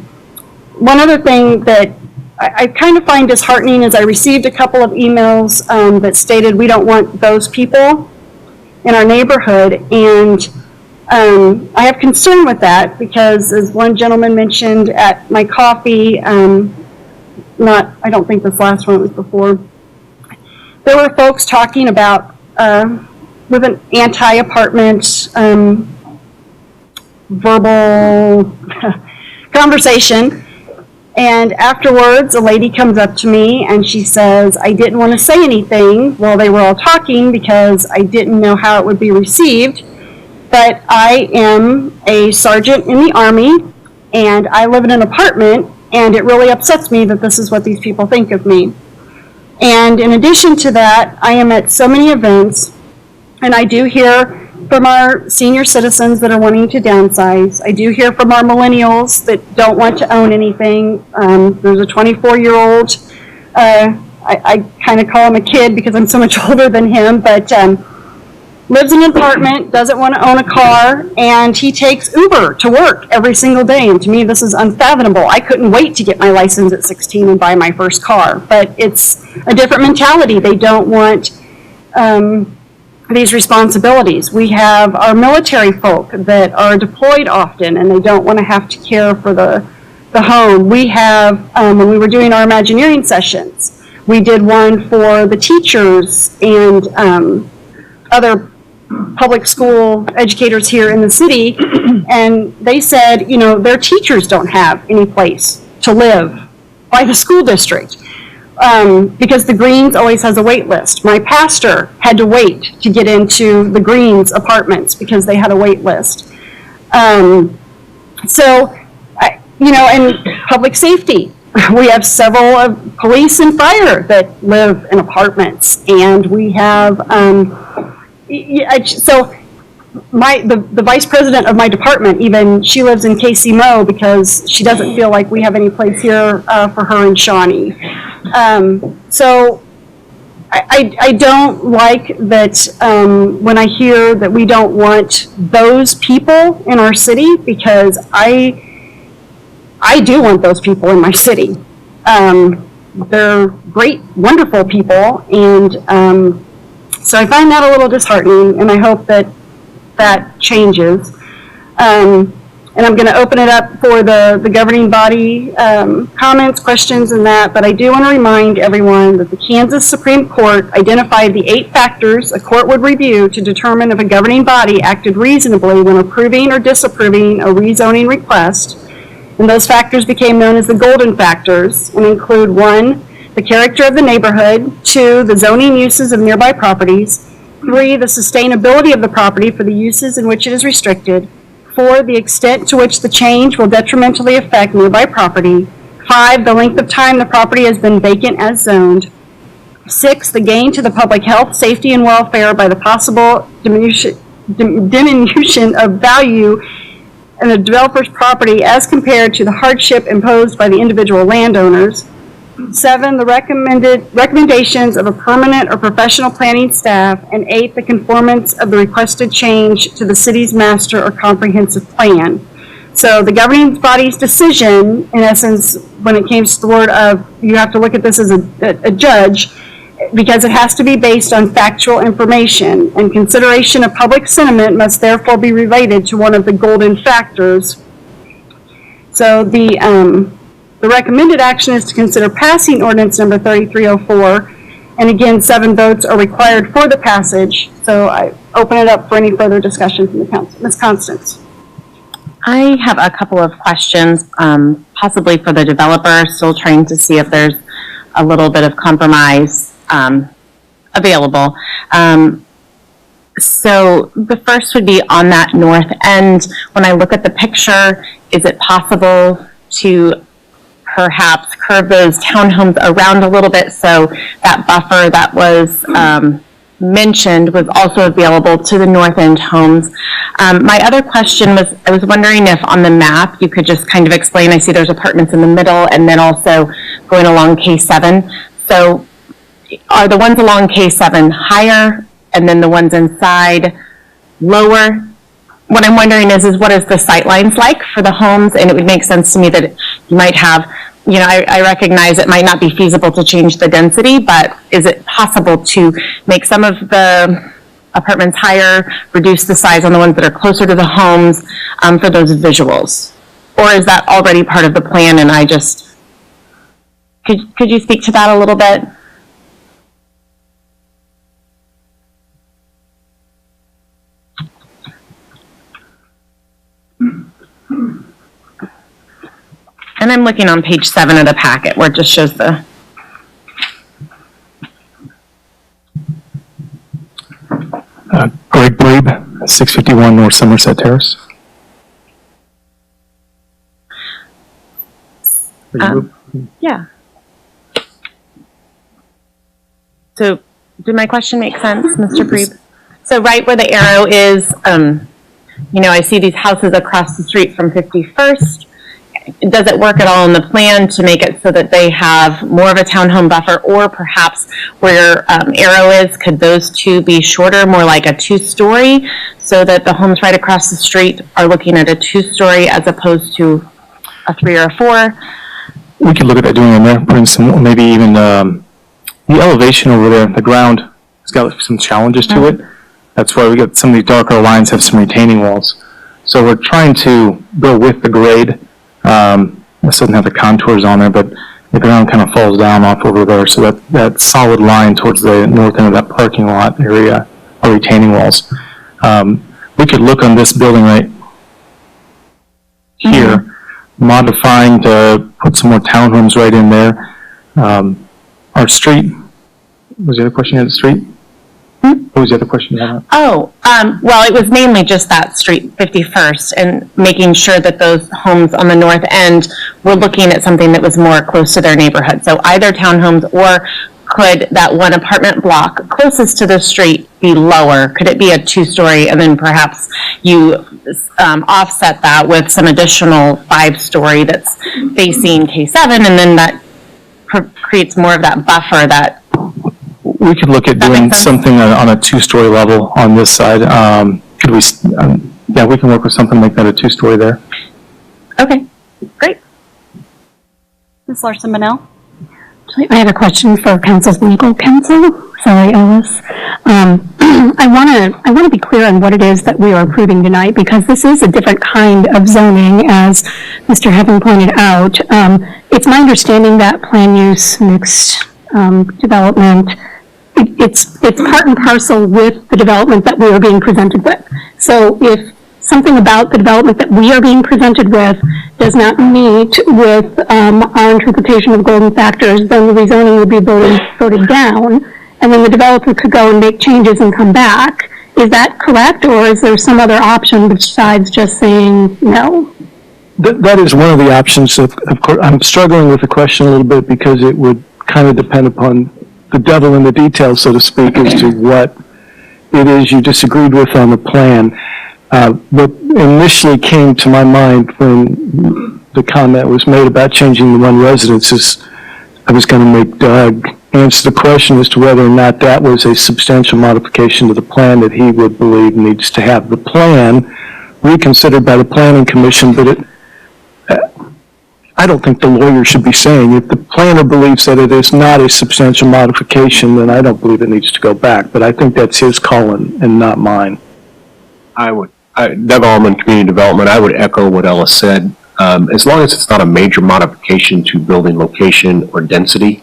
one other thing that I kind of find disheartening is I received a couple of emails that stated we don't want those people in our neighborhood. And I have concern with that because, as one gentleman mentioned at my coffee, I don't think this last one was before, there were folks talking about, with an anti-apartment verbal conversation, and afterwards a lady comes up to me and she says, I didn't want to say anything while they were all talking because I didn't know how it would be received, but I am a sergeant in the Army and I live in an apartment, and it really upsets me that this is what these people think of me. And in addition to that, I am at so many events, and I do hear from our senior citizens that are wanting to downsize. I do hear from our millennials that don't want to own anything. There's a 24-year-old, I kind of call him a kid because I'm so much older than him, but lives in an apartment, doesn't want to own a car, and he takes Uber to work every single day. And to me, this is unfathomable. I couldn't wait to get my license at 16 and buy my first car. But it's a different mentality. They don't want these responsibilities. We have our military folk that are deployed often, and they don't want to have to care for the home. We have, when we were doing our Imagineering sessions, we did one for the teachers and other public school educators here in the city, and they said, you know, their teachers don't have any place to live by the school district because the Greens always has a wait list. My pastor had to wait to get into the Greens apartments because they had a wait list. You know, and public safety. We have several police and fire that live in apartments, and we have the vice president of my department, even she lives in KC because she doesn't feel like we have any place here for her in Shawnee. So I don't like that when I hear that we don't want those people in our city, because I do want those people in my city. They're great, wonderful people, and so I find that a little disheartening, and I hope that that changes. And I'm going to open it up for the governing body comments, questions, and that, but I do want to remind everyone that the Kansas Supreme Court identified the 8 factors a court would review to determine if a governing body acted reasonably when approving or disapproving a rezoning request. And those factors became known as the golden factors, and include 1, the character of the neighborhood, 2, the zoning uses of nearby properties, 3, the sustainability of the property for the uses in which it is restricted, 4, the extent to which the change will detrimentally affect nearby property, 5, the length of time the property has been vacant as zoned, 6, the gain to the public health, safety, and welfare by the possible diminution of value in the developer's property as compared to the hardship imposed by the individual landowners, 7, the recommendations of a permanent or professional planning staff, and 8, the conformance of the requested change to the city's master or comprehensive plan. So the governing body's decision, in essence, when it came to the word of, you have to look at this as a judge, because it has to be based on factual information, and consideration of public sentiment must therefore be related to one of the golden factors. So the recommended action is to consider passing ordinance number 3304, and again, 7 votes are required for the passage. So I open it up for any further discussion from the council. Ms. Constance. I have a couple of questions, possibly for the developer, still trying to see if there's a little bit of compromise available. So the first would be on that north end. When I look at the picture, is it possible to perhaps curve those townhomes around a little bit so that buffer that was mentioned was also available to the north end homes? My other question was, I was wondering if on the map you could just kind of explain, I see there's apartments in the middle and then also going along K7. So are the ones along K7 higher and then the ones inside lower? What I'm wondering is what is the sight lines like for the homes? And it would make sense to me that you might have, you know, I recognize it might not be feasible to change the density, but is it possible to make some of the apartments higher, reduce the size on the ones that are closer to the homes for those visuals? Or is that already part of the plan and I just, could you speak to that a little bit? And I'm looking on page 7 of the packet where it just shows the. Greg Brebe, 651 North Somerset Terrace. Yeah. So did my question make sense, Mr. Brebe? So right where the arrow is, you know, I see these houses across the street from 51st. Does it work at all in the plan to make it so that they have more of a townhome buffer, or perhaps where arrow is, could those two be shorter, more like a 2-story, so that the homes right across the street are looking at a 2-story as opposed to a 3 or a 4? We could look at that doing in there, putting some, maybe even the elevation over there, the ground has got some challenges to it. That's why we got some of these darker lines have some retaining walls. So we're trying to go with the grade. This doesn't have the contours on there, but the ground kind of falls down off over there. So that solid line towards the north end of that parking lot area are retaining walls. We could look on this building right here, modifying to put some more townhomes right in there. Our street, was the other question you had, the street? What was the other question you had? Oh, well, it was mainly just that street, 51st, and making sure that those homes on the north end were looking at something that was more close to their neighborhood. So either townhomes, or could that one apartment block closest to the street be lower? Could it be a 2-story, and then perhaps you offset that with some additional 5-story that's facing K7, and then that creates more of that buffer that we could look at doing something on a two-story level on this side. Could we, yeah, we can work with something like that, a two-story there. Okay, great. Ms. Larson-Manel? I have a question for Council's legal counsel. Sorry, Ellis. I want to be clear on what it is that we are approving tonight, because this is a different kind of zoning, as Mr. Heaven pointed out. It's my understanding that plan use mixed development, it's part and parcel with the development that we are being presented with. So if something about the development that we are being presented with does not meet with our interpretation of golden factors, then the rezoning would be voted down, and then the developer could go and make changes and come back. Is that correct, or is there some other option besides just saying no? That is one of the options. Of course, I'm struggling with the question a little bit because it would kind of depend upon the devil in the details, so to speak, as to what it is you disagreed with on the plan. What initially came to my mind when the comment was made about changing the one residence is I was going to make Doug answer the question as to whether or not that was a substantial modification to the plan that he would believe needs to have the plan reconsidered by the Planning Commission, but I don't think the lawyer should be saying if the planner believes that it is not a substantial modification, then I don't believe it needs to go back, but I think that's his call and not mine. Doug Allman, Community Development, I would echo what Ellis said. As long as it's not a major modification to building location or density,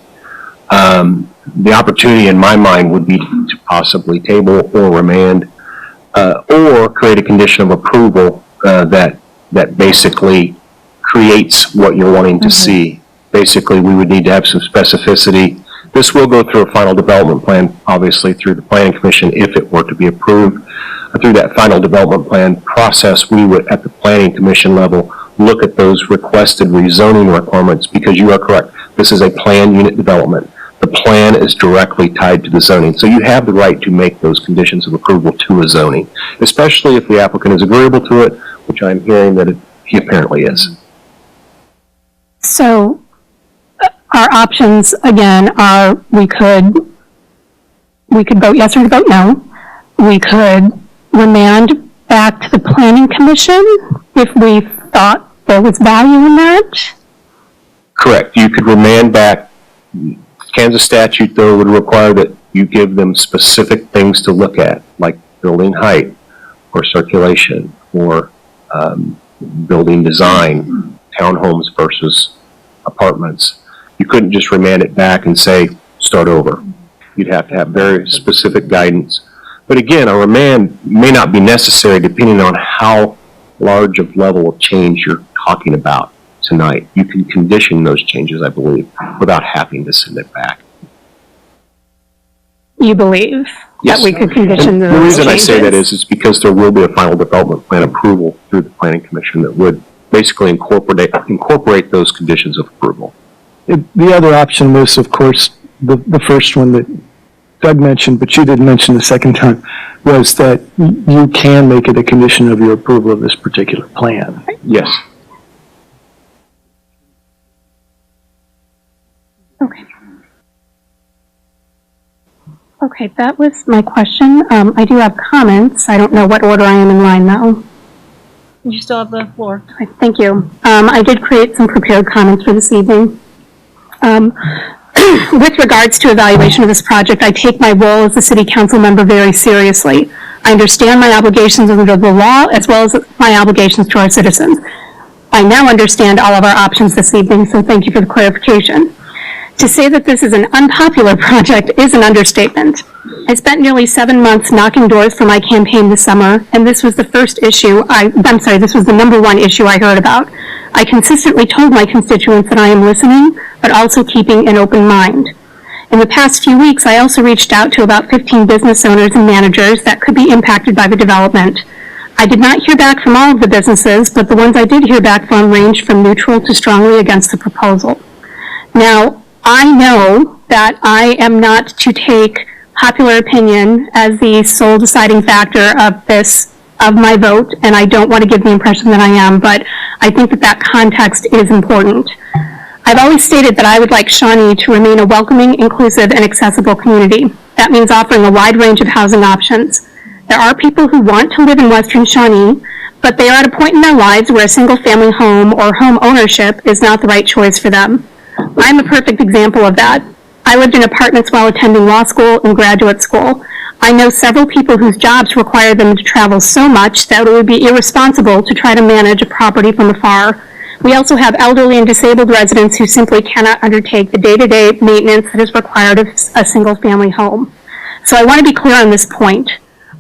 the opportunity in my mind would be to possibly table or remand or create a condition of approval that basically creates what you're wanting to see. Basically, we would need to have some specificity. This will go through a final development plan, obviously through the Planning Commission if it were to be approved. Through that final development plan process, we would, at the Planning Commission level, look at those requested rezoning requirements, because you are correct. This is a planned unit development. The plan is directly tied to the zoning. So you have the right to make those conditions of approval to a zoning, especially if the applicant is agreeable to it, which I'm hearing that he apparently is. So our options, again, are we could vote yes or vote no. We could remand back to the Planning Commission if we thought there was value in that? Correct. You could remand back. Kansas statute, though, would require that you give them specific things to look at, like building height or circulation or building design, townhomes versus apartments. You couldn't just remand it back and say, start over. You'd have to have very specific guidance. But again, a remand may not be necessary depending on how large of level of change you're talking about tonight. You can condition those changes, I believe, without having to send it back. You believe Yes. that we could condition those changes? The reason I say that is because there will be a final development plan approval through the Planning Commission that would basically incorporate those conditions of approval. The other option was, of course, the first one that Doug mentioned, but you didn't mention the second time, was that you can make it a condition of your approval of this particular plan. Yes. Okay. Okay, that was my question. I do have comments. I don't know what order I am in line, though. You still have the floor. Okay, thank you. I did create some prepared comments for this evening. With regards to evaluation of this project, I take my role as a city council member very seriously. I understand my obligations under the law as well as my obligations to our citizens. I now understand all of our options this evening, so thank you for the clarification. To say that this is an unpopular project is an understatement. I spent nearly 7 months knocking doors for my campaign this summer, and this was the this was the number one issue I heard about. I consistently told my constituents that I am listening, but also keeping an open mind. In the past few weeks, I also reached out to about 15 business owners and managers that could be impacted by the development. I did not hear back from all of the businesses, but the ones I did hear back from ranged from neutral to strongly against the proposal. Now, I know that I am not to take popular opinion as the sole deciding factor of my vote, and I don't want to give the impression that I am, but I think that context is important. I've always stated that I would like Shawnee to remain a welcoming, inclusive, and accessible community. That means offering a wide range of housing options. There are people who want to live in Western Shawnee, but they are at a point in their lives where a single-family home or home ownership is not the right choice for them. I'm a perfect example of that. I lived in apartments while attending law school and graduate school. I know several people whose jobs require them to travel so much that it would be irresponsible to try to manage a property from afar. We also have elderly and disabled residents who simply cannot undertake the day-to-day maintenance that is required of a single-family home. So I want to be clear on this point.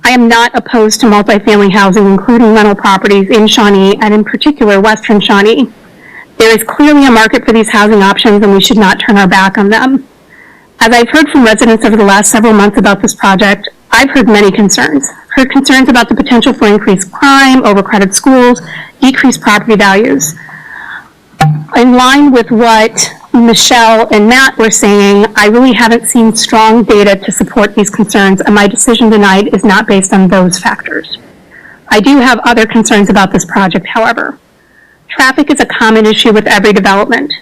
I am not opposed to multifamily housing, including rental properties in Shawnee, and in particular, Western Shawnee. There is clearly a market for these housing options, and we should not turn our back on them. As I've heard from residents over the last several months about this project, I've heard many concerns. Heard concerns about the potential for increased crime, overcrowded schools, decreased property values. In line with what Michelle and Matt were saying, I really haven't seen strong data to support these concerns, and my decision tonight is not based on those factors. I do have other concerns about this project, however. Traffic is a common issue with every development.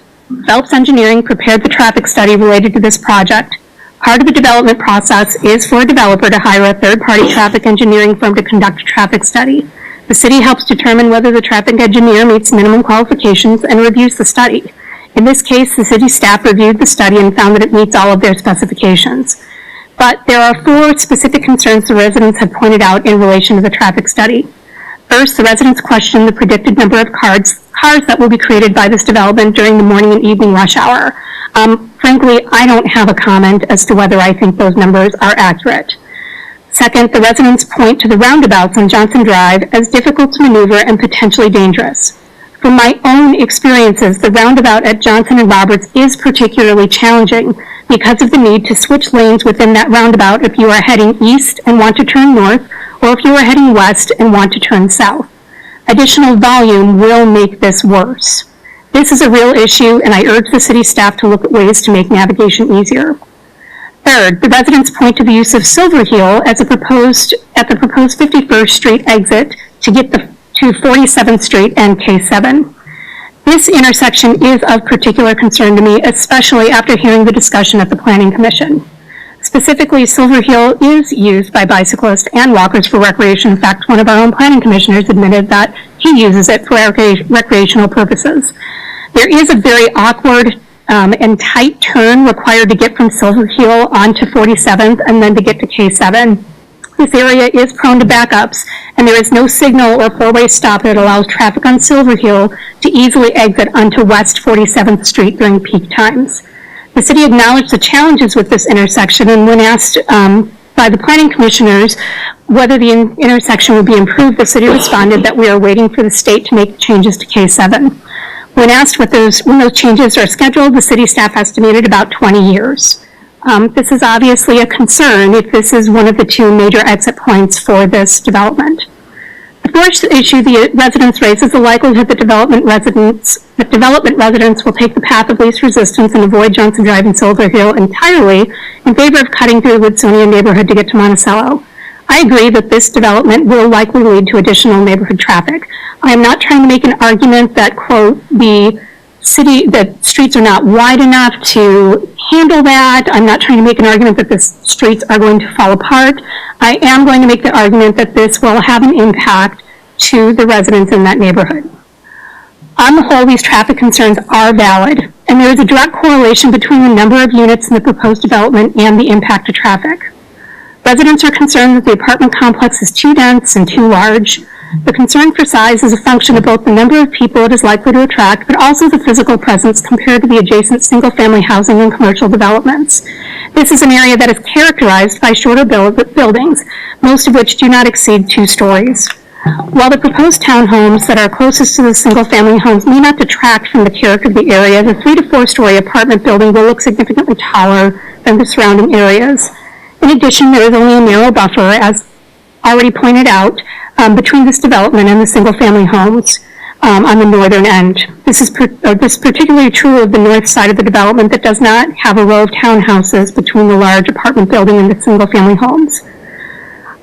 Phelps Engineering prepared the traffic study related to this project. Part of the development process is for a developer to hire a third-party traffic engineering firm to conduct a traffic study. The city helps determine whether the traffic engineer meets minimum qualifications and reviews the study. In this case, the city staff reviewed the study and found that it meets all of their specifications. But there are 4 specific concerns the residents have pointed out in relation to the traffic study. First, the residents question the predicted number of cars that will be created by this development during the morning and evening rush hour. Frankly, I don't have a comment as to whether I think those numbers are accurate. Second, the residents point to the roundabouts on Johnson Drive as difficult to maneuver and potentially dangerous. From my own experiences, the roundabout at Johnson and Roberts is particularly challenging because of the need to switch lanes within that roundabout if you are heading east and want to turn north, or if you are heading west and want to turn south. Additional volume will make this worse. This is a real issue, and I urge the city staff to look at ways to make navigation easier. Third, the residents point to the use of Silver Heel at the proposed 51st Street exit to get to 47th Street and K7. This intersection is of particular concern to me, especially after hearing the discussion at the Planning Commission. Specifically, Silver Heel is used by bicyclists and walkers for recreation. In fact, one of our own planning commissioners admitted that he uses it for recreational purposes. There is a very awkward and tight turn required to get from Silver Heel onto 47th and then to get to K7. This area is prone to backups, and there is no signal or four-way stop that allows traffic on Silver Heel to easily exit onto West 47th Street during peak times. The city acknowledged the challenges with this intersection, and when asked by the planning commissioners whether the intersection would be improved, the city responded that we are waiting for the state to make changes to K7. When asked when those changes are scheduled, the city staff estimated about 20 years. This is obviously a concern if this is one of the 2 major exit points for this development. The first issue the residents raise is the likelihood that development residents will take the path of least resistance and avoid Johnson Drive and Silver Hill entirely in favor of cutting through the Woodsonia neighborhood to get to Monticello. I agree that this development will likely lead to additional neighborhood traffic. I am not trying to make an argument that, quote, the streets are not wide enough to handle that. I'm not trying to make an argument that the streets are going to fall apart. I am going to make the argument that this will have an impact to the residents in that neighborhood. On the whole, these traffic concerns are valid, and there is a direct correlation between the number of units in the proposed development and the impact to traffic. Residents are concerned that the apartment complex is too dense and too large. The concern for size is a function of both the number of people it is likely to attract, but also the physical presence compared to the adjacent single-family housing and commercial developments. This is an area that is characterized by shorter buildings, most of which do not exceed 2 stories. While the proposed townhomes that are closest to the single-family homes may not detract from the character of the area, the 3 to 4 story apartment building will look significantly taller than the surrounding areas. In addition, there is only a narrow buffer, as already pointed out, between this development and the single-family homes on the northern end. This is particularly true of the north side of the development that does not have a row of townhouses between the large apartment building and the single-family homes.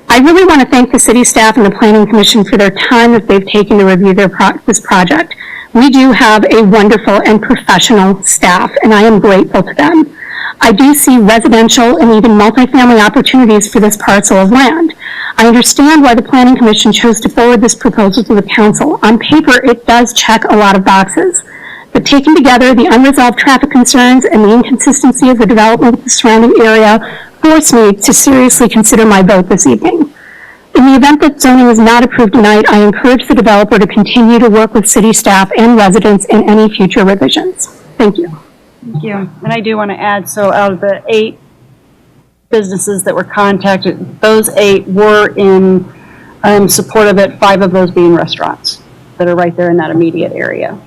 I really want to thank the city staff and the Planning Commission for their time that they've taken to review this project. We do have a wonderful and professional staff, and I am grateful to them. I do see residential and even multifamily opportunities for this parcel of land. I understand why the Planning Commission chose to forward this proposal to the council. On paper, it does check a lot of boxes. But taken together, the unresolved traffic concerns and the inconsistency of the development of the surrounding area forced me to seriously consider my vote this evening. In the event that zoning is not approved tonight, I encourage the developer to continue to work with city staff and residents in any future revisions. Thank you. Thank you. And I do want to add, so out of the 8 businesses that were contacted, those 8 were in support of it, 5 of those being restaurants that are right there in that immediate area.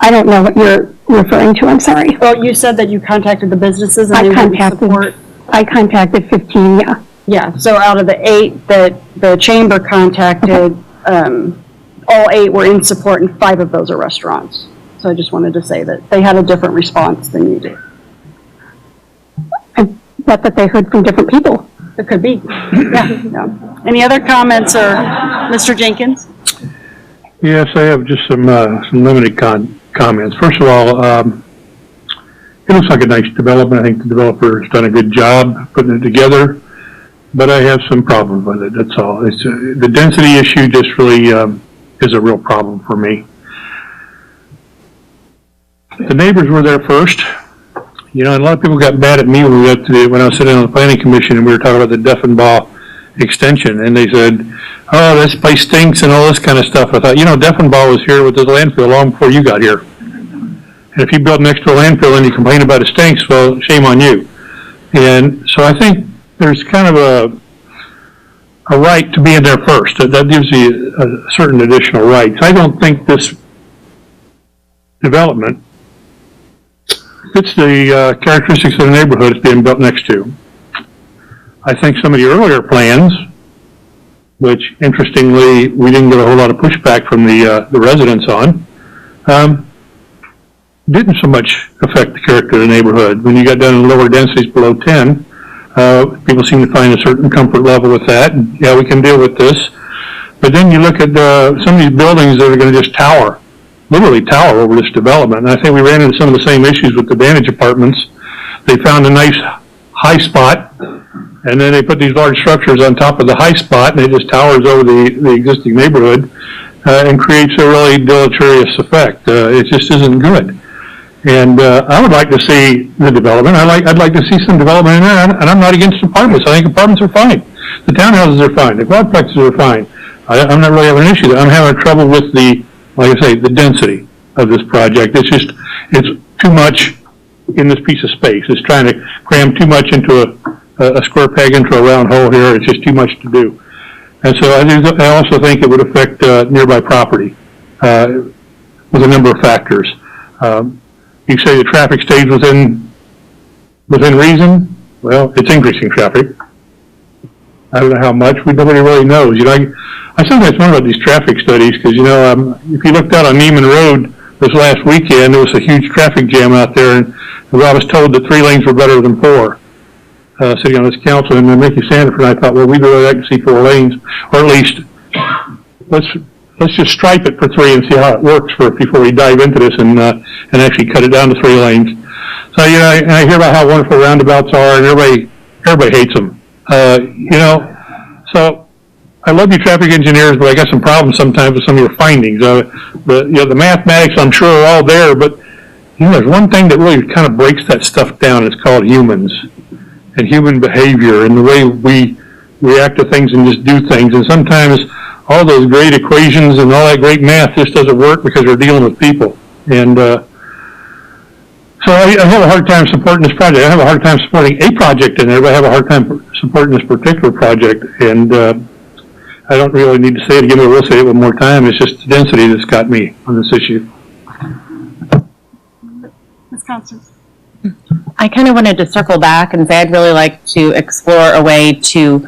I don't know what you're referring to, I'm sorry. Well, you said that you contacted the businesses and they wouldn't support. I contacted 15, yeah. Yeah, so out of the 8 that the chamber contacted, all 8 were in support and 5 of those are restaurants. So I just wanted to say that they had a different response than you did. I bet that they heard from different people. It could be. Yeah. No. Any other comments, or Mr. Jenkins? Yes, I have just some limited comments. First of all, it looks like a nice development. I think the developer has done a good job putting it together, but I have some problems with it. That's all. It's the density issue just really is a real problem for me. The neighbors were there first, and a lot of people got mad at me when I was sitting on the planning commission and we were talking about the Deffenbaugh extension, and they said, "Oh, this place stinks," and all this kind of stuff. I thought, Deffenbaugh was here with this landfill long before you got here. And if you build next to a landfill and you complain about it stinks, well, shame on you. And so I think there's kind of a right to be in there first. That gives you a certain additional rights. I don't think this development fits the characteristics of the neighborhood it's being built next to. I think some of the earlier plans, which interestingly we didn't get a whole lot of pushback from the residents on, didn't so much affect the character of the neighborhood. When you got down in lower densities below 10, people seem to find a certain comfort level with that. And, yeah, we can deal with this. But then you look at some of these buildings that are going to just literally tower over this development. And I think we ran into some of the same issues with the Vantage apartments. They found a nice high spot, and then they put these large structures on top of the high spot, and it just towers over the existing neighborhood and creates a really deleterious effect. It just isn't good. And I would like to see the development. I'd like to see some development in there, and I'm not against apartments. I think apartments are fine. The townhouses are fine. The quadplexes are fine. I'm not really having an issue. I'm having trouble with like I say, the density of this project. It's too much in this piece of space. It's trying to cram too much into a square peg into a round hole here. It's just too much to do. And so I also think it would affect nearby property with a number of factors. You say the traffic stays within reason. Well, it's increasing traffic. I don't know how much. Nobody really knows. I sometimes wonder about these traffic studies because, if you looked out on Nieman Road this last weekend, there was a huge traffic jam out there, and I was told that 3 lanes were better than 4. Sitting on this council, and then Mickey Sanford and I thought, well, we'd really like to see 4 lanes, or at least let's just stripe it for 3 and see how it works before we dive into this and actually cut it down to 3 lanes. So I hear about how wonderful roundabouts are, and everybody hates them. So I love you traffic engineers, but I got some problems sometimes with some of your findings. The mathematics I'm sure are all there, but there's one thing that really kind of breaks that stuff down. It's called humans and human behavior and the way we react to things and just do things. And sometimes all those great equations and all that great math just doesn't work because we're dealing with people. And so I have a hard time supporting this project. I have a hard time supporting a project in there, but I have a hard time supporting this particular project. And I don't really need to say it again, but I will say it one more time. It's just the density that's got me on this issue. Ms. Constance. I kind of wanted to circle back and say I'd really like to explore a way to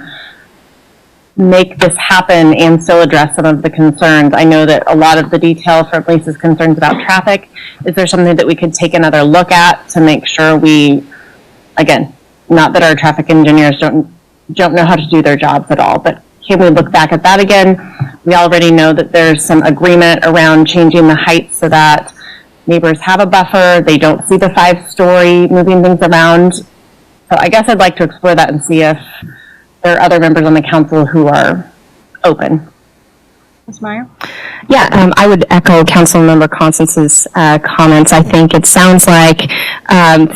make this happen and still address some of the concerns. I know that a lot of the detail from Lisa's concerns about traffic. Is there something that we could take another look at to make sure again, not that our traffic engineers don't know how to do their jobs at all, but can we look back at that again? We already know that there's some agreement around changing the height so that neighbors have a buffer, they don't see the 5-story moving things around. So I guess I'd like to explore that and see if there are other members on the council who are open. Ms. Meyer? Yeah, I would echo Councilmember Constance's comments. I think it sounds like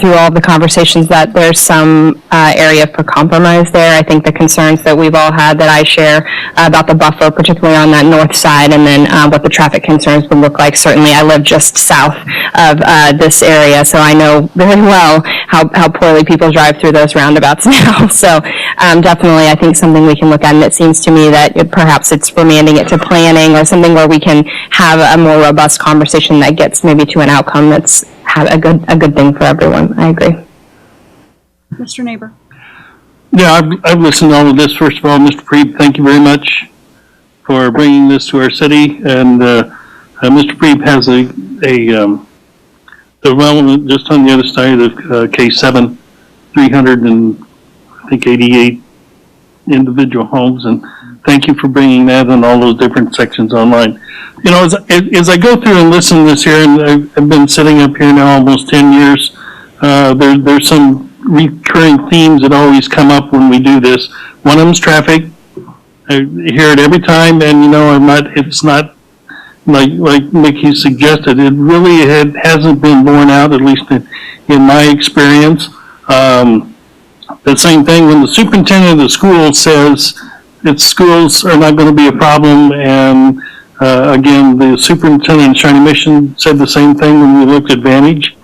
through all the conversations that there's some area for compromise there. I think the concerns that we've all had that I share about the buffer, particularly on that north side, and then what the traffic concerns would look like. Certainly, I live just south of this area, so I know very well how poorly people drive through those roundabouts now. So definitely, I think something we can look at, and it seems to me that perhaps it's remanding it to planning or something where we can have a more robust conversation that gets maybe to an outcome that's a good thing for everyone. I agree. Mr. Neighbor? Yeah, I've listened to all of this. First of all, Mr. Preeb, thank you very much for bringing this to our city. And Mr. Preeb has a development just on the other side of K7, 388 individual homes. And thank you for bringing that and all those different sections online. You know, as I go through and listen to this here, and I've been sitting up here now almost 10 years, there's some recurring themes that always come up when we do this. One of them is traffic. I hear it every time, and it's not like Mickey suggested. It really hasn't been borne out, at least in my experience. The same thing when the superintendent of the school says its schools are not going to be a problem, and again, the superintendent in Shawnee Mission said the same thing when we looked at Vantage.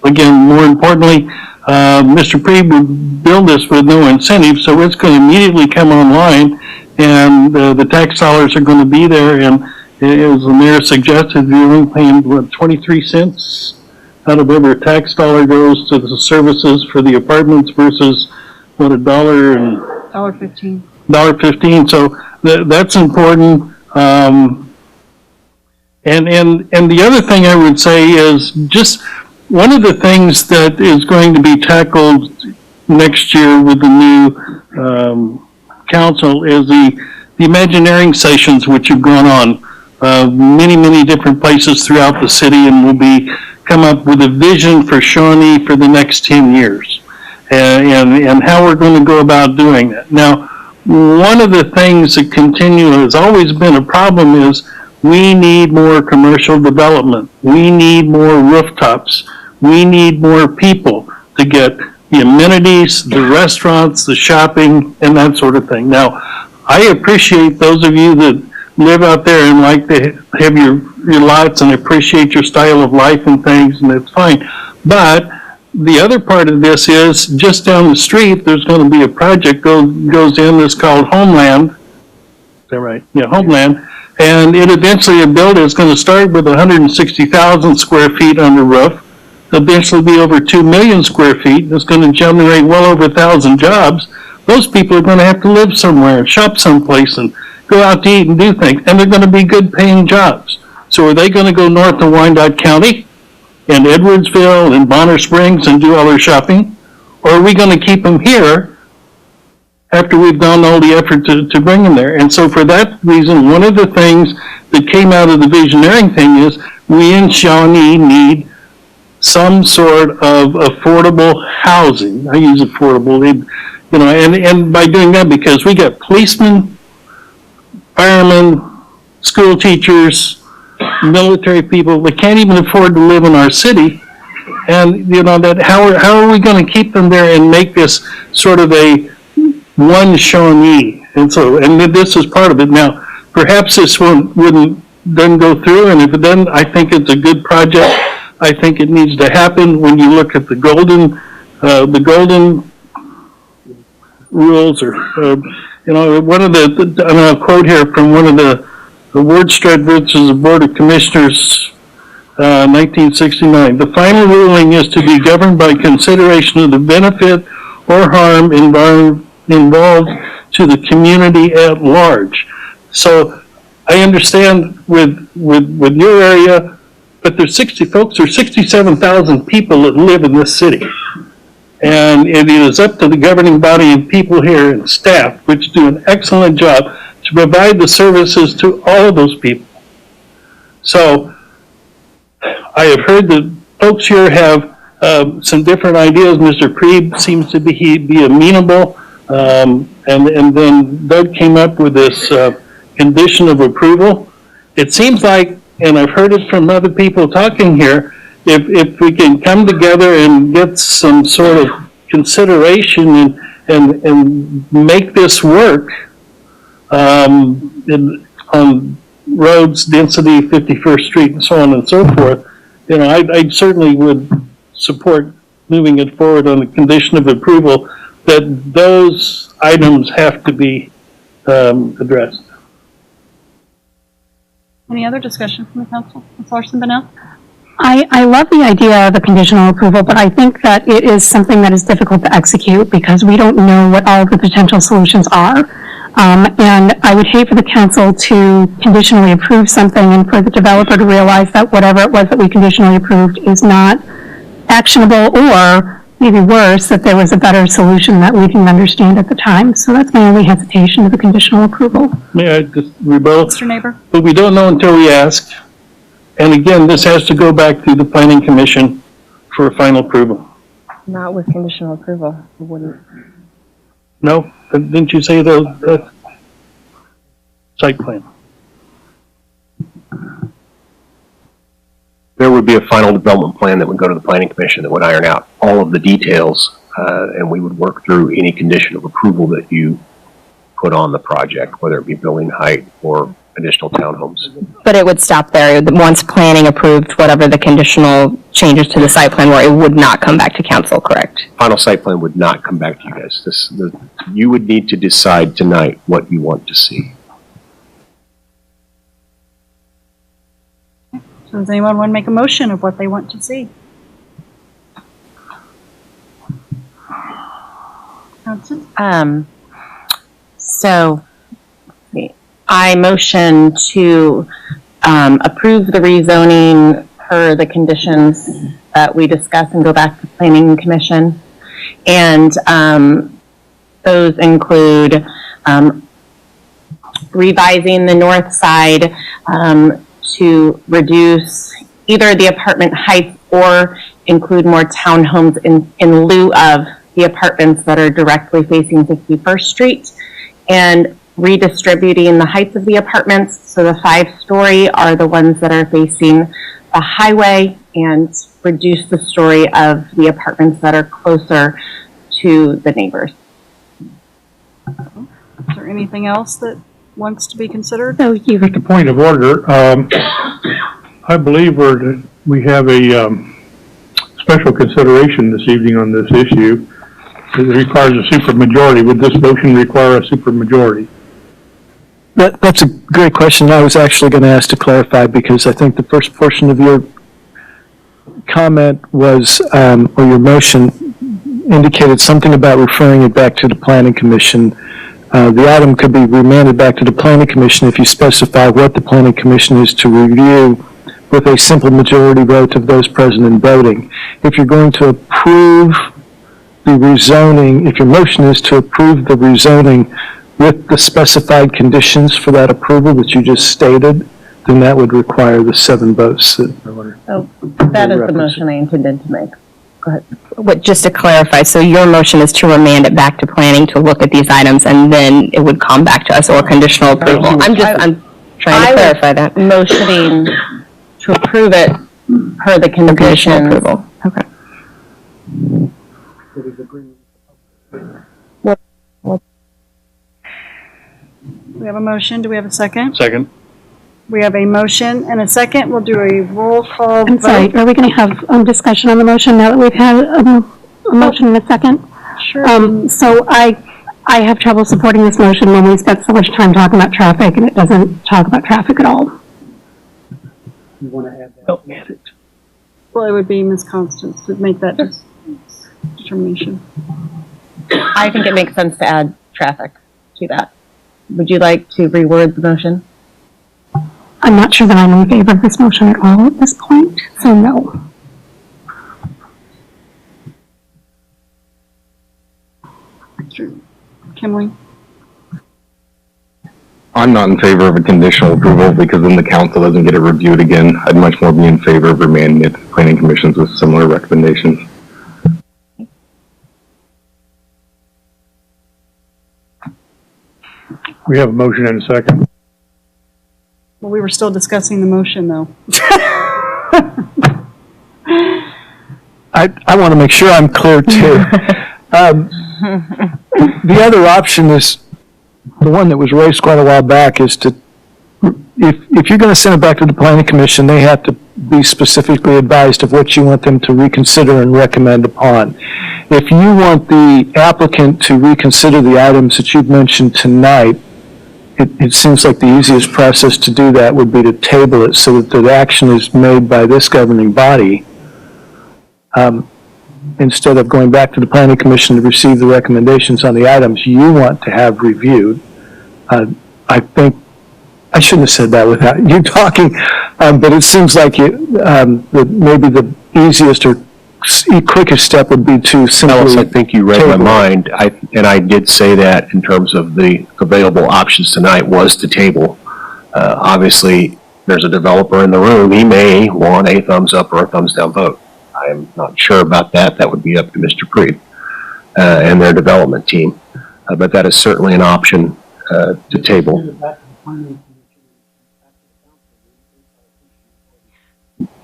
Again, more importantly, Mr. Preeb would build this with no incentive, so it's going to immediately come online, and the tax dollars are going to be there. And as the mayor suggested, you're only paying, 23 cents out of every tax dollar goes to the services for the apartments versus, $1 and $1.15. $1.15. So that's important. And the other thing I would say is just one of the things that is going to be tackled next year with the new council is the Imagineering sessions, which have gone on many different places throughout the city, and will come up with a vision for Shawnee for the next 10 years, and how we're going to go about doing that. Now, one of the things that has always been a problem is we need more commercial development. We need more rooftops. We need more people to get the amenities, the restaurants, the shopping, and that sort of thing. Now, I appreciate those of you that live out there and like to have your lots and appreciate your style of life and things, and it's fine. But the other part of this is just down the street, there's going to be a project goes in that's called Homeland. Is that right? Yeah, Homeland. And it eventually, a building is going to start with 160,000 square feet on the roof, eventually be over 2 million square feet. It's going to generate well over 1,000 jobs. Those people are going to have to live somewhere and shop someplace and go out to eat and do things, and they're going to be good paying jobs. So are they going to go north to Wyandotte County and Edwardsville and Bonner Springs and do all their shopping? Or are we going to keep them here after we've done all the effort to bring them there? And so for that reason, one of the things that came out of the visioneering thing is we in Shawnee need some sort of affordable housing. I use affordable, and by doing that, because we got policemen, firemen, school teachers, military people that can't even afford to live in our city, and that how are we going to keep them there and make this sort of a one Shawnee? And this is part of it. Now, perhaps this one doesn't go through, and if it doesn't, I think it's a good project. I think it needs to happen. When you look at the golden rules, or one of I'm going to quote here from one of the Wordstred versus the Board of Commissioners, 1969. The final ruling is to be governed by consideration of the benefit or harm involved to the community at large. So I understand with your area, but there's 67,000 people that live in this city. And it is up to the governing body and people here and staff, which do an excellent job, to provide the services to all of those people. So I have heard that folks here have some different ideas. Mr. Prieb seems to be amenable, and then Doug came up with this condition of approval. It seems like, and I've heard it from other people talking here, if we can come together and get some sort of consideration and make this work on roads, density, 51st Street, and so on and so forth, you know, I certainly would support moving it forward on the condition of approval that those items have to be addressed. Any other discussion from the council? Ms. Larson-Bonnell? I love the idea of a conditional approval, but I think that it is something that is difficult to execute because we don't know what all of the potential solutions are. And I would hate for the council to conditionally approve something and for the developer to realize that whatever it was that we conditionally approved is not actionable, or maybe worse, that there was a better solution that we didn't understand at the time. So that's my only hesitation of a conditional approval. May I just rebuttal? Mr. Neighbor? But we don't know until we ask. And again, this has to go back to the Planning Commission for final approval. Not with conditional approval, it wouldn't. No? Didn't you say the site plan? There would be a final development plan that would go to the Planning Commission that would iron out all of the details, and we would work through any condition of approval that you put on the project, whether it be building height or additional townhomes. But it would stop there. Once planning approved whatever the conditional changes to the site plan were, it would not come back to council, correct? Final site plan would not come back to you guys. You would need to decide tonight what you want to see. So does anyone want to make a motion of what they want to see? Council? So I motion to approve the rezoning per the conditions that we discussed and go back to Planning Commission. And those include revising the north side to reduce either the apartment height or include more townhomes in lieu of the apartments that are directly facing 51st Street, and redistributing the heights of the apartments. So the 5-story are the ones that are facing the highway, and reduce the story of the apartments that are closer to the neighbors. Is there anything else that wants to be considered? So you. Just a point of order. I believe we have a special consideration this evening on this issue. It requires a supermajority. Would this motion require a supermajority? That's a great question. I was actually going to ask to clarify, because I think the first portion of your comment was, or your motion indicated something about referring it back to the Planning Commission. The item could be remanded back to the Planning Commission if you specify what the Planning Commission is to review with a simple majority vote of those present and voting. If you're going to approve the rezoning, if your motion is to approve the rezoning with the specified conditions for that approval that you just stated, then that would require the 7 votes. So that is the motion I intended to make. Go ahead. Just to clarify, so your motion is to remand it back to planning to look at these items, and then it would come back to us, or conditional approval. I'm trying to clarify that. Motioning to approve it per the conditional approval. Okay. We have a motion. Do we have a second? Second. We have a motion and a second. We'll do a roll call I'm sorry, vote. are we going to have discussion on the motion now that we've had a motion and a second? Sure. So I have trouble supporting this motion when we spent so much time talking about traffic and it doesn't talk about traffic at all. You want to add that? Oh, add it. Well, it would be Ms. Constance to make that determination. I think it makes sense to add traffic to that. Would you like to reword the motion? I'm not sure that I'm in favor of this motion at all at this point, so no. Kimberly? I'm not in favor of a conditional approval because then the council doesn't get it reviewed again. I'd much more be in favor of remanding it to planning commissions with similar recommendations. We have a motion and a second. Well, we were still discussing the motion, though. I want to make sure I'm clear too. The other option is, the one that was raised quite a while back, is to, if you're going to send it back to the planning commission, they have to be specifically advised of what you want them to reconsider and recommend upon. If you want the applicant to reconsider the items that you've mentioned tonight, it seems like the easiest process to do that would be to table it so that the action is made by this governing body, instead of going back to the planning commission to receive the recommendations on the items you want to have reviewed. I think, I shouldn't have said that without you talking, but it seems like that maybe the easiest or quickest step would be to simply... Alice, I think you read my mind, and I did say that in terms of the available options tonight was to table. Obviously, there's a developer in the room. He may want a thumbs up or a thumbs down vote. I'm not sure about that. That would be up to Mr. Preeb and their development team. But that is certainly an option to table.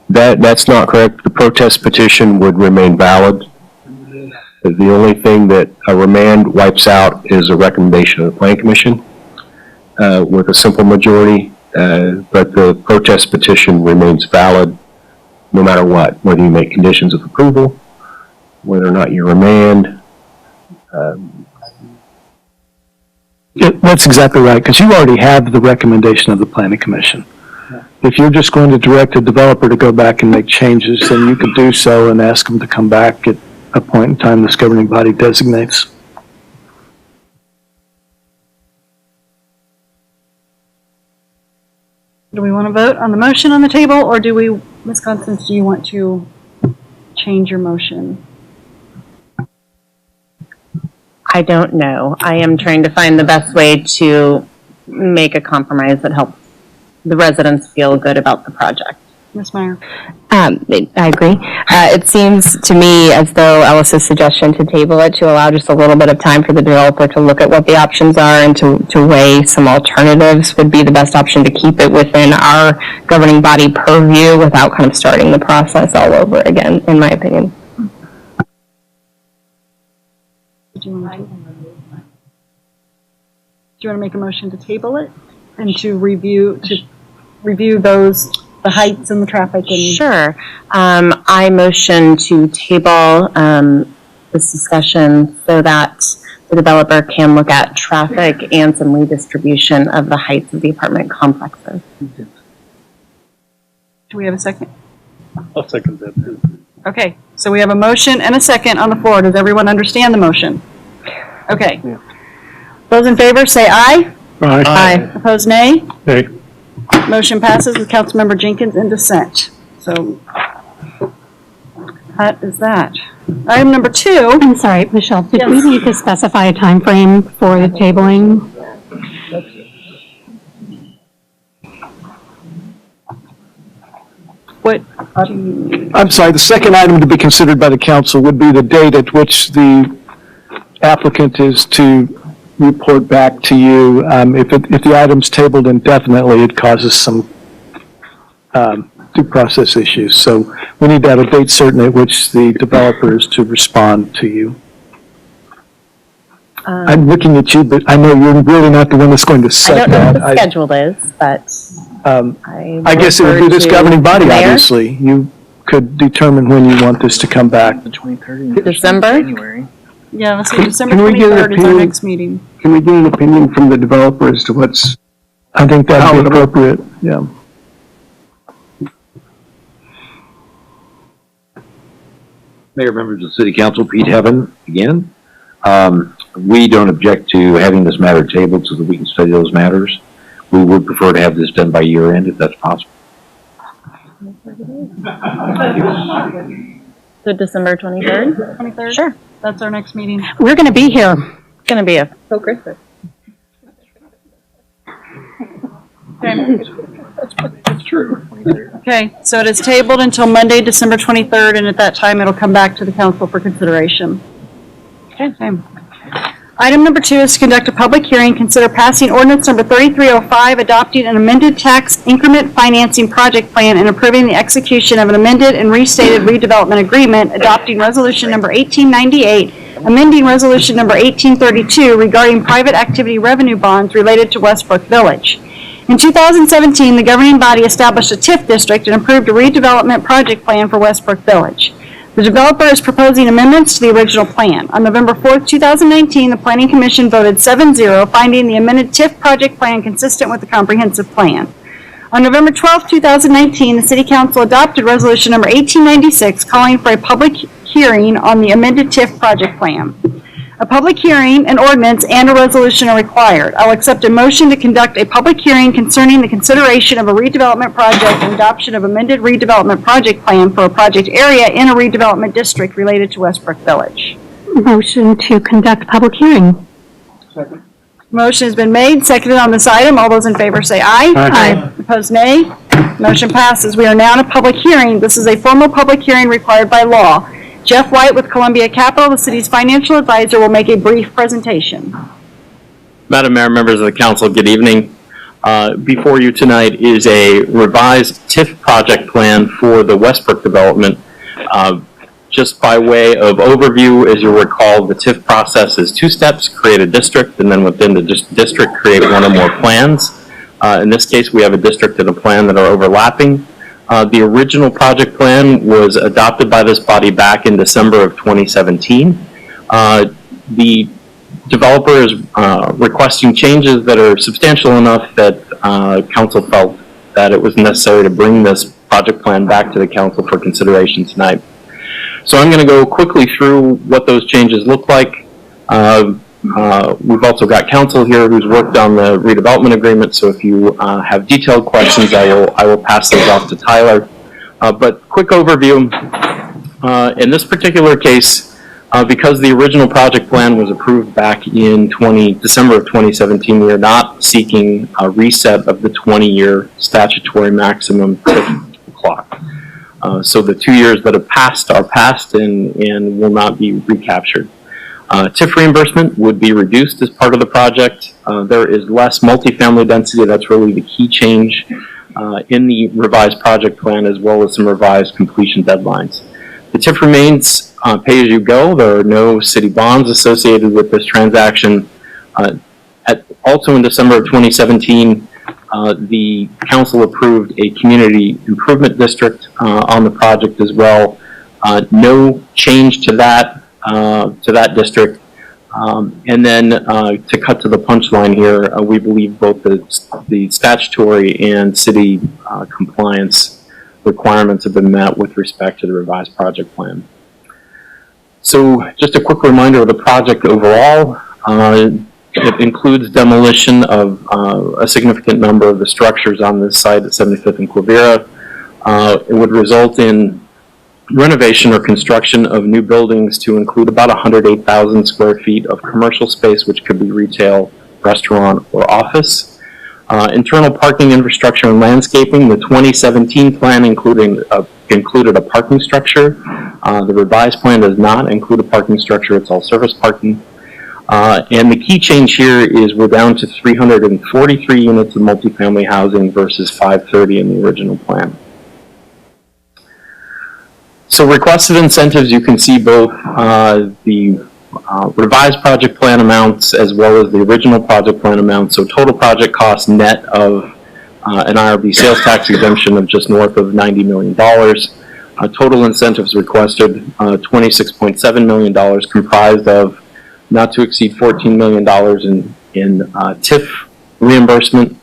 That's not correct. The protest petition would remain valid. The only thing that a remand wipes out is a recommendation of the Planning Commission with a simple majority, but the protest petition remains valid no matter what, whether you make conditions of approval, whether or not you remand. That's exactly right, because you already have the recommendation of the Planning Commission. If you're just going to direct a developer to go back and make changes, then you could do so and ask them to come back at a point in time this governing body designates. Do we want to vote on the motion on the table, or do we, Ms. Constance, do you want to change your motion? I don't know. I am trying to find the best way to make a compromise that helps the residents feel good about the project. Ms. Meyer? I agree. It seems to me as though Alice's suggestion to table it to allow just a little bit of time for the developer to look at what the options are and to weigh some alternatives would be the best option to keep it within our governing body purview without kind of starting the process all over again, in my opinion. Do you want to make a motion to table it and to review the heights and the traffic? Sure. I motion to table this discussion so that the developer can look at traffic and some redistribution of the heights of the apartment complexes. Do we have a second? I'll second that. Okay, so we have a motion and a second on the floor. Does everyone understand the motion? Okay. Yeah. Those in favor say aye. Aye. Aye. Opposed, nay? Nay. Motion passes with Councilmember Jenkins in dissent. So that is that. Item number 2. I'm sorry, Michelle, did we need to specify a time frame for the tabling? What? I'm sorry, the second item to be considered by the council would be the date at which the applicant is to report back to you. If the item's tabled indefinitely, it causes some due process issues. So we need to have a date certain at which the developer is to respond to you. I'm looking at you, but I know you're really not the one that's going to set that. I don't know what the schedule is, but I guess it would be this governing body, Mayor? obviously. You could determine when you want this to come back. December? Yeah, let's see, December Can we get an 23rd is our opinion? next meeting. Can we get an opinion from the developer as to what's... I think that would be appropriate, yeah. Mayor, members of the City Council, Pete Heaven again. We don't object to having this matter tabled so that we can study those matters. We would prefer to have this done by year end if that's possible. So December 23rd? 23rd? Sure. That's our next meeting. We're going to be here. It's going to be a Christmas. That's true. Okay, so it is tabled until Monday, December 23rd, and at that time, it'll come back to the council for consideration. Okay. Item number 2 is to conduct a public hearing, consider passing ordinance number 3305, adopting an amended tax increment financing project plan and approving the execution of an amended and restated redevelopment agreement, adopting resolution number 1898, amending resolution number 1832 regarding private activity revenue bonds related to Westbrook Village. In 2017, the governing body established a TIF district and approved a redevelopment project plan for Westbrook Village. The developer is proposing amendments to the original plan. On November 4th, 2019, the Planning Commission voted 7-0, finding the amended TIF project plan consistent with the comprehensive plan. On November 12th, 2019, the City Council adopted resolution number 1896, calling for a public hearing on the amended TIF project plan. A public hearing, an ordinance, and a resolution are required. I'll accept a motion to conduct a public hearing concerning the consideration of a redevelopment project and adoption of amended redevelopment project plan for a project area in a redevelopment district related to Westbrook Village. Motion to conduct public hearing. Second. Motion has been made, seconded on this item. All those in favor say aye. Aye. Opposed, nay. Motion passes. We are now in a public hearing. This is a formal public hearing required by law. Jeff White with Columbia Capital, the city's financial advisor, will make a brief presentation. Madam Mayor, members of the council, good evening. Before you tonight is a revised TIF project plan for the Westbrook development. Just by way of overview, as you'll recall, the TIF process is 2 steps: create a district, and then within the district, create one or more plans. In this case, we have a district and a plan that are overlapping. The original project plan was adopted by this body back in December of 2017. The developer is requesting changes that are substantial enough that council felt that it was necessary to bring this project plan back to the council for consideration tonight. So I'm going to go quickly through what those changes look like. We've also got counsel here who's worked on the redevelopment agreement, so if you have detailed questions, I will pass those off to Tyler. But quick overview, in this particular case, because the original project plan was approved back in December of 2017, we are not seeking a reset of the 20-year statutory maximum TIF clock. So the 2 years that have passed are passed and will not be recaptured. TIF reimbursement would be reduced as part of the project. There is less multifamily density. That's really the key change in the revised project plan, as well as some revised completion deadlines. The TIF remains pay-as-you-go. There are no city bonds associated with this transaction. Also in December of 2017, the council approved a community improvement district on the project as well. No change to that district. And then to cut to the punchline here, we believe both the statutory and city compliance requirements have been met with respect to the revised project plan. So just a quick reminder of the project overall. It includes demolition of a significant number of the structures on this site at 75th and Quivira. It would result in renovation or construction of new buildings to include about 108,000 square feet of commercial space, which could be retail, restaurant, or office. Internal parking infrastructure and landscaping. The 2017 plan included a parking structure. The revised plan does not include a parking structure. It's all surface parking. And the key change here is we're down to 343 units of multifamily housing versus 530 in the original plan. So requested incentives, you can see both the revised project plan amounts as well as the original project plan amounts. So total project cost net of an IRB sales tax exemption of just north of $90 million. Total incentives requested $26.7 million, comprised of not to exceed $14 million in TIF reimbursement.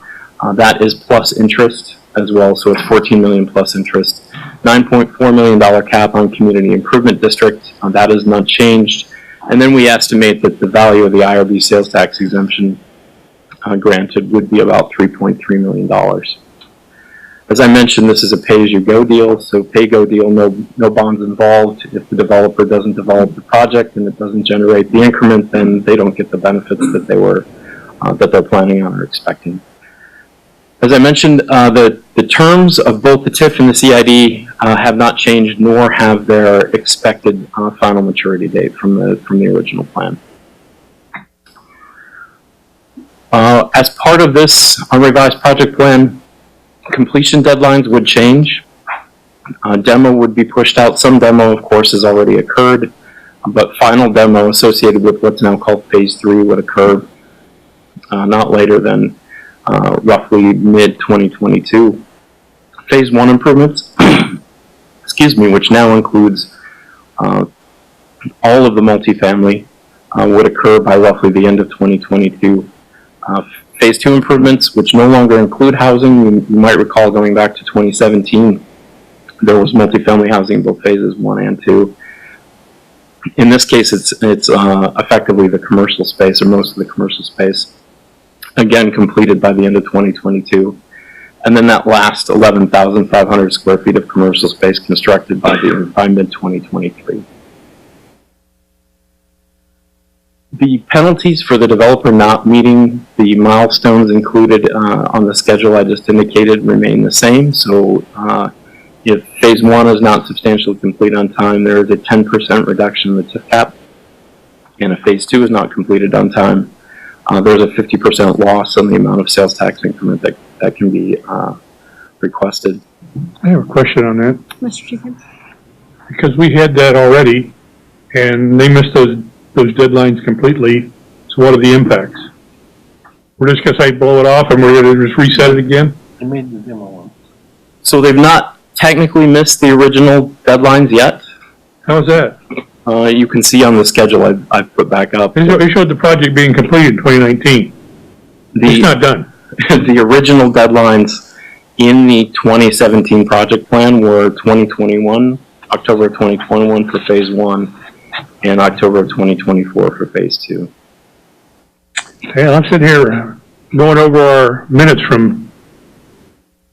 That is plus interest as well, so it's $14 million plus interest. $9.4 million cap on community improvement district. That is not changed. And then we estimate that the value of the IRB sales tax exemption granted would be about $3.3 million. As I mentioned, this is a pay-as-you-go deal, so pay-go deal, no bonds involved. If the developer doesn't develop the project and it doesn't generate the increment, then they don't get the benefits that they're planning on or expecting. As I mentioned, the terms of both the TIF and the CID have not changed, nor have their expected final maturity date from the original plan. As part of this revised project plan, completion deadlines would change. Demo would be pushed out. Some demo, of course, has already occurred, but final demo associated with what's now called Phase 3 would occur not later than roughly mid-2022. Phase 1 improvements, excuse me, which now includes all of the multifamily, would occur by roughly the end of 2022. Phase 2 improvements, which no longer include housing, you might recall going back to 2017, there was multifamily housing in both phases 1 and 2. In this case, it's effectively the commercial space, or most of the commercial space, again completed by the end of 2022. And then that last 11,500 square feet of commercial space constructed by mid-2023. The penalties for the developer not meeting the milestones included on the schedule I just indicated remain the same. So if Phase 1 is not substantially complete on time, there is a 10% reduction in the TIF cap. And if Phase 2 is not completed on time, there's a 50% loss on the amount of sales tax increment that can be requested. I have a question on that. Mr. Jenkins? Because we had that already, and they missed those deadlines completely, so what are the impacts? We're just gonna say blow it off and we're gonna just reset it again? They made the demo one. So they've not technically missed the original deadlines yet. How's that? You can see on the schedule I've put back up. It showed the project being completed in 2019. It's not done. The original deadlines in the 2017 project plan were 2021, October of 2021 for Phase 1, and October of 2024 for Phase 2. Okay, I'm sitting here going over our minutes from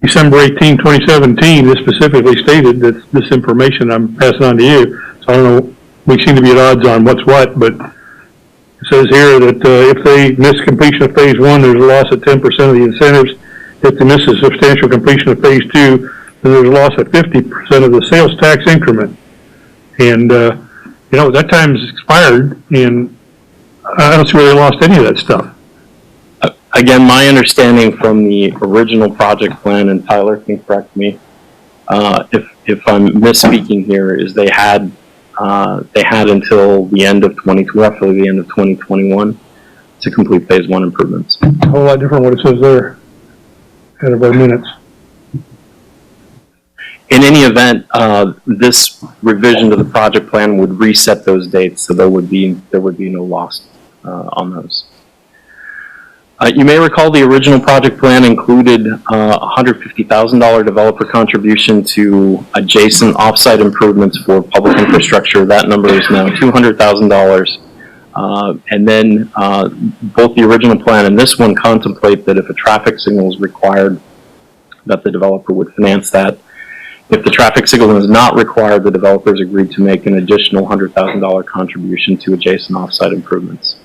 December 18, 2017. This specifically stated that this information I'm passing on to you. So I don't know, we seem to be at odds on what's what, but it says here that if they miss completion of Phase 1, there's a loss of 10% of the incentives. If they miss a substantial completion of Phase 2, then there's a loss of 50% of the sales tax increment. And, you know, that time's expired, and I don't see where they lost any of that stuff. Again, my understanding from the original project plan, and Tyler can correct me if I'm misspeaking here, is they had until the end of roughly the end of 2021 to complete Phase 1 improvements. A whole lot different what it says there, out of our minutes. In any event, this revision to the project plan would reset those dates, so there would be no loss on those. You may recall the original project plan included a $150,000 developer contribution to adjacent offsite improvements for public infrastructure. That number is now $200,000. And then both the original plan and this one contemplate that if a traffic signal is required, that the developer would finance that. If the traffic signal is not required, the developers agreed to make an additional $100,000 contribution to adjacent offsite improvements.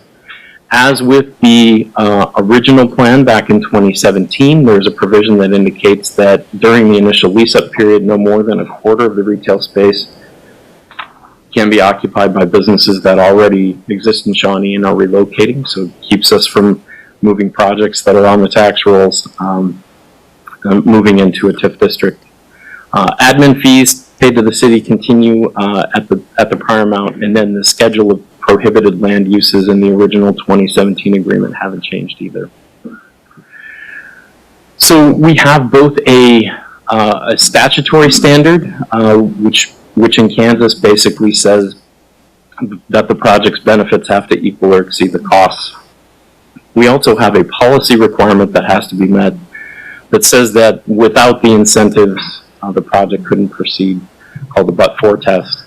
As with the original plan back in 2017, there's a provision that indicates that during the initial lease-up period, no more than a quarter of the retail space can be occupied by businesses that already exist in Shawnee and are relocating, so it keeps us from moving projects that are on the tax rolls, moving into a TIF district. Admin fees paid to the city continue at the prior amount, and then the schedule of prohibited land uses in the original 2017 agreement haven't changed either. So we have both a statutory standard, which in Kansas basically says that the project's benefits have to equal or exceed the costs. We also have a policy requirement that has to be met that says that without the incentives, the project couldn't proceed, called the but-for test.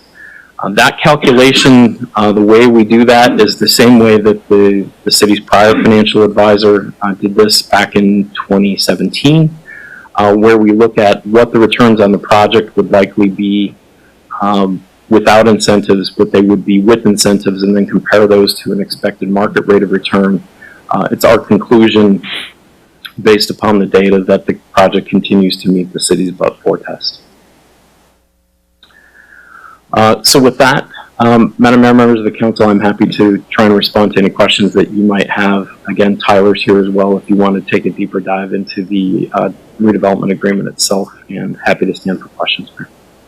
That calculation, the way we do that is the same way that the city's prior financial advisor did this back in 2017, where we look at what the returns on the project would likely be without incentives, what they would be with incentives, and then compare those to an expected market rate of return. It's our conclusion based upon the data that the project continues to meet the city's but-for test. So with that, Madam Mayor, members of the council, I'm happy to try and respond to any questions that you might have. Again, Tyler's here as well if you want to take a deeper dive into the redevelopment agreement itself, and happy to stand for questions.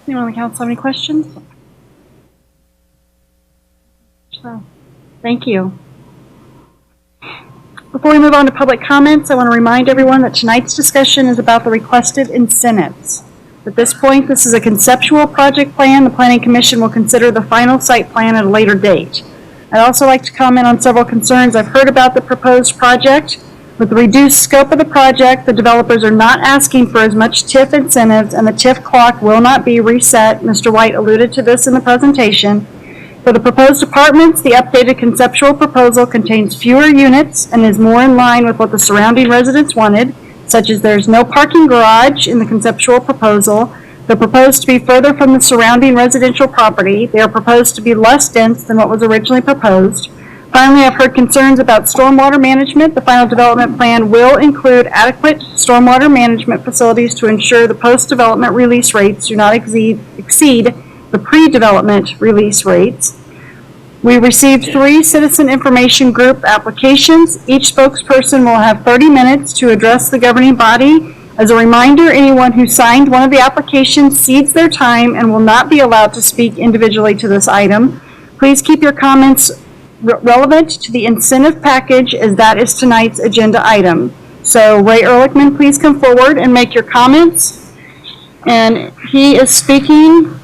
Anyone on the council have any questions? So, thank you. Before we move on to public comments, I want to remind everyone that tonight's discussion is about the requested incentives. At this point, this is a conceptual project plan. The Planning Commission will consider the final site plan at a later date. I'd also like to comment on several concerns I've heard about the proposed project. With the reduced scope of the project, the developers are not asking for as much TIF incentives, and the TIF clock will not be reset. Mr. White alluded to this in the presentation. For the proposed apartments, the updated conceptual proposal contains fewer units and is more in line with what the surrounding residents wanted, such as there's no parking garage in the conceptual proposal. They're proposed to be further from the surrounding residential property. They are proposed to be less dense than what was originally proposed. Finally, I've heard concerns about stormwater management. The final development plan will include adequate stormwater management facilities to ensure the post-development release rates do not exceed the pre-development release rates. We received 3 citizen information group applications. Each spokesperson will have 30 minutes to address the governing body. As a reminder, anyone who signed one of the applications cedes their time and will not be allowed to speak individually to this item. Please keep your comments relevant to the incentive package, as that is tonight's agenda item. So Ray Ehrlichman, please come forward and make your comments. And he is speaking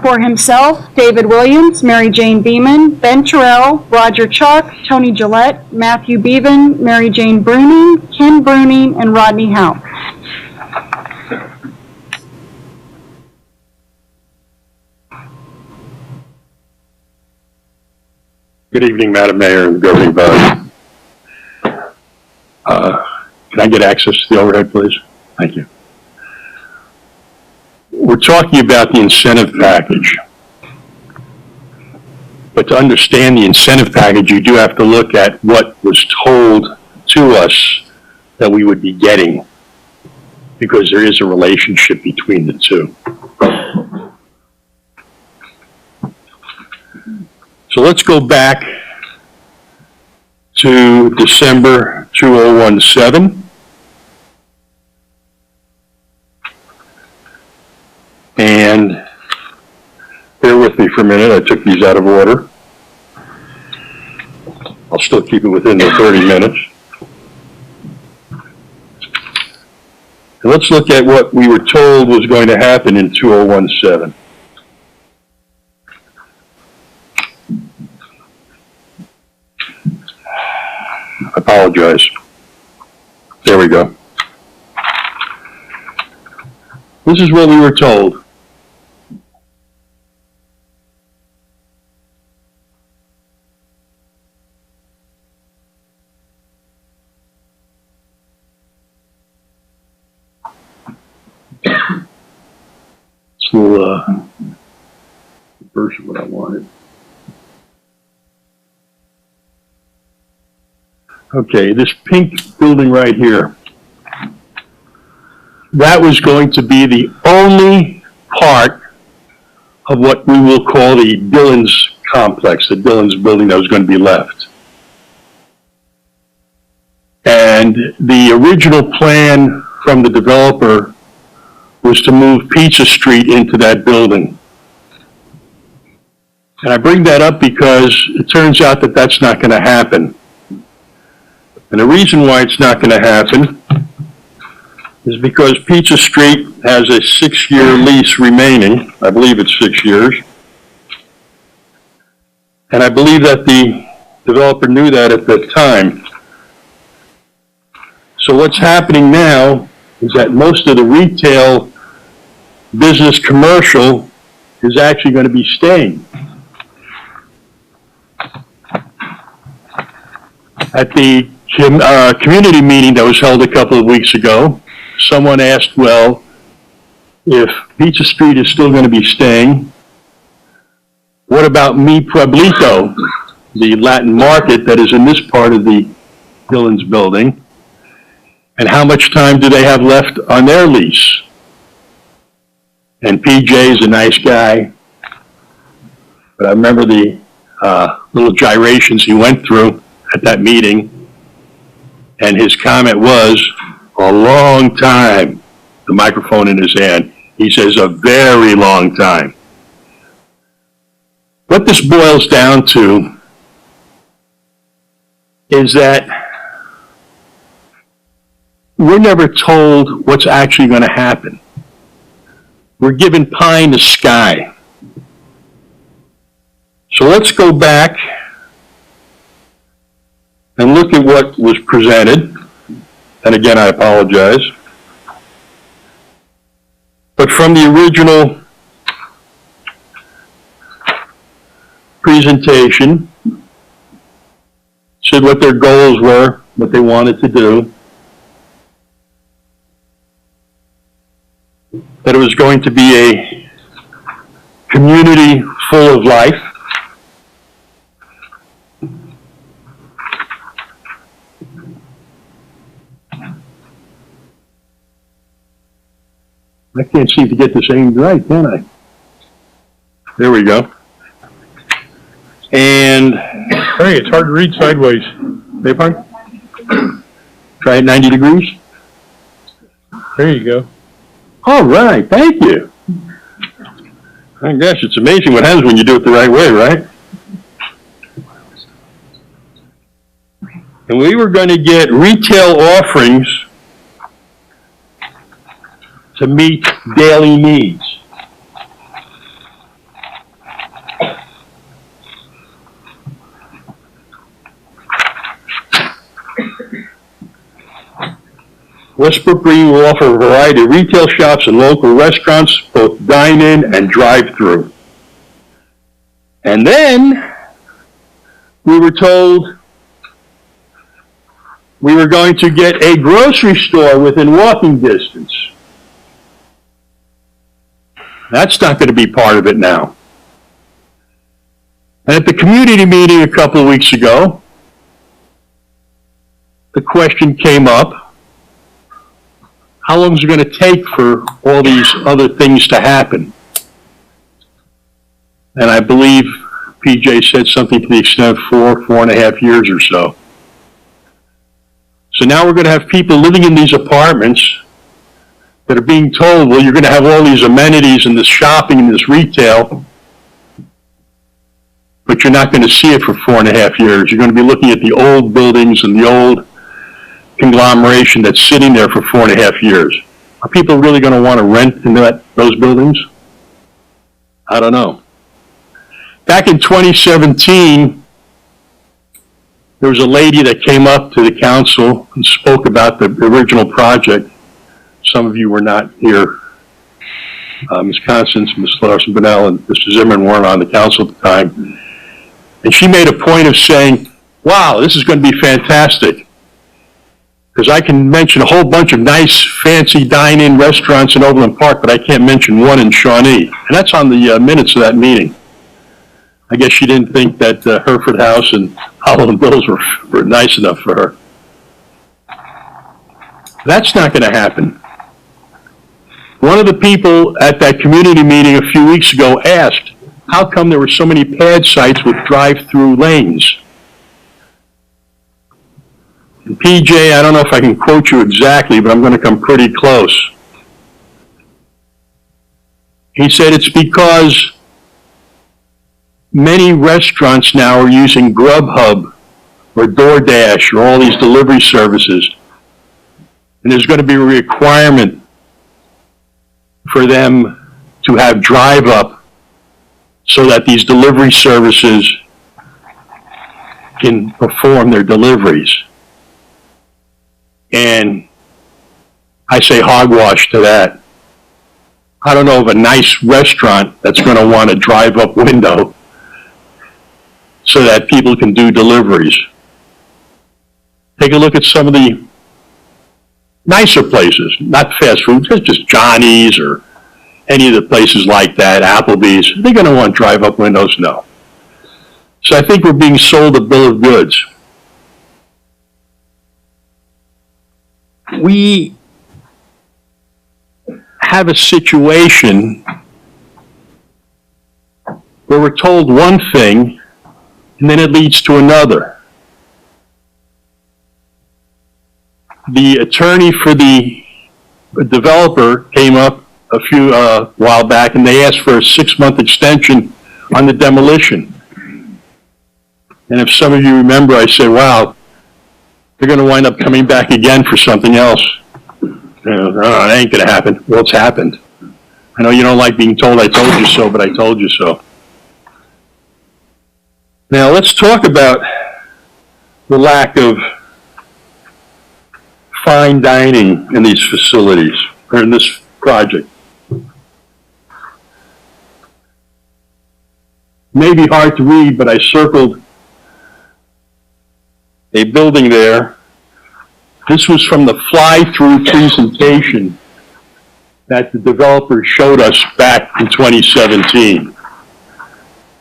for himself, David Williams, Mary Jane Beeman, Ben Terrell, Roger Chalk, Tony Gillette, Matthew Beaven, Mary Jane Bruning, Ken Bruning, and Rodney Howe. Good evening, Madam Mayor and governing body. Can I get access to the overhead, please? Thank you. We're talking about the incentive package. But to understand the incentive package, you do have to look at what was told to us that we would be getting, because there is a relationship between the two. So let's go back to December 2017. And bear with me for a minute, I took these out of order. I'll still keep it within the 30 minutes. And let's look at what we were told was going to happen in 2017. I apologize. There we go. This is what we were told. It's a little version of what I wanted. Okay, this pink building right here. That was going to be the only part of what we will call the Dillon's complex, the Dillon's building that was going to be left. And the original plan from the developer was to move Pizza Street into that building. And I bring that up because it turns out that that's not going to happen. And the reason why it's not going to happen is because Pizza Street has a 6-year lease remaining. I believe it's 6 years. And I believe that the developer knew that at the time. So what's happening now is that most of the retail, business, commercial is actually going to be staying. At the community meeting that was held a couple of weeks ago, someone asked, well, if Pizza Street is still going to be staying, what about Mi Pueblito, the Latin market that is in this part of the Dillon's building? And how much time do they have left on their lease? And PJ's a nice guy, but I remember the little gyrations he went through at that meeting, and his comment was, a long time, the microphone in his hand. He says, a very long time. What this boils down to is that we're never told what's actually going to happen. We're given pie in the sky. So let's go back and look at what was presented. And again, I apologize. But from the original presentation, said what their goals were, what they wanted to do, that it was going to be a community full of life. I can't seem to get this aimed right, can I? There we go. And hey, it's hard to read sideways. Beg pardon? Try it 90 degrees. There you go. All right, thank you. I guess it's amazing what happens when you do it the right way, right? And we were going to get retail offerings to meet daily needs. Westbrook Green will offer a variety of retail shops and local restaurants, both dine-in and drive-through. And then we were told we were going to get a grocery store within walking distance. That's not going to be part of it now. And at the community meeting a couple of weeks ago, the question came up, how long is it going to take for all these other things to happen? And I believe PJ said something to the extent of 4.5 years or so. So now we're going to have people living in these apartments that are being told, well, you're going to have all these amenities and this shopping and this retail, but you're not going to see it for 4.5 years. You're going to be looking at the old buildings and the old conglomeration that's sitting there for 4.5 years. Are people really going to want to rent in those buildings? I don't know. Back in 2017, there was a lady that came up to the council and spoke about the original project. Some of you were not here. Ms. Constance, Ms. Larson-Bonnell, and Mr. Zimmerman weren't on the council at the time. And she made a point of saying, wow, this is going to be fantastic. Because I can mention a whole bunch of nice, fancy dine-in restaurants in Overland Park, but I can't mention one in Shawnee. And that's on the minutes of that meeting. I guess she didn't think that Hereford House and Holland Bills were nice enough for her. That's not going to happen. One of the people at that community meeting a few weeks ago asked, how come there were so many pad sites with drive-through lanes? And PJ, I don't know if I can quote you exactly, but I'm going to come pretty close. He said it's because many restaurants now are using Grubhub or DoorDash or all these delivery services. And there's going to be a requirement for them to have drive-up so that these delivery services can perform their deliveries. And I say hogwash to that. I don't know of a nice restaurant that's going to want a drive-up window so that people can do deliveries. Take a look at some of the nicer places, not fast food, just Johnny's or any of the places like that, Applebee's. Are they going to want drive-up windows? No. So I think we're being sold a bill of goods. we have a situation where we're told one thing and then it leads to another. The attorney for the developer came up a few while back and they asked for a 6-month extension on the demolition. And if some of you remember, I said, wow, they're going to wind up coming back again for something else. It ain't going to happen. Well, it's happened. I know you don't like being told I told you so, but I told you so. Now, let's talk about the lack of fine dining in these facilities, or in this project. Maybe hard to read, but I circled a building there. This was from the fly-through presentation that the developer showed us back in 2017.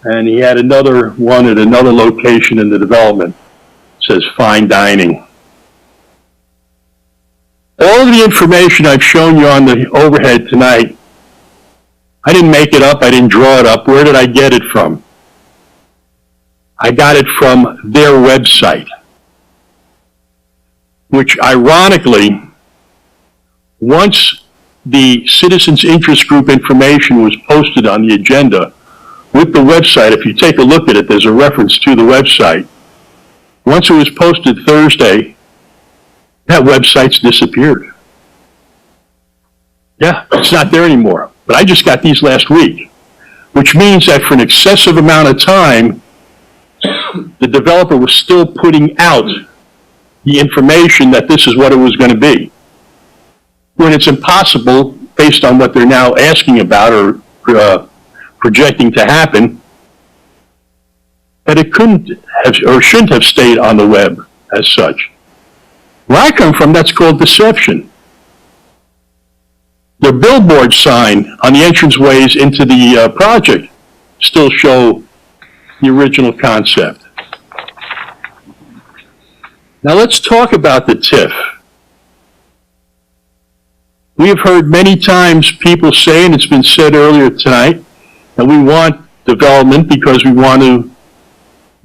And he had another one at another location in the development. It says fine dining. All of the information I've shown you on the overhead tonight, I didn't make it up, I didn't draw it up. Where did I get it from? I got it from their website, which ironically, once the Citizens Interest Group information was posted on the agenda with the website, if you take a look at it, there's a reference to the website. Once it was posted Thursday, that website's disappeared. Yeah, it's not there anymore. But I just got these last week, which means that for an excessive amount of time, the developer was still putting out the information that this is what it was going to be. When it's impossible, based on what they're now asking about or projecting to happen, that it couldn't have or shouldn't have stayed on the web as such. Where I come from, that's called deception. The billboard sign on the entranceways into the project still show the original concept. Now let's talk about the TIF. We have heard many times people say, and it's been said earlier tonight, that we want development because we want to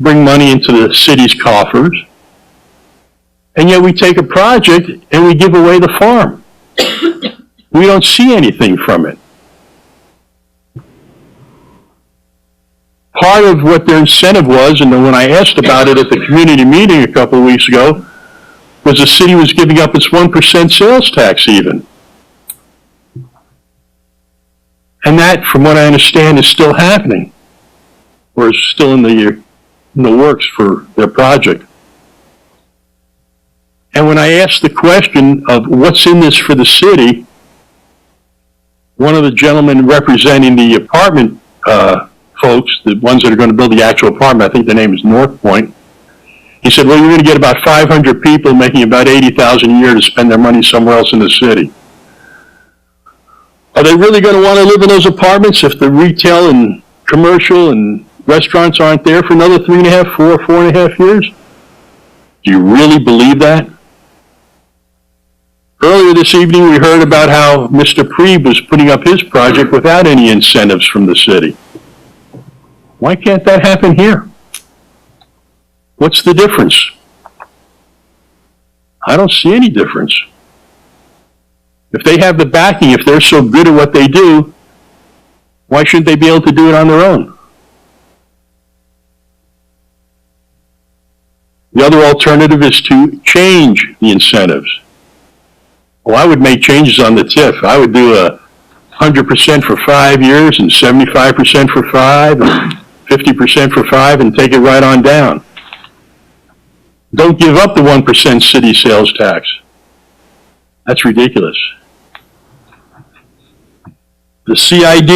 bring money into the city's coffers. And yet we take a project and we give away the farm. We don't see anything from it. Part of what their incentive was, and when I asked about it at the community meeting a couple of weeks ago, was the city was giving up its 1% sales tax even. And that, from what I understand, is still happening, or is still in the works for their project. And when I asked the question of what's in this for the city, one of the gentlemen representing the apartment folks, the ones that are going to build the actual apartment, I think the name is North Point, he said, well, you're going to get about 500 people making about $80,000 a year to spend their money somewhere else in the city. Are they really going to want to live in those apartments if the retail and commercial and restaurants aren't there for another 4.5 years? Do you really believe that? Earlier this evening, we heard about how Mr. Preeb was putting up his project without any incentives from the city. Why can't that happen here? What's the difference? I don't see any difference. If they have the backing, if they're so good at what they do, why shouldn't they be able to do it on their own? The other alternative is to change the incentives. Well, I would make changes on the TIF. I would do 100% for 5 years and 75% for 5 and 50% for 5 and take it right on down. Don't give up the 1% city sales tax. That's ridiculous. The CID,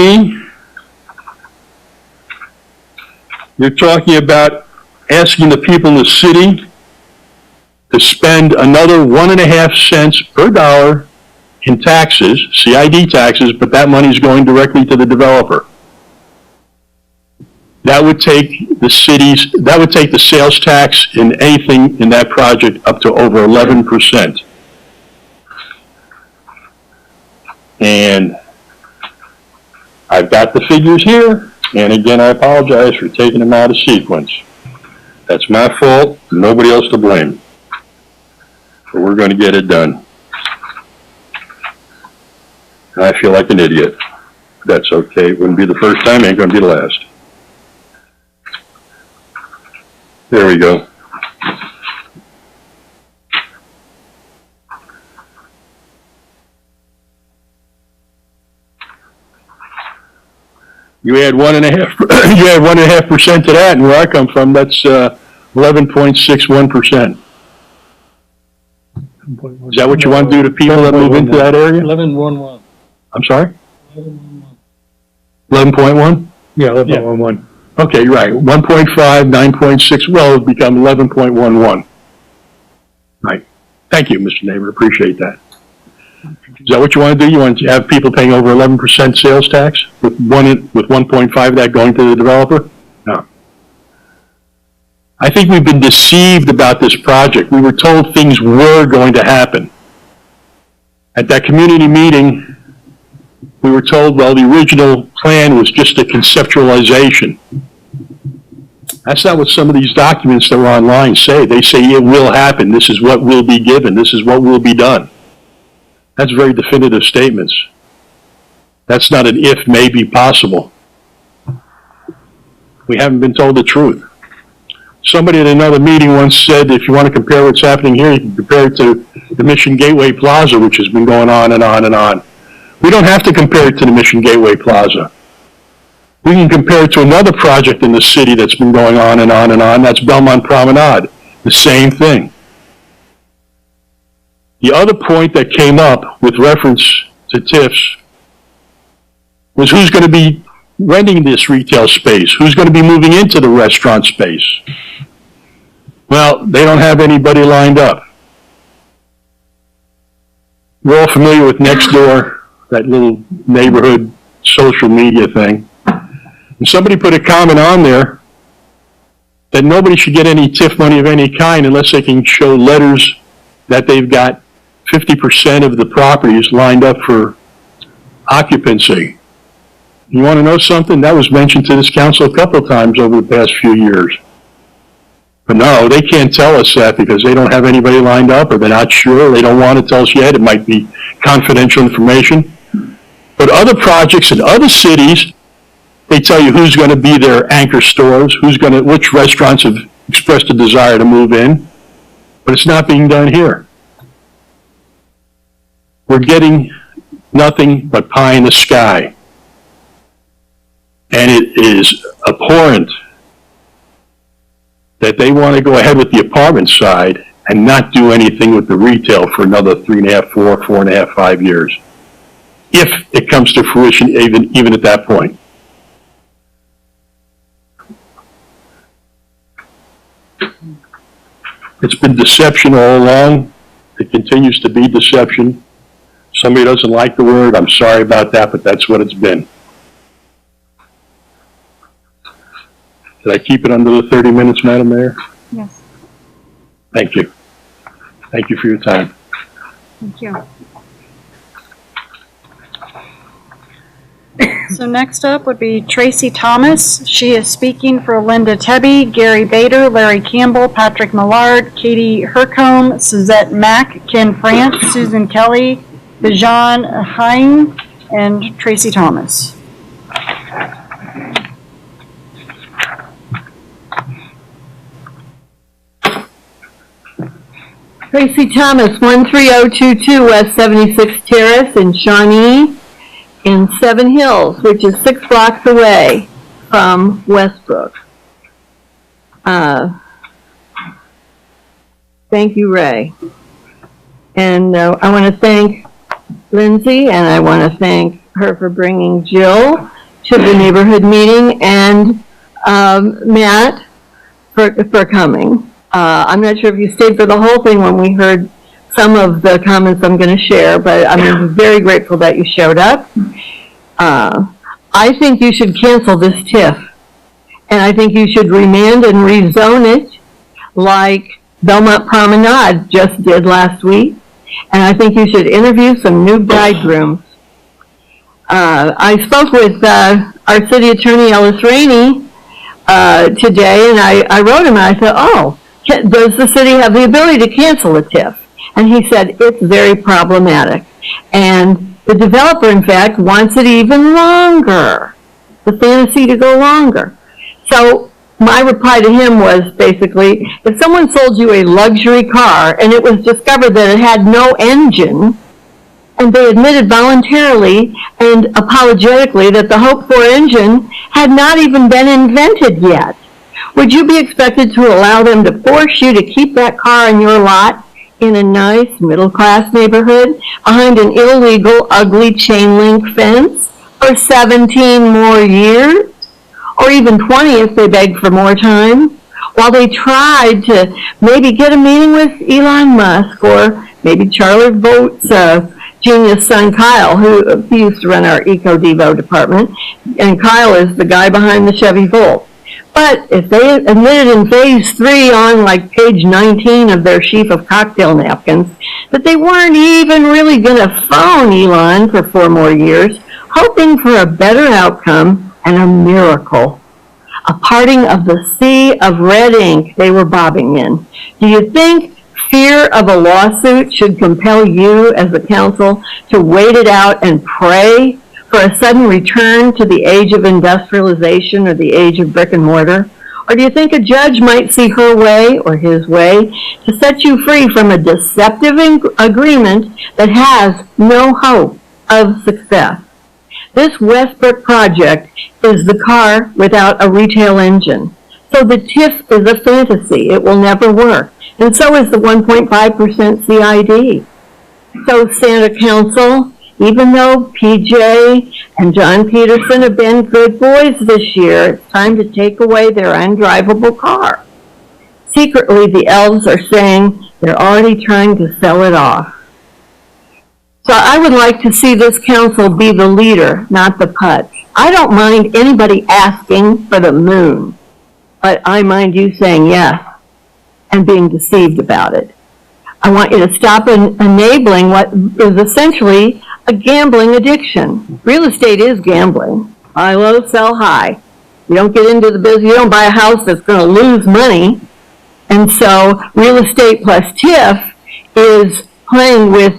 you're talking about asking the people in the city to spend another 1.5 cents per dollar in taxes, CID taxes, but that money is going directly to the developer. That would take the sales tax in anything in that project up to over 11%. And I've got the figures here, and again, I apologize for taking them out of sequence. That's my fault, nobody else to blame. But we're going to get it done. And I feel like an idiot. That's okay. It wouldn't be the first time, ain't going to be the last. There we go. You add 1.5%. You add 1.5% to that, and where I come from, that's 11.61%. Is that what you want to do to people that move into that area? 11.11. I'm sorry? 11.1? Yeah, 11.11. Okay, you're right. 1.5, 9.6, well, it would become 11.11. Right. Thank you, Mr. Neighbor. Appreciate that. Is that what you want to do? You want to have people paying over 11% sales tax with 1.5 of that going to the developer? No. I think we've been deceived about this project. We were told things were going to happen. At that community meeting, we were told, well, the original plan was just a conceptualization. That's not what some of these documents that were online say. They say it will happen. This is what will be given. This is what will be done. That's very definitive statements. That's not an if, maybe, possible. We haven't been told the truth. Somebody at another meeting once said, if you want to compare what's happening here, you can compare it to the Mission Gateway Plaza, which has been going on and on and on. We don't have to compare it to the Mission Gateway Plaza. We can compare it to another project in the city that's been going on and on and on. That's Belmont Promenade. The same thing. The other point that came up with reference to TIFs was who's going to be renting this retail space? Who's going to be moving into the restaurant space? Well, they don't have anybody lined up. We're all familiar with Nextdoor, that little neighborhood social media thing. And somebody put a comment on there that nobody should get any TIF money of any kind unless they can show letters that they've got 50% of the properties lined up for occupancy. You want to know something? That was mentioned to this council a couple of times over the past few years. But no, they can't tell us that because they don't have anybody lined up or they're not sure. They don't want to tell us yet. It might be confidential information. But other projects in other cities, they tell you who's going to be their anchor stores, which restaurants have expressed a desire to move in. But it's not being done here. We're getting nothing but pie in the sky. And it is abhorrent that they want to go ahead with the apartment side and not do anything with the retail for another 3.5, 4.5, 5 years. If it comes to fruition, even at that point. It's been deception all along. It continues to be deception. Somebody doesn't like the word, I'm sorry about that, but that's what it's been. Did I keep it under the 30 minutes, Madam Mayor? Yes. Thank you. Thank you for your time. Thank you. So next up would be Tracy Thomas. She is speaking for Linda Tebby, Gary Bader, Larry Campbell, Patrick Millard, Katie Hercombe, Suzette Mack, Ken France, Susan Kelly, Bijan Hein, and Tracy Thomas. Tracy Thomas, 13022 West 76th Terrace in Shawnee in Seven Hills, which is 6 blocks away from Westbrook. Thank you, Ray. And I want to thank Lindsay, and I want to thank her for bringing Jill to the neighborhood meeting, and Matt for coming. I'm not sure if you stayed for the whole thing when we heard some of the comments I'm going to share, but I'm very grateful that you showed up. I think you should cancel this TIF, and I think you should remand and rezone it like Belmont Promenade just did last week, and I think you should interview some new bridegrooms I spoke with our city attorney, Ellis Rainey, today, and I wrote him, and I said, does the city have the ability to cancel a TIF? And he said, it's very problematic. And the developer, in fact, wants it even longer, the fantasy to go longer. So my reply to him was basically, if someone sold you a luxury car and it was discovered that it had no engine, and they admitted voluntarily and apologetically that the hoped-for engine had not even been invented yet, would you be expected to allow them to force you to keep that car in your lot in a nice middle-class neighborhood behind an illegal, ugly chain-link fence for 17 more years? Or even 20 if they begged for more time? While they tried to maybe get a meeting with Elon Musk or maybe Charlie Voigt's genius son Kyle, who he used to run our Eco Devo department, and Kyle is the guy behind the Chevy Volt. But if they admitted in phase 3 on like page 19 of their sheaf of cocktail napkins that they weren't even really going to phone Elon for 4 more years, hoping for a better outcome and a miracle, a parting of the sea of red ink they were bobbing in, do you think fear of a lawsuit should compel you as a council to wait it out and pray for a sudden return to the age of industrialization or the age of brick and mortar? Or do you think a judge might see her way or his way to set you free from a deceptive agreement that has no hope of success? This Westbrook project is the car without a retail engine. So the TIF is a fantasy. It will never work. And so is the 1.5% CID. So Santa Council, even though PJ and John Peterson have been good boys this year, it's time to take away their undrivable car. Secretly, the elves are saying they're already trying to sell it off. So I would like to see this council be the leader, not the putt. I don't mind anybody asking for the moon, but I mind you saying yes and being deceived about it. I want you to stop enabling what is essentially a gambling addiction. Real estate is gambling. Buy low, sell high. You don't get into the business, you don't buy a house that's going to lose money. And so real estate plus TIF is playing with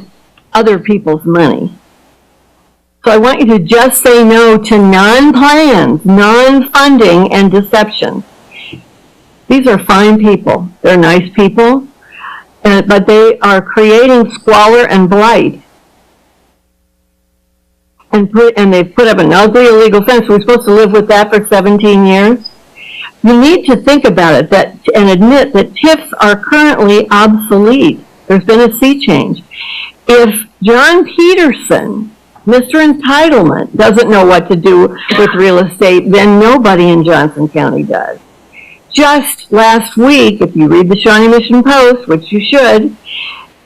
other people's money. So I want you to just say no to non-plans, non-funding, and deception. These are fine people. They're nice people, but they are creating squalor and blight. And they've put up an ugly illegal fence. We're supposed to live with that for 17 years. You need to think about it and admit that TIFs are currently obsolete. There's been a sea change. If John Peterson, Mr. Entitlement, doesn't know what to do with real estate, then nobody in Johnson County does. Just last week, if you read the Shawnee Mission Post, which you should,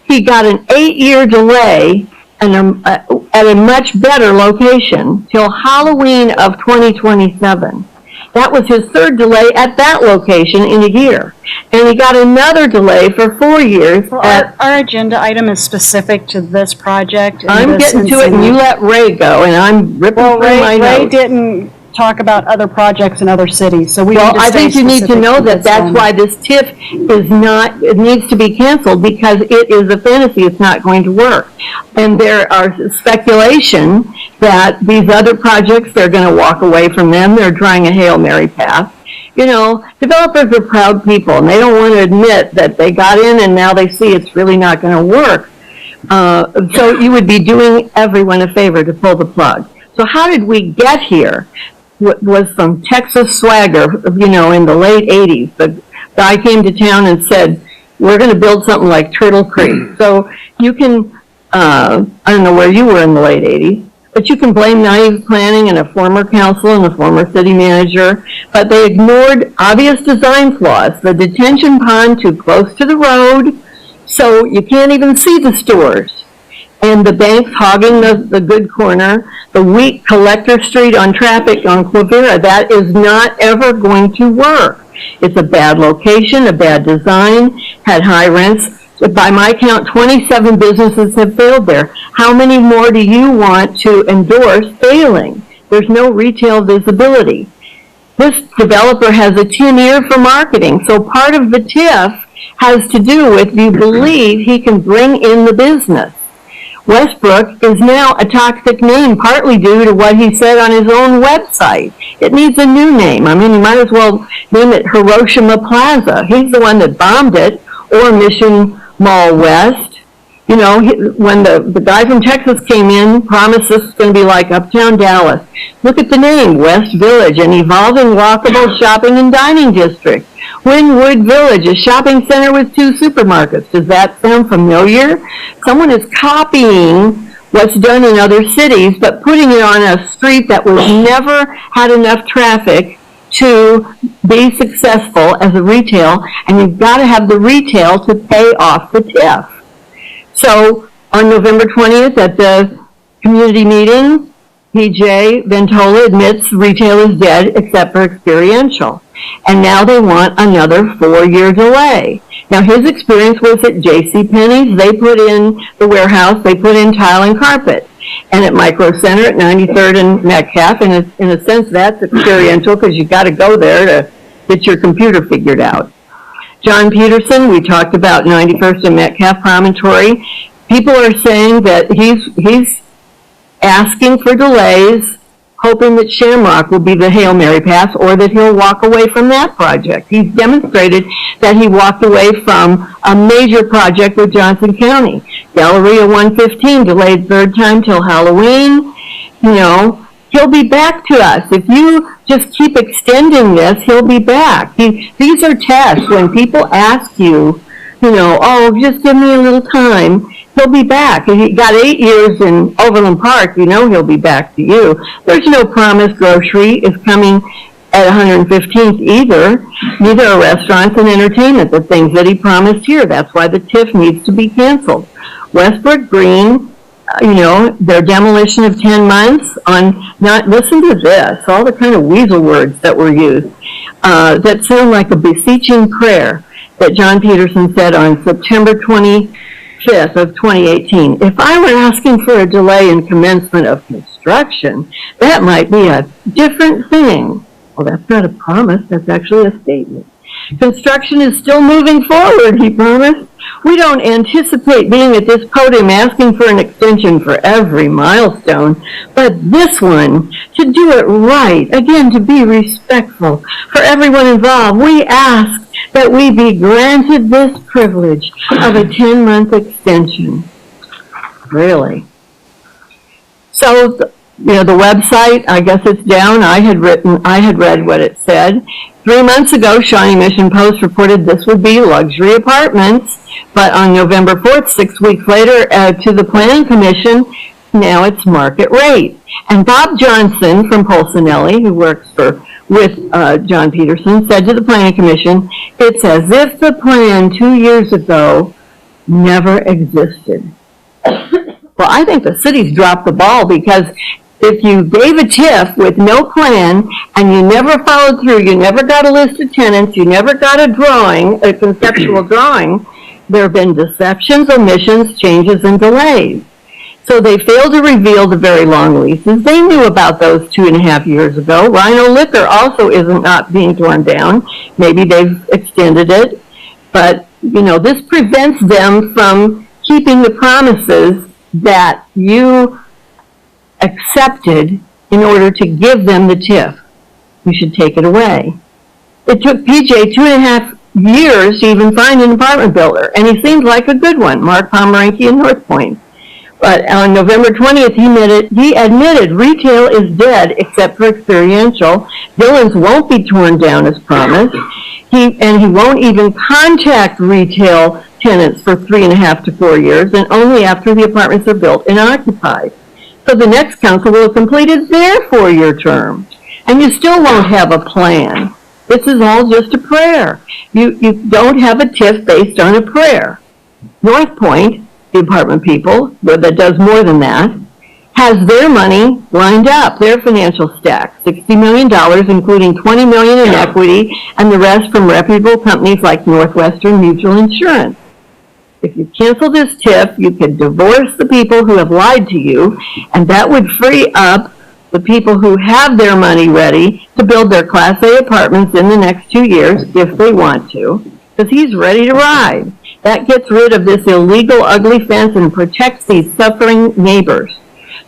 he got an 8-year delay and at a much better location till Halloween of 2027. That was his 3rd delay at that location in a year. And he got another delay for 4 years. Well, our agenda item is specific to this project. I'm getting to it, and you let Ray go, and I'm ripping through my notes. Ray didn't talk about other projects in other cities, so we need to stay I think you need to know that that's one. why this TIF is not, it needs to be canceled, because it is a fantasy. It's not going to work. And there are speculation that these other projects, they're going to walk away from them. They're trying a Hail Mary path. You know, developers are proud people, and they don't want to admit that they got in and now they see it's really not going to work. So you would be doing everyone a favor to pull the plug. So how did we get here? Was some Texas swagger, you know, in the late 80s. The guy came to town and said, we're going to build something like Turtle Creek. So you can, I don't know where you were in the late 80s, but you can blame naive planning and a former council and a former city manager, but they ignored obvious design flaws. The detention pond too close to the road, so you can't even see the stores. And the banks hogging the good corner, the weak Collector Street on traffic on Quivira, that is not ever going to work. It's a bad location, a bad design, had high rents By my count, 27 businesses have failed there. How many more do you want to endorse failing? There's no retail visibility. This developer has a tin ear for marketing, so part of the TIF has to do with, do you believe he can bring in the business? Westbrook is now a toxic name, partly due to what he said on his own website. It needs a new name. I mean, you might as well name it Hiroshima Plaza. He's the one that bombed it, or Mission Mall West. You know, when the guy from Texas came in, promised this is going to be like Uptown Dallas. Look at the name, West Village, an evolving walkable shopping and dining district. Wynwood Village, a shopping center with 2 supermarkets. Does that sound familiar? Someone is copying what's done in other cities, but putting it on a street that was never had enough traffic to be successful as a retail, and you've got to have the retail to pay off the TIF. So on November 20th at the community meeting, PJ Ventola admits retail is dead except for experiential. And now they want another 4-year delay. Now his experience was at JCPenney's. They put in the warehouse, they put in tile and carpet. And at Micro Center at 93rd and Metcalf, in a sense that's experiential because you got to go there to get your computer figured out. John Peterson, we talked about 91st and Metcalf Promontory. People are saying that he's asking for delays, hoping that Shamrock will be the Hail Mary pass or that he'll walk away from that project. He's demonstrated that he walked away from a major project with Johnson County. Galleria 115 delayed 3rd time till Halloween. You know, he'll be back to us. If you just keep extending this, he'll be back. These are tests. When people ask you, you know, oh, just give me a little time, he'll be back. If he got 8 years in Overland Park, you know he'll be back to you. There's no promise grocery is coming at 115th either. Neither are restaurants and entertainment, the things that he promised here. That's why the TIF needs to be canceled. Westbrook Green, you know, their demolition of 10 months on, not, listen to this, all the kind of weasel words that were used, that sound like a beseeching prayer that John Peterson said on September 25th of 2018. If I were asking for a delay in commencement of construction, that might be a different thing. Well, that's not a promise, that's actually a statement. Construction is still moving forward, he promised. We don't anticipate being at this podium asking for an extension for every milestone, but this one, to do it right, again, to be respectful for everyone involved, we ask that we be granted this privilege of a 10-month extension. Really? So, you know, the website, I guess it's down. I had read what it said. 3 months ago, Shawnee Mission Post reported this would be luxury apartments, but on November 4th, 6 weeks later, to the Planning Commission, now it's market rate. And Bob Johnson from Polsinelli, who works with John Peterson, said to the Planning Commission, it's as if the plan 2 years ago never existed. Well, I think the city's dropped the ball, because if you gave a TIF with no plan and you never followed through, you never got a list of tenants, you never got a drawing, a conceptual drawing, there have been deceptions, omissions, changes, and delays. So they failed to reveal the very long leases. They knew about those 2.5 years ago. Rhino Liquor also isn't not being torn down. Maybe they've extended it. But, you know, this prevents them from keeping the promises that you accepted in order to give them the TIF. You should take it away. It took PJ 2.5 years to even find an apartment builder, and he seemed like a good one, Mark Pomeranke in North Point. But on November 20th, he admitted retail is dead except for experiential. Dillon's won't be torn down as promised. He won't even contact retail tenants for 3.5 to 4 years, and only after the apartments are built and occupied. So the next council will have completed their 4-year term, and you still won't have a plan. This is all just a prayer. You don't have a TIF based on a prayer. North Point, the apartment people, that does more than that, has their money lined up, their financial stack, $60 million, including $20 million in equity, and the rest from reputable companies like Northwestern Mutual Insurance. If you cancel this TIF, you could divorce the people who have lied to you, and that would free up the people who have their money ready to build their Class A apartments in the next 2 years, if they want to, because he's ready to ride. That gets rid of this illegal, ugly fence and protects these suffering neighbors.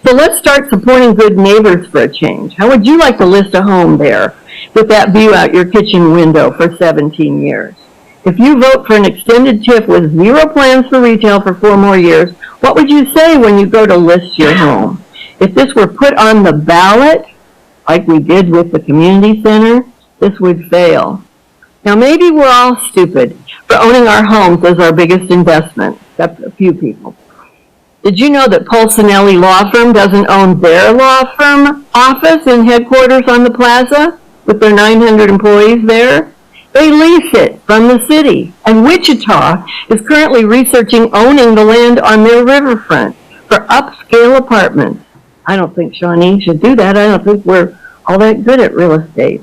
So let's start supporting good neighbors for a change. How would you like to list a home there with that view out your kitchen window for 17 years? If you vote for an extended TIF with 0 plans for retail for 4 more years, what would you say when you go to list your home? If this were put on the ballot, like we did with the community center, this would fail. Now maybe we're all stupid for owning our homes as our biggest investment, except a few people. Did you know that Polsinelli Law Firm doesn't own their law firm office and headquarters on the plaza with their 900 employees there? They lease it from the city, and Wichita is currently researching owning the land on their riverfront for upscale apartments. I don't think Shawnee should do that. I don't think we're all that good at real estate.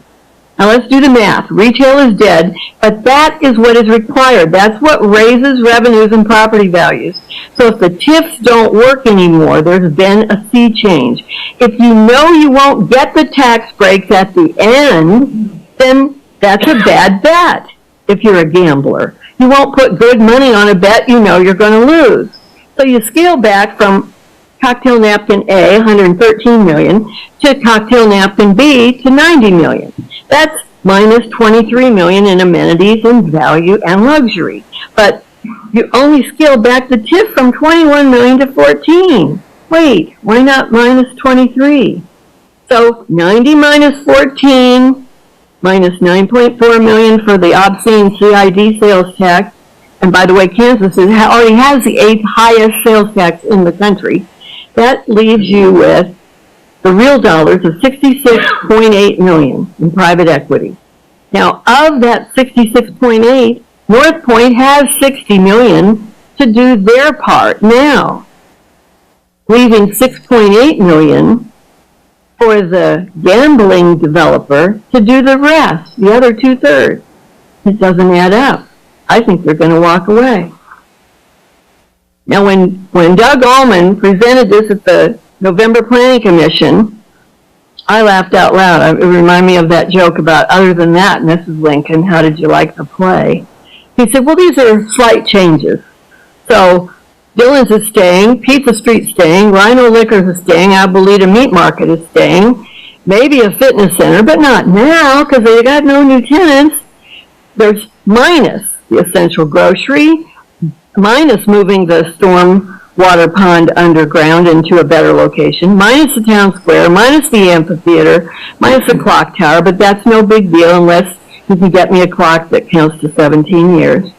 Now let's do the math. Retail is dead, but that is what is required. That's what raises revenues and property values. So if the TIFs don't work anymore, there's been a sea change. If you know you won't get the tax breaks at the end, then that's a bad bet if you're a gambler. You won't put good money on a bet you know you're going to lose. So you scale back from cocktail napkin A, 113 million, to cocktail napkin B to 90 million. That's minus 23 million in amenities and value and luxury. But you only scale back the TIF from 21 million to 14. Wait, why not minus 23? So 90 minus 14 minus 9.4 million for the obscene CID sales tax. And by the way, Kansas already has the 8th highest sales tax in the country. That leaves you with the real dollars of 66.8 million in private equity. Now, of that 66.8, North Point has 60 million to do their part now, leaving 6.8 million for the gambling developer to do the rest, the other 2/3. It doesn't add up. I think they're going to walk away. Now, when Doug Allman presented this at the November Planning Commission, I laughed out loud. It reminded me of that joke about, other than that, Mrs. Lincoln, how did you like the play? He said, well, these are slight changes. So Dillon's is staying, Pizza Street's staying, Rhino Liquors is staying, Abuelita Meat Market is staying, maybe a fitness center, but not now because they got no new tenants. There's minus the Essential Grocery, minus moving the storm water pond underground into a better location, minus the town square, minus the amphitheater, minus the clock tower, but that's no big deal unless you can get me a clock that counts to 17 years.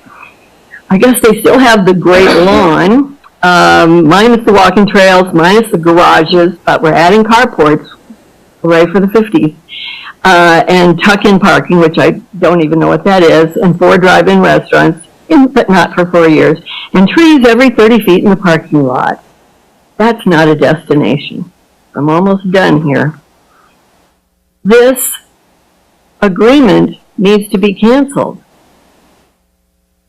I guess they still have the great lawn, minus the walking trails, minus the garages, but we're adding carports, hooray for the 50s, and tuck-in parking, which I don't even know what that is, and 4 drive-in restaurants, but not for 4 years, and trees every 30 feet in the parking lot. That's not a destination. I'm almost done here. This agreement needs to be canceled.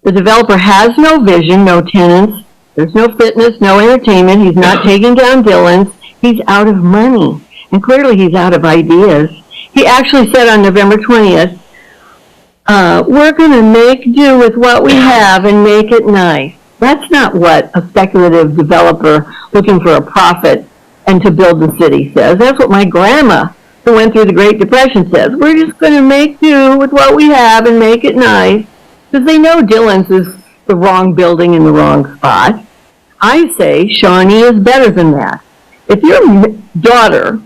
The developer has no vision, no tenants, there's no fitness, no entertainment, he's not taking down Dillon's, he's out of money, and clearly he's out of ideas. He actually said on November 20th, we're going to make do with what we have and make it nice. That's not what a speculative developer looking for a profit and to build the city says. That's what my grandma, who went through the Great Depression, says. We're just going to make do with what we have and make it nice. Because they know Dillon's is the wrong building in the wrong spot. I say Shawnee is better than that. If your daughter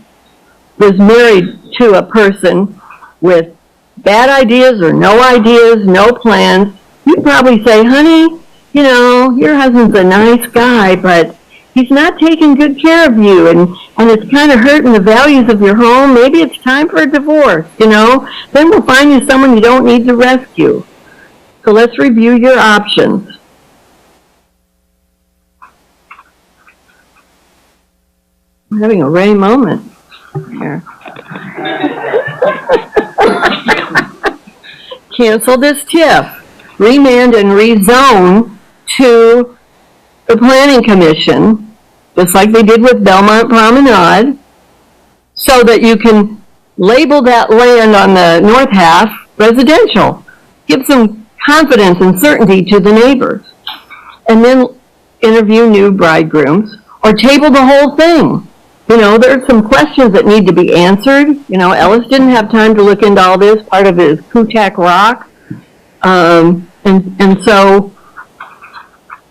was married to a person with bad ideas or no plans, you'd probably say, honey, you know, your husband's a nice guy, but he's not taking good care of you, and it's kind of hurting the values of your home. Maybe it's time for a divorce, you know. Then we'll find you someone you don't need to rescue. So let's review your options. I'm having a Ray moment here. Cancel this TIF, remand and rezone to the Planning Commission, just like they did with Belmont Promenade, so that you can label that land on the north half residential. Give some confidence and certainty to the neighbors. And then interview new bridegrooms or table the whole thing. You know, there's some questions that need to be answered. You know, Ellis didn't have time to look into all this, part of his Kutak Rock. And so,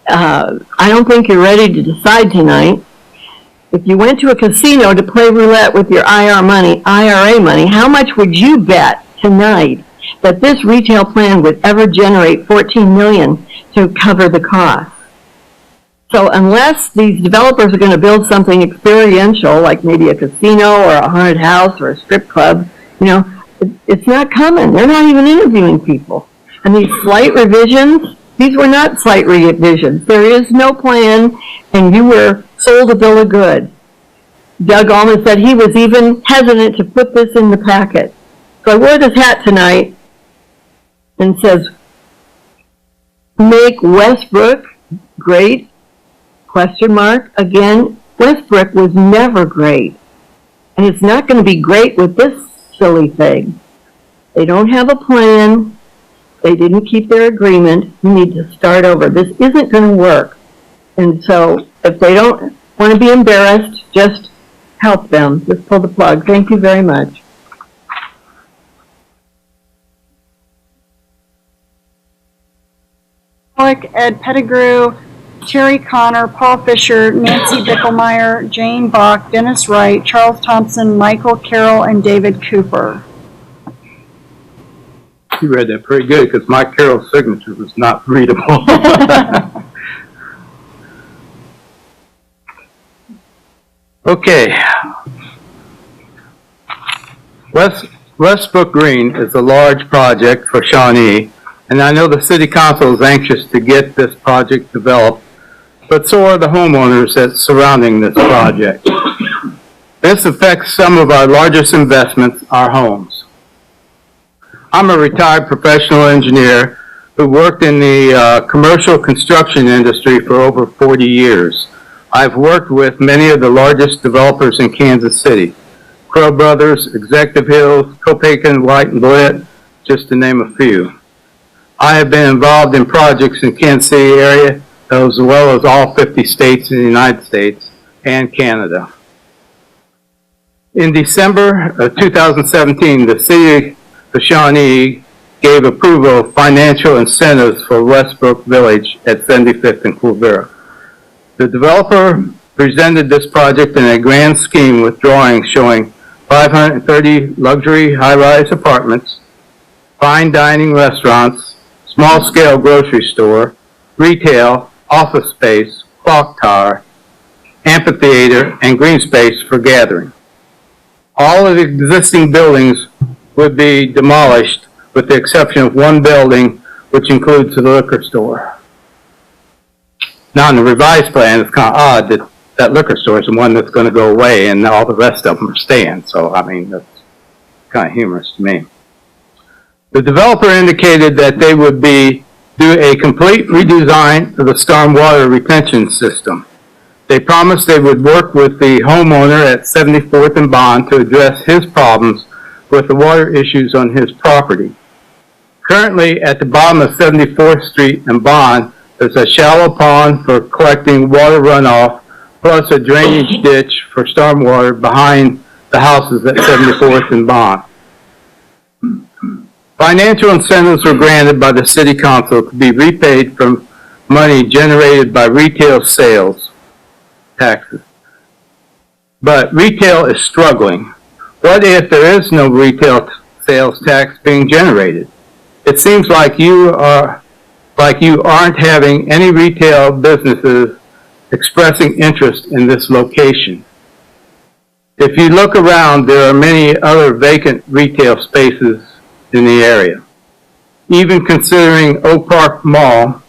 I don't think you're ready to decide tonight. If you went to a casino to play roulette with your IRA money, how much would you bet tonight that this retail plan would ever generate $14 million to cover the cost? So unless these developers are going to build something experiential, like maybe a casino or a haunted house or a strip club, you know, it's not coming. They're not even interviewing people. And these slight revisions, these were not slight revisions. There is no plan, and you were sold a bill of goods. Doug Allman said he was even hesitant to put this in the packet. So I wore this hat tonight and says, make Westbrook great? Question mark. Again, Westbrook was never great. And it's not going to be great with this silly thing. They don't have a plan. They didn't keep their agreement. You need to start over. This isn't going to work. And so if they don't want to be embarrassed, just help them. Just pull the plug. Thank you very much. Ed Pettigrew, Terry Connor, Paul Fisher, Nancy Bickelmeyer, Jane Bach, Dennis Wright, Charles Thompson, Michael Carroll, and David Cooper. You read that pretty good because Mike Carroll's signature was not readable. Okay. Westbrook Green is a large project for Shawnee, and I know the City Council is anxious to get this project developed, but so are the homeowners that's surrounding this project. This affects some of our largest investments, our homes. I'm a retired professional engineer who worked in the commercial construction industry for over 40 years. I've worked with many of the largest developers in Kansas City, Crow Brothers, Executive Hills, Copacan, White and Blitt, just to name a few. I have been involved in projects in Kansas City area, as well as all 50 states in the United States and Canada. In December of 2017, the City of Shawnee gave approval of financial incentives for Westbrook Village at 75th and Quivira. The developer presented this project in a grand scheme with drawings showing 530 luxury high-rise apartments, fine dining restaurants, small-scale grocery store, retail, office space, clock tower, amphitheater, and green space for gathering. All of the existing buildings would be demolished with the exception of one building, which includes the liquor store. Now, in the revised plan, it's kind of odd that that liquor store is the one that's going to go away and all the rest of them are staying. So, I mean, that's kind of humorous to me. The developer indicated that they would do a complete redesign of the stormwater retention system. They promised they would work with the homeowner at 74th and Bond to address his problems with the water issues on his property. Currently, at the bottom of 74th Street and Bond, there's a shallow pond for collecting water runoff, plus a drainage ditch for stormwater behind the houses at 74th and Bond. Financial incentives were granted by the City Council to be repaid from money generated by retail sales taxes. But retail is struggling. What if there is no retail sales tax being generated? It seems like you aren't having any retail businesses expressing interest in this location. If you look around, there are many other vacant retail spaces in the area. Even considering Oak Park Mall,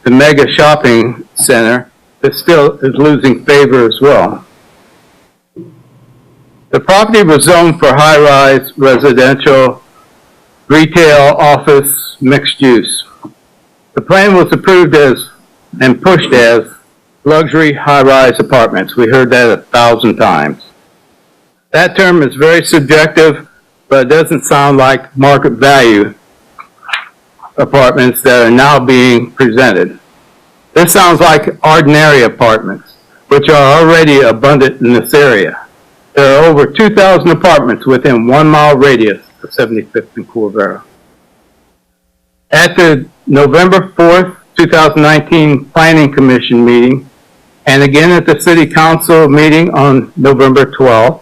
the mega shopping center, that still is losing favor as well. The property was zoned for high-rise residential, retail, office, mixed use. The plan was approved as and pushed as luxury high-rise apartments. We heard that 1,000 times. That term is very subjective, but it doesn't sound like market value apartments that are now being presented. This sounds like ordinary apartments, which are already abundant in this area. There are over 2,000 apartments within 1 mile radius of 75th and Corvera. At the November 4th, 2019 Planning Commission meeting, and again at the City Council meeting on November 12th,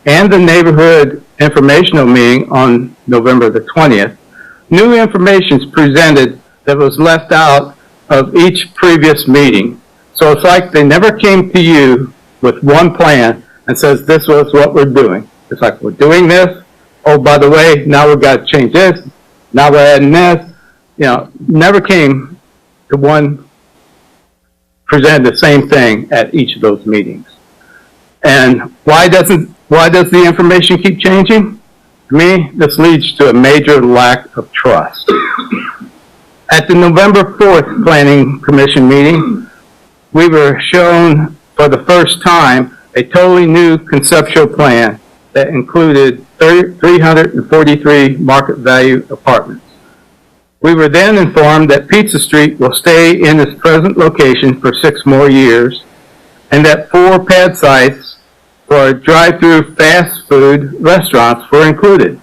and the Neighborhood Informational meeting on November the 20th, new information is presented that was left out of each previous meeting. So it's like they never came to you with one plan and says, this was what we're doing. It's like, we're doing this. Oh, by the way, now we've got to change this. Now we're adding this. You know, never came to one, present the same thing at each of those meetings. And why does the information keep changing? To me, this leads to a major lack of trust. At the November 4th Planning Commission meeting, we were shown for the first time a totally new conceptual plan that included 343 market value apartments. We were then informed that Pizza Street will stay in its present location for 6 more years, and that 4 pad sites for drive-through fast food restaurants were included.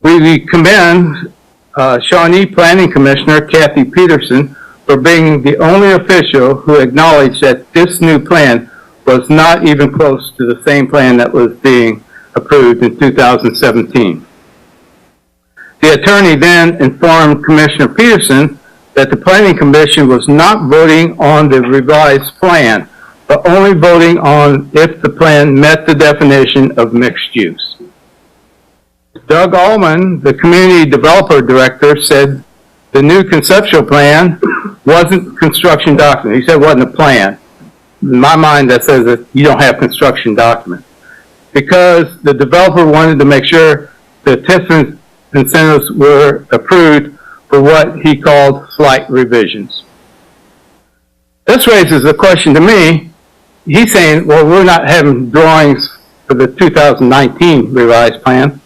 We commend Shawnee Planning Commissioner Kathy Peterson for being the only official who acknowledged that this new plan was not even close to the same plan that was being approved in 2017. The attorney then informed Commissioner Peterson that the Planning Commission was not voting on the revised plan, but only voting on if the plan met the definition of mixed use. Doug Allman, the Community Developer Director, said the new conceptual plan wasn't construction document. He said it wasn't a plan. In my mind, that says that you don't have construction document. Because the developer wanted to make sure the TIF incentives were approved for what he called slight revisions. This raises a question to me. He's saying, well, we're not having drawings for the 2019 revised plan.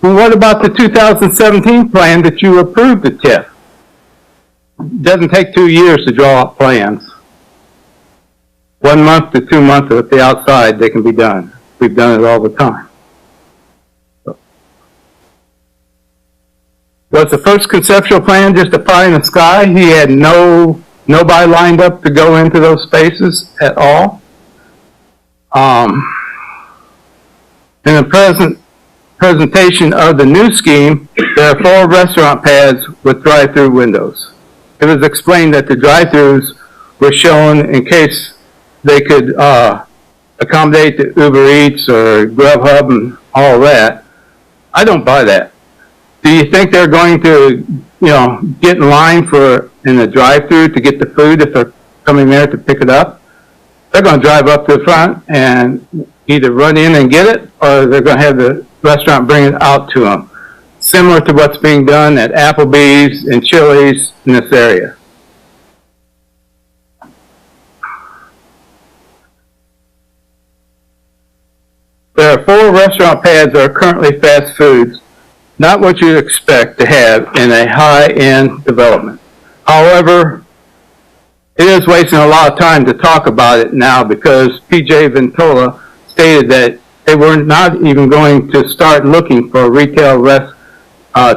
Well, what about the 2017 plan that you approved the TIF? It doesn't take 2 years to draw up plans. 1 month to 2 months at the outside, they can be done. We've done it all the time. Was the first conceptual plan just a pie in the sky? He had nobody lined up to go into those spaces at all. In the presentation of the new scheme, there are 4 restaurant pads with drive-through windows. It was explained that the drive-throughs were shown in case they could accommodate the Uber Eats or Grubhub and all that. I don't buy that. Do you think they're going to, get in line in the drive-through to get the food if they're coming there to pick it up? They're going to drive up to the front and either run in and get it, or they're going to have the restaurant bring it out to them. Similar to what's being done at Applebee's and Chili's in this area. There are 4 restaurant pads that are currently fast foods, not what you'd expect to have in a high-end development. However, it is wasting a lot of time to talk about it now because P.J. Ventola stated that they were not even going to start looking for retail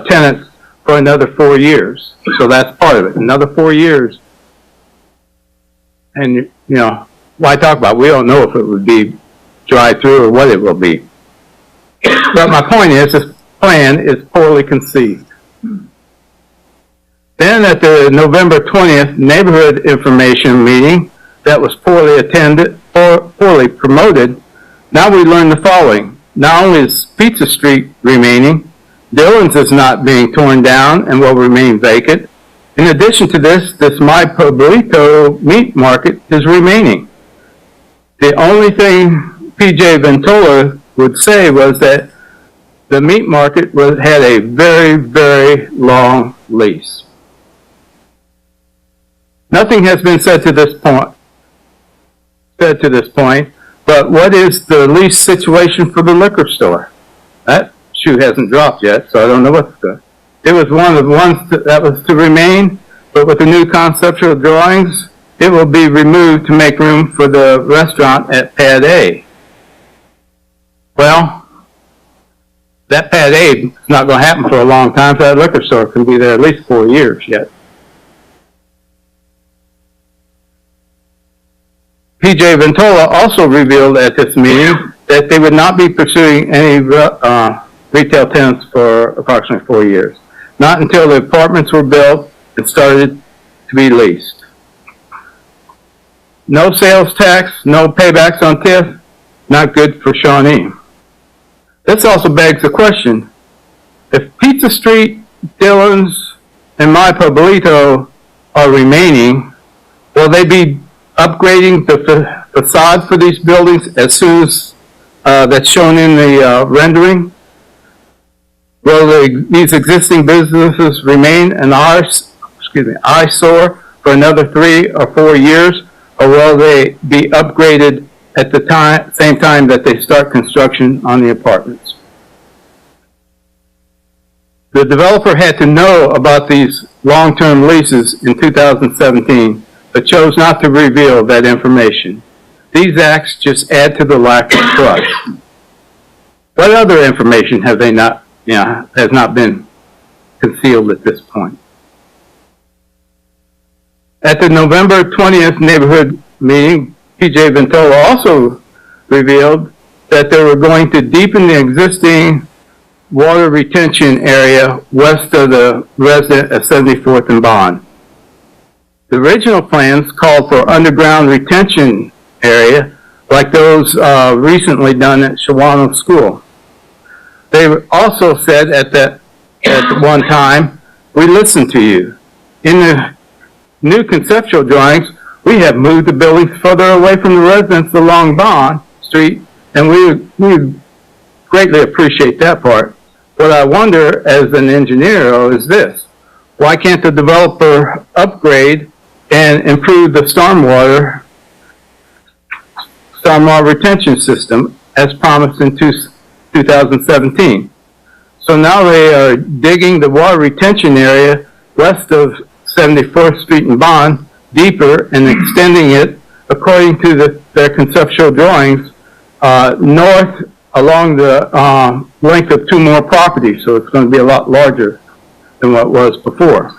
tenants for another 4 years. So that's part of it, another 4 years. And, why talk about it? We don't know if it would be drive-through or what it will be. But my point is, this plan is poorly conceived. Then at the November 20th neighborhood information meeting that was poorly attended or poorly promoted, now we learn the following. Not only is Pizza Street remaining, Dillon's is not being torn down and will remain vacant. In addition to this My Pueblito meat market is remaining. The only thing P.J. Ventola would say was that the meat market had a very, very long lease. Nothing has been said to this point, but what is the lease situation for the liquor store? That shoe hasn't dropped yet, so I don't know what's good. It was one of the ones that was to remain, but with the new conceptual drawings, it will be removed to make room for the restaurant at Pad A. Well, that Pad A is not going to happen for a long time, so that liquor store can be there at least 4 years yet. PJ Ventola also revealed at this meeting that they would not be pursuing any retail tenants for approximately 4 years. Not until the apartments were built and started to be leased. No sales tax, no paybacks on TIF, not good for Shawnee. This also begs the question, if Pizza Street, Dillon's, and My Pueblito are remaining, will they be upgrading the facade for these buildings as soon as that's shown in the rendering? Will these existing businesses remain an eyesore for another 3 or 4 years, or will they be upgraded at the same time that they start construction on the apartments? The developer had to know about these long-term leases in 2017, but chose not to reveal that information. These acts just add to the lack of trust. What other information have they has not been concealed at this point? At the November 20th neighborhood meeting, PJ Ventola also revealed that they were going to deepen the existing water retention area west of the resident at 74th and Bond. The original plans called for underground retention area like those recently done at Shawnee School. They also said at one time, we listened to you. In the new conceptual drawings, we have moved the buildings further away from the residents along Bond Street, and we greatly appreciate that part. What I wonder as an engineer is this: why can't the developer upgrade and improve the stormwater retention system as promised in 2017? So now they are digging the water retention area west of 74th Street and Bond deeper and extending it according to their conceptual drawings north along the length of 2 more properties. So it's going to be a lot larger than what it was before.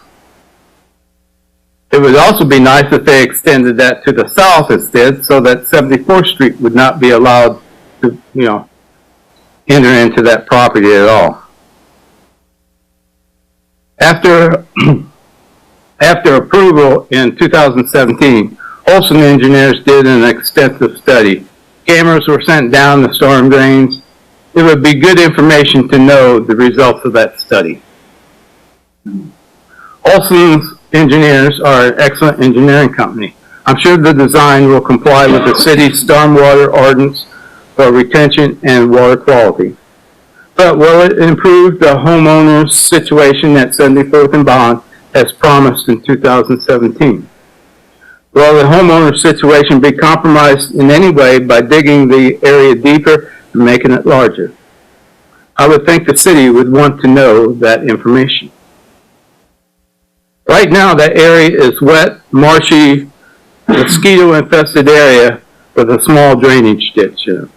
It would also be nice if they extended that to the south instead, so that 74th Street would not be allowed to, enter into that property at all. After approval in 2017, Olson engineers did an extensive study. Cameras were sent down the storm drains. It would be good information to know the results of that study. Olson's engineers are an excellent engineering company. I'm sure the design will comply with the city's stormwater ordinance for retention and water quality. But will it improve the homeowner's situation at 74th and Bond as promised in 2017? Will the homeowner's situation be compromised in any way by digging the area deeper and making it larger? I would think the city would want to know that information. Right now, that area is wet, marshy, mosquito-infested area with a small drainage ditch in it.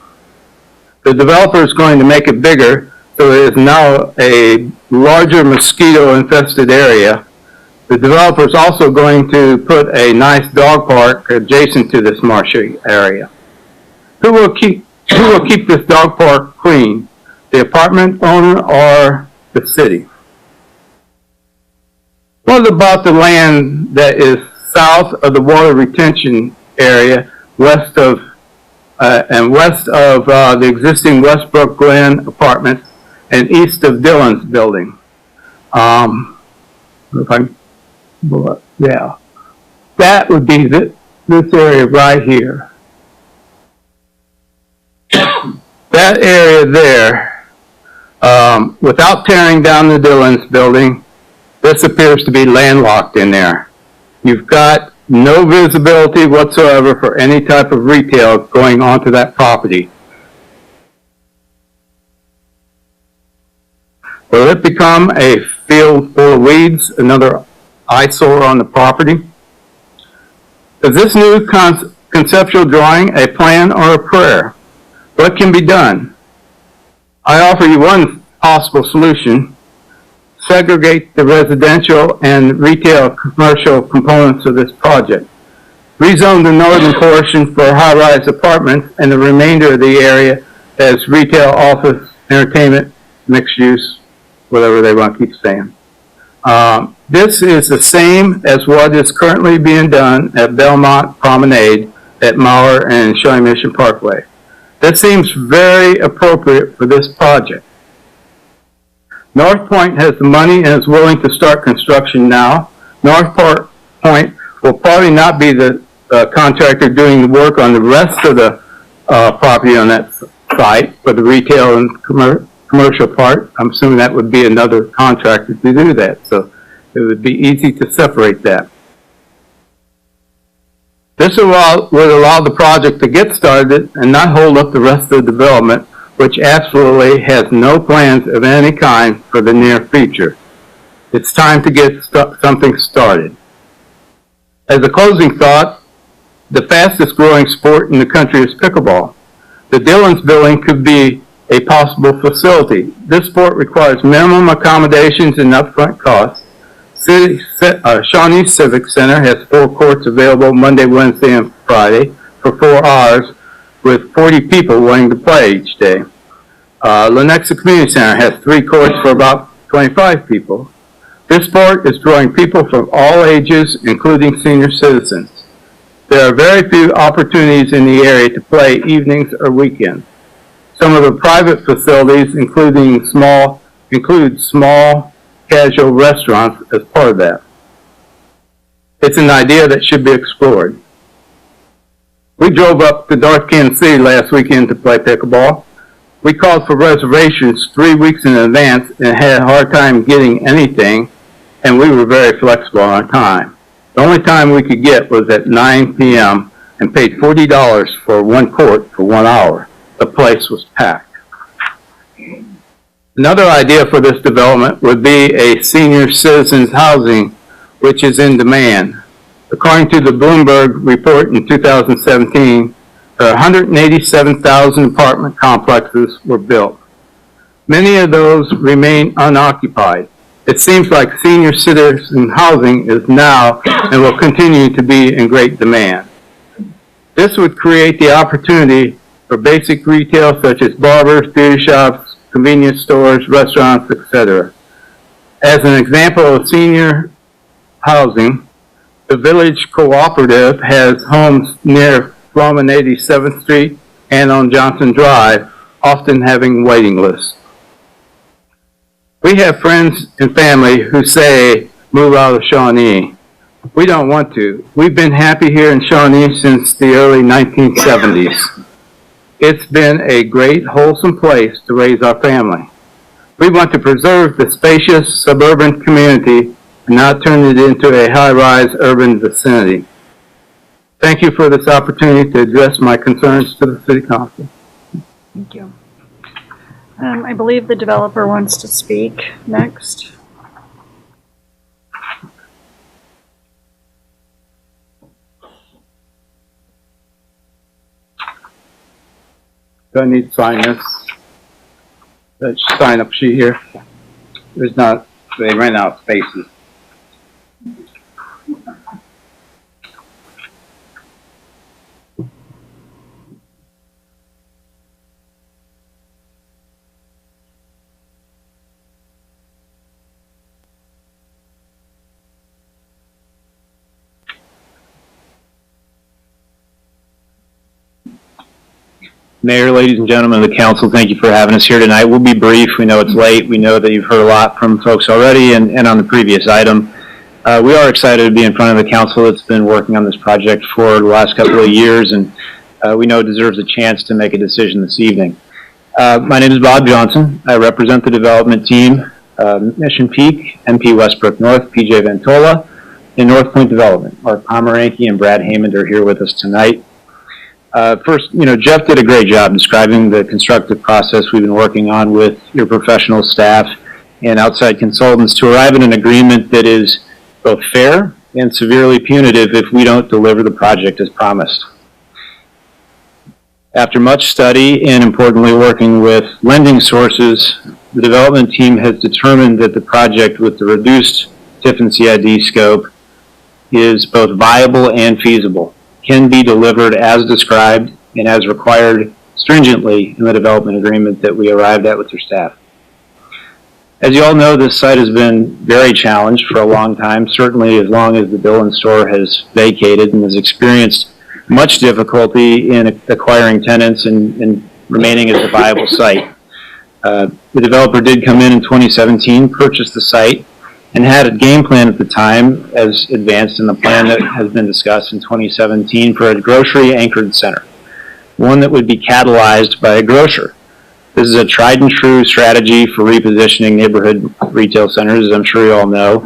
The developer is going to make it bigger, so it is now a larger mosquito-infested area. The developer is also going to put a nice dog park adjacent to this marshy area. Who will keep this dog park clean? The apartment owner or the city? What about the land that is south of the water retention area, west of the existing Westbrook Glen apartments and east of Dillon's building? That would be this area right here. That area there, without tearing down the Dillon's building, this appears to be landlocked in there. You've got no visibility whatsoever for any type of retail going onto that property. Will it become a field full of weeds, another eyesore on the property? Is this new conceptual drawing a plan or a prayer? What can be done? I offer you one possible solution. Segregate the residential and retail commercial components of this project. Rezone the northern portion for high-rise apartments and the remainder of the area as retail, office, entertainment, mixed use, whatever they want to keep saying. This is the same as what is currently being done at Belmont Promenade at Meyer and Shawnee Mission Parkway. That seems very appropriate for this project. North Point has the money and is willing to start construction now. North Point will probably not be the contractor doing the work on the rest of the property on that site for the retail and commercial part. I'm assuming that would be another contractor to do that, so it would be easy to separate that. This would allow the project to get started and not hold up the rest of the development, which absolutely has no plans of any kind for the near future. It's time to get something started. As a closing thought, the fastest growing sport in the country is pickleball. The Dillon's building could be a possible facility. This sport requires minimum accommodations and upfront costs. Shawnee Civic Center has 4 courts available Monday, Wednesday, and Friday for 4 hours, with 40 people wanting to play each day. Lenexa Community Center has 3 courts for about 25 people. This sport is drawing people from all ages, including senior citizens. There are very few opportunities in the area to play evenings or weekends. Some of the private facilities include small casual restaurants as part of that. It's an idea that should be explored. We drove up to North Kansas City last weekend to play pickleball. We called for reservations 3 weeks in advance and had a hard time getting anything, and we were very flexible on our time. The only time we could get was at 9 p.m. and paid $40 for 1 court for 1 hour. The place was packed. Another idea for this development would be a senior citizens housing, which is in demand. According to the Bloomberg report in 2017, 187,000 apartment complexes were built. Many of those remain unoccupied. It seems like senior citizen housing is now and will continue to be in great demand. This would create the opportunity for basic retail such as barbers, beauty shops, convenience stores, restaurants, etc. As an example of senior housing, the Village Cooperative has homes near Flom and 87th Street and on Johnson Drive, often having waiting lists. We have friends and family who say, move out of Shawnee. We don't want to. We've been happy here in Shawnee since the early 1970s. It's been a great, wholesome place to raise our family. We want to preserve the spacious suburban community and not turn it into a high-rise urban vicinity. Thank you for this opportunity to address my concerns to the City Council. Thank you. I believe the developer wants to speak next. Do I need to sign this? That sign up sheet here? There's not, they ran out of spaces. Mayor, ladies and gentlemen of the council, thank you for having us here tonight. We'll be brief. We know it's late. We know that you've heard a lot from folks already and on the previous item. We are excited to be in front of the council that's been working on this project for the last couple of years, and we know it deserves a chance to make a decision this evening. My name is Bob Johnson. I represent the development team, Mission Peak, MP Westbrook North, PJ Ventola, in North Point Development. Mark Pomeranke and Brad Haymond are here with us tonight. First, Jeff did a great job describing the constructive process we've been working on with your professional staff and outside consultants to arrive at an agreement that is both fair and severely punitive if we don't deliver the project as promised. After much study and importantly working with lending sources, the development team has determined that the project with the reduced TIF and CID scope is both viable and feasible, can be delivered as described and as required stringently in the development agreement that we arrived at with your staff. As you all know, this site has been very challenged for a long time, certainly as long as the Dillon store has vacated and has experienced much difficulty in acquiring tenants and remaining as a viable site. The developer did come in 2017, purchase the site, and had a game plan at the time as advanced in the plan that has been discussed in 2017 for a grocery anchored center, one that would be catalyzed by a grocer. This is a tried and true strategy for repositioning neighborhood retail centers, as I'm sure you all know,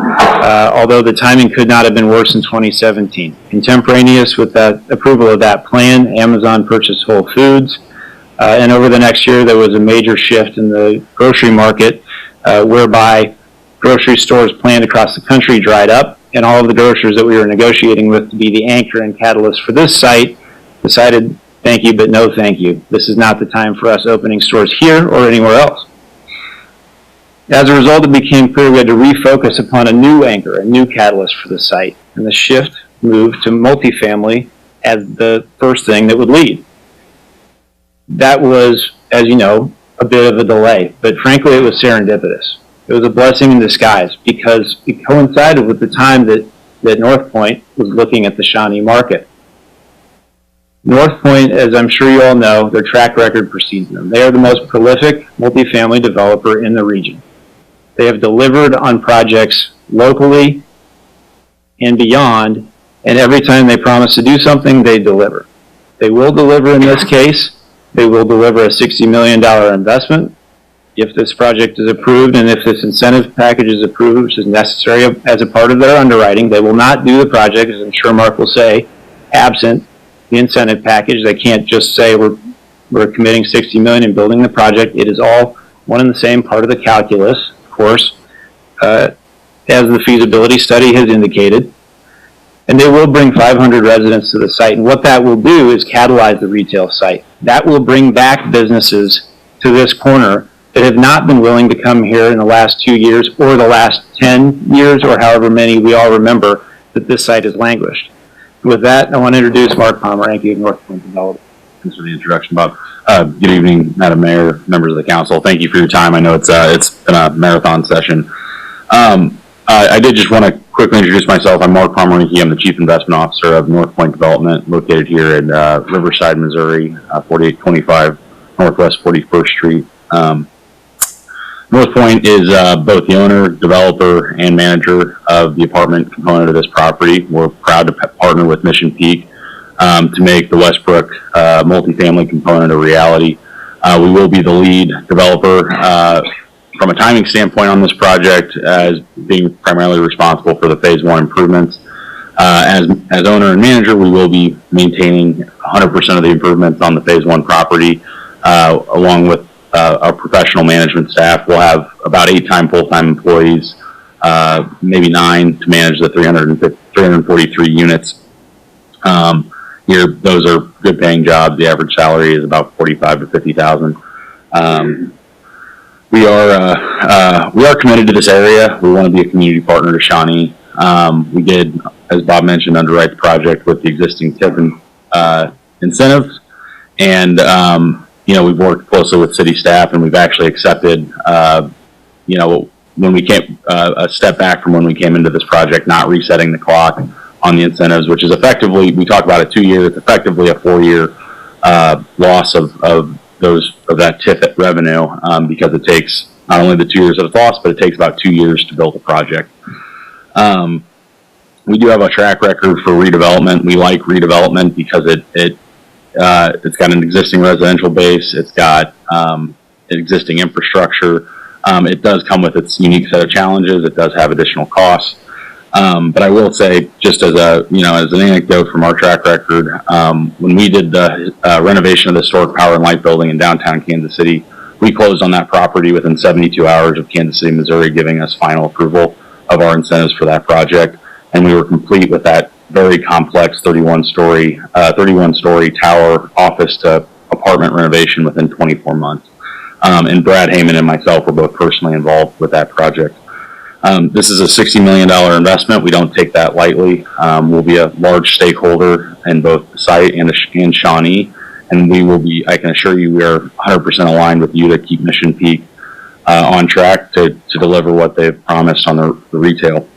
although the timing could not have been worse in 2017. Contemporaneous with that approval of that plan, Amazon purchased Whole Foods, and over the next year there was a major shift in the grocery market whereby grocery stores planned across the country dried up, and all of the grocers that we were negotiating with to be the anchor and catalyst for this site decided, thank you, but no thank you. This is not the time for us opening stores here or anywhere else. As a result, it became clear we had to refocus upon a new anchor, a new catalyst for the site, and the shift moved to multifamily as the first thing that would lead. That was, as you know, a bit of a delay, but frankly, it was serendipitous. It was a blessing in disguise because it coincided with the time that North Point was looking at the Shawnee market. North Point, as I'm sure you all know, their track record precedes them. They are the most prolific multifamily developer in the region. They have delivered on projects locally and beyond, and every time they promise to do something, they deliver. They will deliver in this case. They will deliver a $60 million investment if this project is approved and if this incentive package is approved, which is necessary as a part of their underwriting. They will not do the project, as I'm sure Mark will say, absent the incentive package. They can't just say we're committing $60 million and building the project. It is all one and the same part of the calculus, of course, as the feasibility study has indicated. And they will bring 500 residents to the site. And what that will do is catalyze the retail site. That will bring back businesses to this corner that have not been willing to come here in the last 2 years or the last 10 years or however many we all remember that this site has languished. With that, I want to introduce Mark Pomeranke of North Point Development. Thanks for the introduction, Bob. Good evening, Madam Mayor, members of the council. Thank you for your time. I know it's been a marathon session. I did just want to quickly introduce myself. I'm Mark Pomeranke. I'm the Chief Investment Officer of North Point Development, located here in Riverside, Missouri, 4825 Northwest 41st Street. North Point is both the owner, developer, and manager of the apartment component of this property. We're proud to partner with Mission Peak to make the Westbrook multifamily component a reality. We will be the lead developer from a timing standpoint on this project, as being primarily responsible for the Phase 1 improvements. As owner and manager, we will be maintaining 100% of the improvements on the Phase 1 property, along with our professional management staff. We'll have about 8 full-time employees, maybe 9 to manage the 343 units. Here, those are good-paying jobs. The average salary is about $45,000 to $50,000. We are committed to this area. We want to be a community partner to Shawnee. We did, as Bob mentioned, underwrite the project with the existing TIF and incentives, and we've worked closely with city staff, and we've actually accepted, when we came a step back from when we came into this project, not resetting the clock on the incentives, which is effectively, we talk about it 2 years, it's effectively a 4-year loss of that TIF revenue, because it takes not only the 2 years that it's lost, but it takes about 2 years to build a project. We do have a track record for redevelopment. We like redevelopment because it's got an existing residential base. It's got an existing infrastructure. It does come with its unique set of challenges. It does have additional costs. But I will say, just as as an anecdote from our track record, when we did the renovation of the historic power and light building in downtown Kansas City, we closed on that property within 72 hours of Kansas City, Missouri, giving us final approval of our incentives for that project. And we were complete with that very complex 31-story tower office to apartment renovation within 24 months. And Brad Heyman and myself were both personally involved with that project. This is a $60 million investment. We don't take that lightly. We'll be a large stakeholder in both the site and Shawnee. And we will be, I can assure you, we are 100% aligned with you to keep Mission Peak on track to deliver what they've promised on the retail.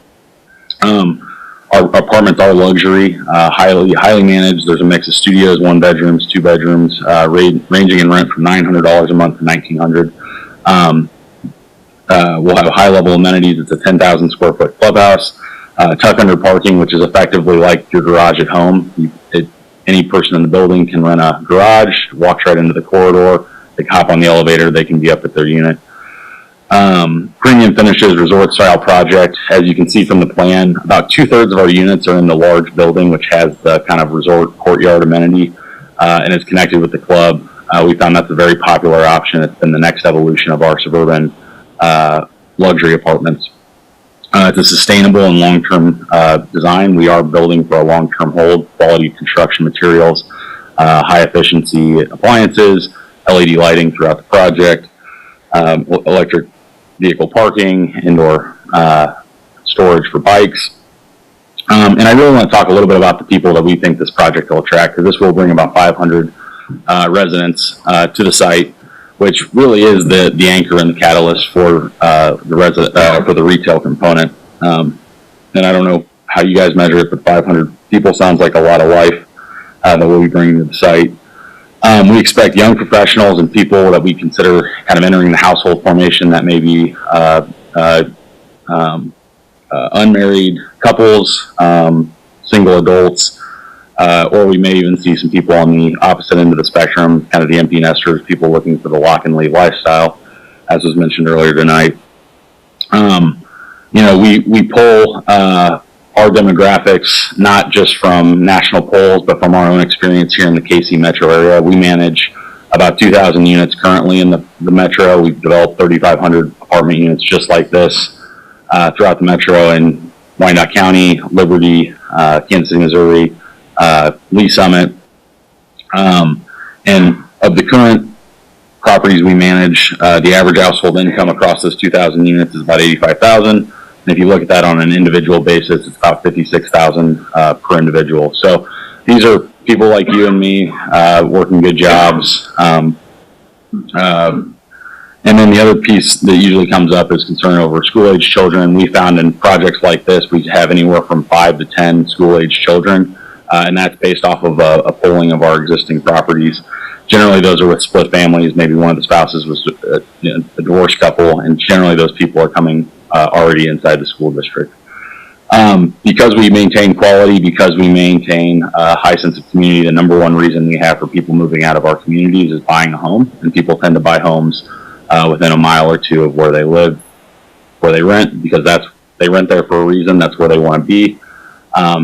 Our apartments are luxury, highly managed. There's a mix of studios, 1 bedrooms, 2 bedrooms, ranging in rent from $900 a month to $1,900. We'll have high-level amenities. It's a 10,000 square foot clubhouse, tuck under parking, which is effectively like your garage at home. Any person in the building can rent a garage, walks right into the corridor. They hop on the elevator. They can be up at their unit. Premium finishes, resort-style project. As you can see from the plan, about 2/3 of our units are in the large building, which has the kind of resort courtyard amenity, and it's connected with the club. We found that's a very popular option. It's been the next evolution of our suburban luxury apartments. It's a sustainable and long-term design. We are building for a long-term hold, quality construction materials, high-efficiency appliances, LED lighting throughout the project, electric vehicle parking, indoor storage for bikes. And I really want to talk a little bit about the people that we think this project will attract, because this will bring about 500 residents to the site, which really is the anchor and the catalyst for the retail component. And I don't know how you guys measure it, but 500 people sounds like a lot of life that we'll be bringing to the site. We expect young professionals and people that we consider kind of entering the household formation that may be unmarried couples, single adults, or we may even see some people on the opposite end of the spectrum, kind of the empty nesters, people looking for the lock and leave lifestyle, as was mentioned earlier tonight. We pull our demographics not just from national polls, but from our own experience here in the KC metro area. We manage about 2,000 units currently in the metro. We've developed 3,500 apartment units just like this throughout the metro in Wyandotte County, Liberty, Kansas City, Missouri, Lee Summit. And of the current properties we manage, the average household income across those 2,000 units is about $85,000. And if you look at that on an individual basis, it's about $56,000 per individual. So these are people like you and me working good jobs. And then the other piece that usually comes up is concern over school-age children. We found in projects like this, we have anywhere from 5 to 10 school-age children, and that's based off of a polling of our existing properties. Generally, those are with split families. Maybe one of the spouses was a divorced couple, and generally those people are coming already inside the school district. Because we maintain quality, because we maintain a high sense of community, the number one reason we have for people moving out of our communities is buying a home, and people tend to buy homes within a mile or two of where they live, where they rent, because they rent there for a reason. That's where they want to be.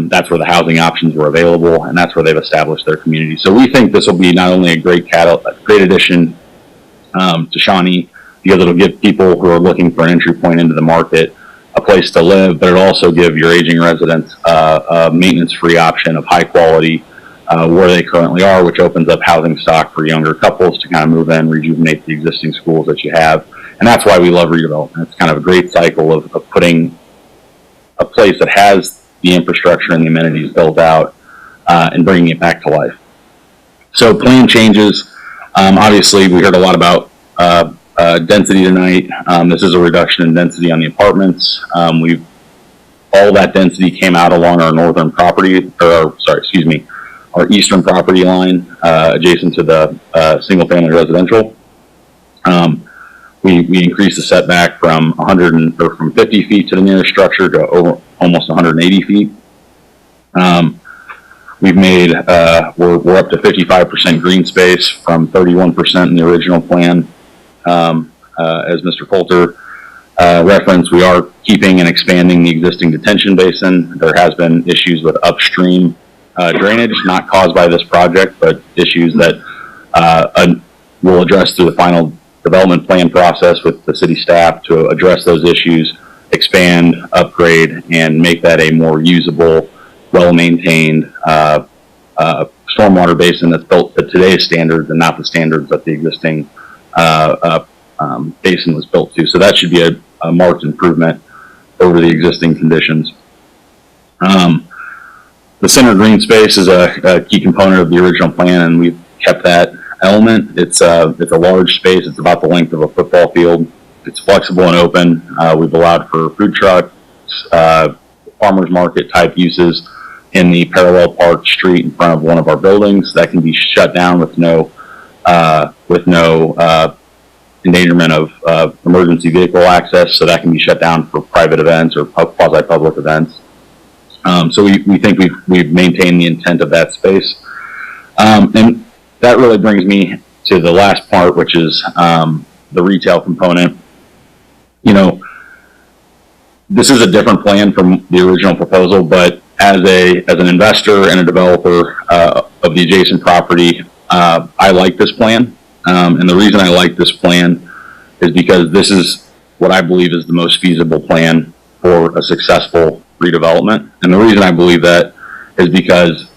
That's where the housing options were available, and that's where they've established their community. So we think this will be not only a great addition to Shawnee, because it'll give people who are looking for an entry point into the market a place to live, but it'll also give your aging residents a maintenance-free option of high quality where they currently are, which opens up housing stock for younger couples to kind of move in, rejuvenate the existing schools that you have. And that's why we love redevelopment. It's kind of a great cycle of putting a place that has the infrastructure and the amenities built out and bringing it back to life. So plan changes. Obviously, we heard a lot about density tonight. This is a reduction in density on the apartments. All that density came out along our northern property, our eastern property line, adjacent to the single-family residential. We increased the setback from 50 feet to the nearest structure to almost 180 feet. We've made we're up to 55% green space from 31% in the original plan. As Mr. Coulter reference, we are keeping and expanding the existing detention basin. There has been issues with upstream drainage, not caused by this project, but issues that we'll address through the final development plan process with the city staff to address those issues, expand, upgrade, and make that a more usable, well-maintained stormwater basin that's built to today's standards and not the standards that the existing basin was built to. So that should be a marked improvement over the existing conditions. The center green space is a key component of the original plan, and we've kept that element. It's a large space. It's about the length of a football field. It's flexible and open. We've allowed for food trucks, farmers market type uses in the parallel parked street in front of one of our buildings. That can be shut down with no endangerment of emergency vehicle access. So that can be shut down for private events or quasi-public events. So we think we've maintained the intent of that space. And that really brings me to the last part, which is the retail component. You know, this is a different plan from the original proposal, but as an investor and a developer of the adjacent property, I like this plan. And the reason I like this plan is because this is what I believe is the most feasible plan for a successful redevelopment. And the reason I believe that is because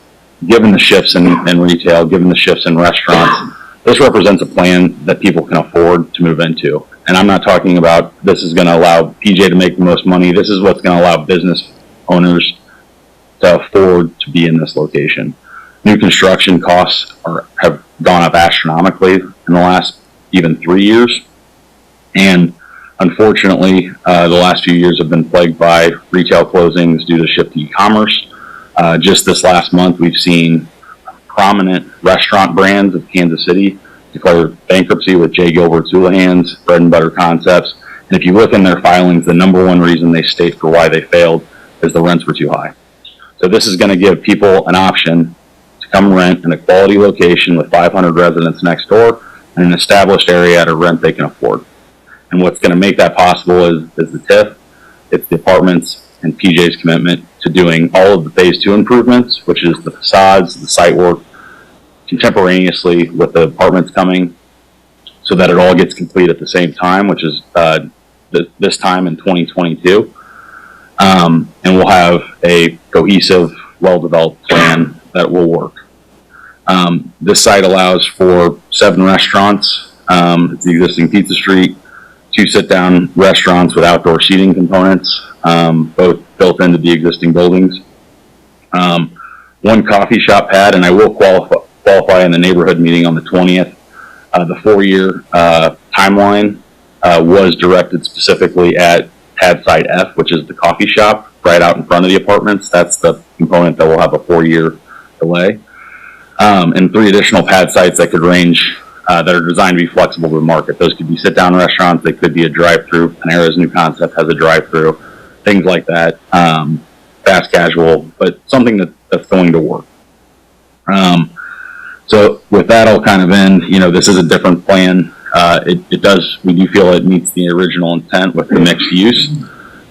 given the shifts in retail, given the shifts in restaurants, this represents a plan that people can afford to move into. And I'm not talking about this is going to allow PJ to make the most money. This is what's going to allow business owners to afford to be in this location. New construction costs have gone up astronomically in the last even 3 years. And unfortunately, the last few years have been plagued by retail closings due to shift to e-commerce. Just this last month, we've seen prominent restaurant brands of Kansas City declare bankruptcy with J. Gilbert's Houlihan's, Bread and Butter Concepts. And if you look in their filings, the number one reason they state for why they failed is the rents were too high. So this is going to give people an option to come rent in a quality location with 500 residents next door and an established area at a rent they can afford. And what's going to make that possible is the TIF. It's the apartments and PJ's commitment to doing all of the phase 2 improvements, which is the facades, the site work, contemporaneously with the apartments coming, so that it all gets complete at the same time, which is this time in 2022. And we'll have a cohesive, well-developed plan that will work. This site allows for 7 restaurants. It's the existing Pizza Street, 2 sit-down restaurants with outdoor seating components, both built into the existing buildings. 1 coffee shop pad, and I will qualify in the neighborhood meeting on the 20th. The 4-year timeline was directed specifically at pad site F, which is the coffee shop right out in front of the apartments. That's the component that will have a 4-year delay. And 3 additional pad sites that could range, that are designed to be flexible to the market. Those could be sit-down restaurants. They could be a drive-through. Panera's new concept has a drive-through. Things like that. Fast casual, but something that's going to work. So with that, I'll kind of end. You know, this is a different plan. We do feel it meets the original intent with the mixed use.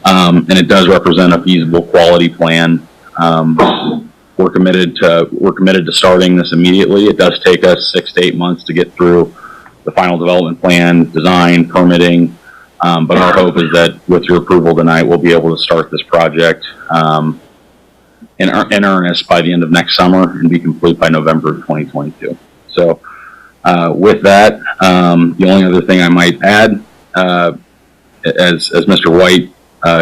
And it does represent a feasible quality plan. We're committed to starting this immediately. It does take us 6 to 8 months to get through the final development plan, design, permitting. But our hope is that with your approval tonight, we'll be able to start this project in earnest by the end of next summer and be complete by November of 2022. So with that, the only other thing I might add, as Mr. White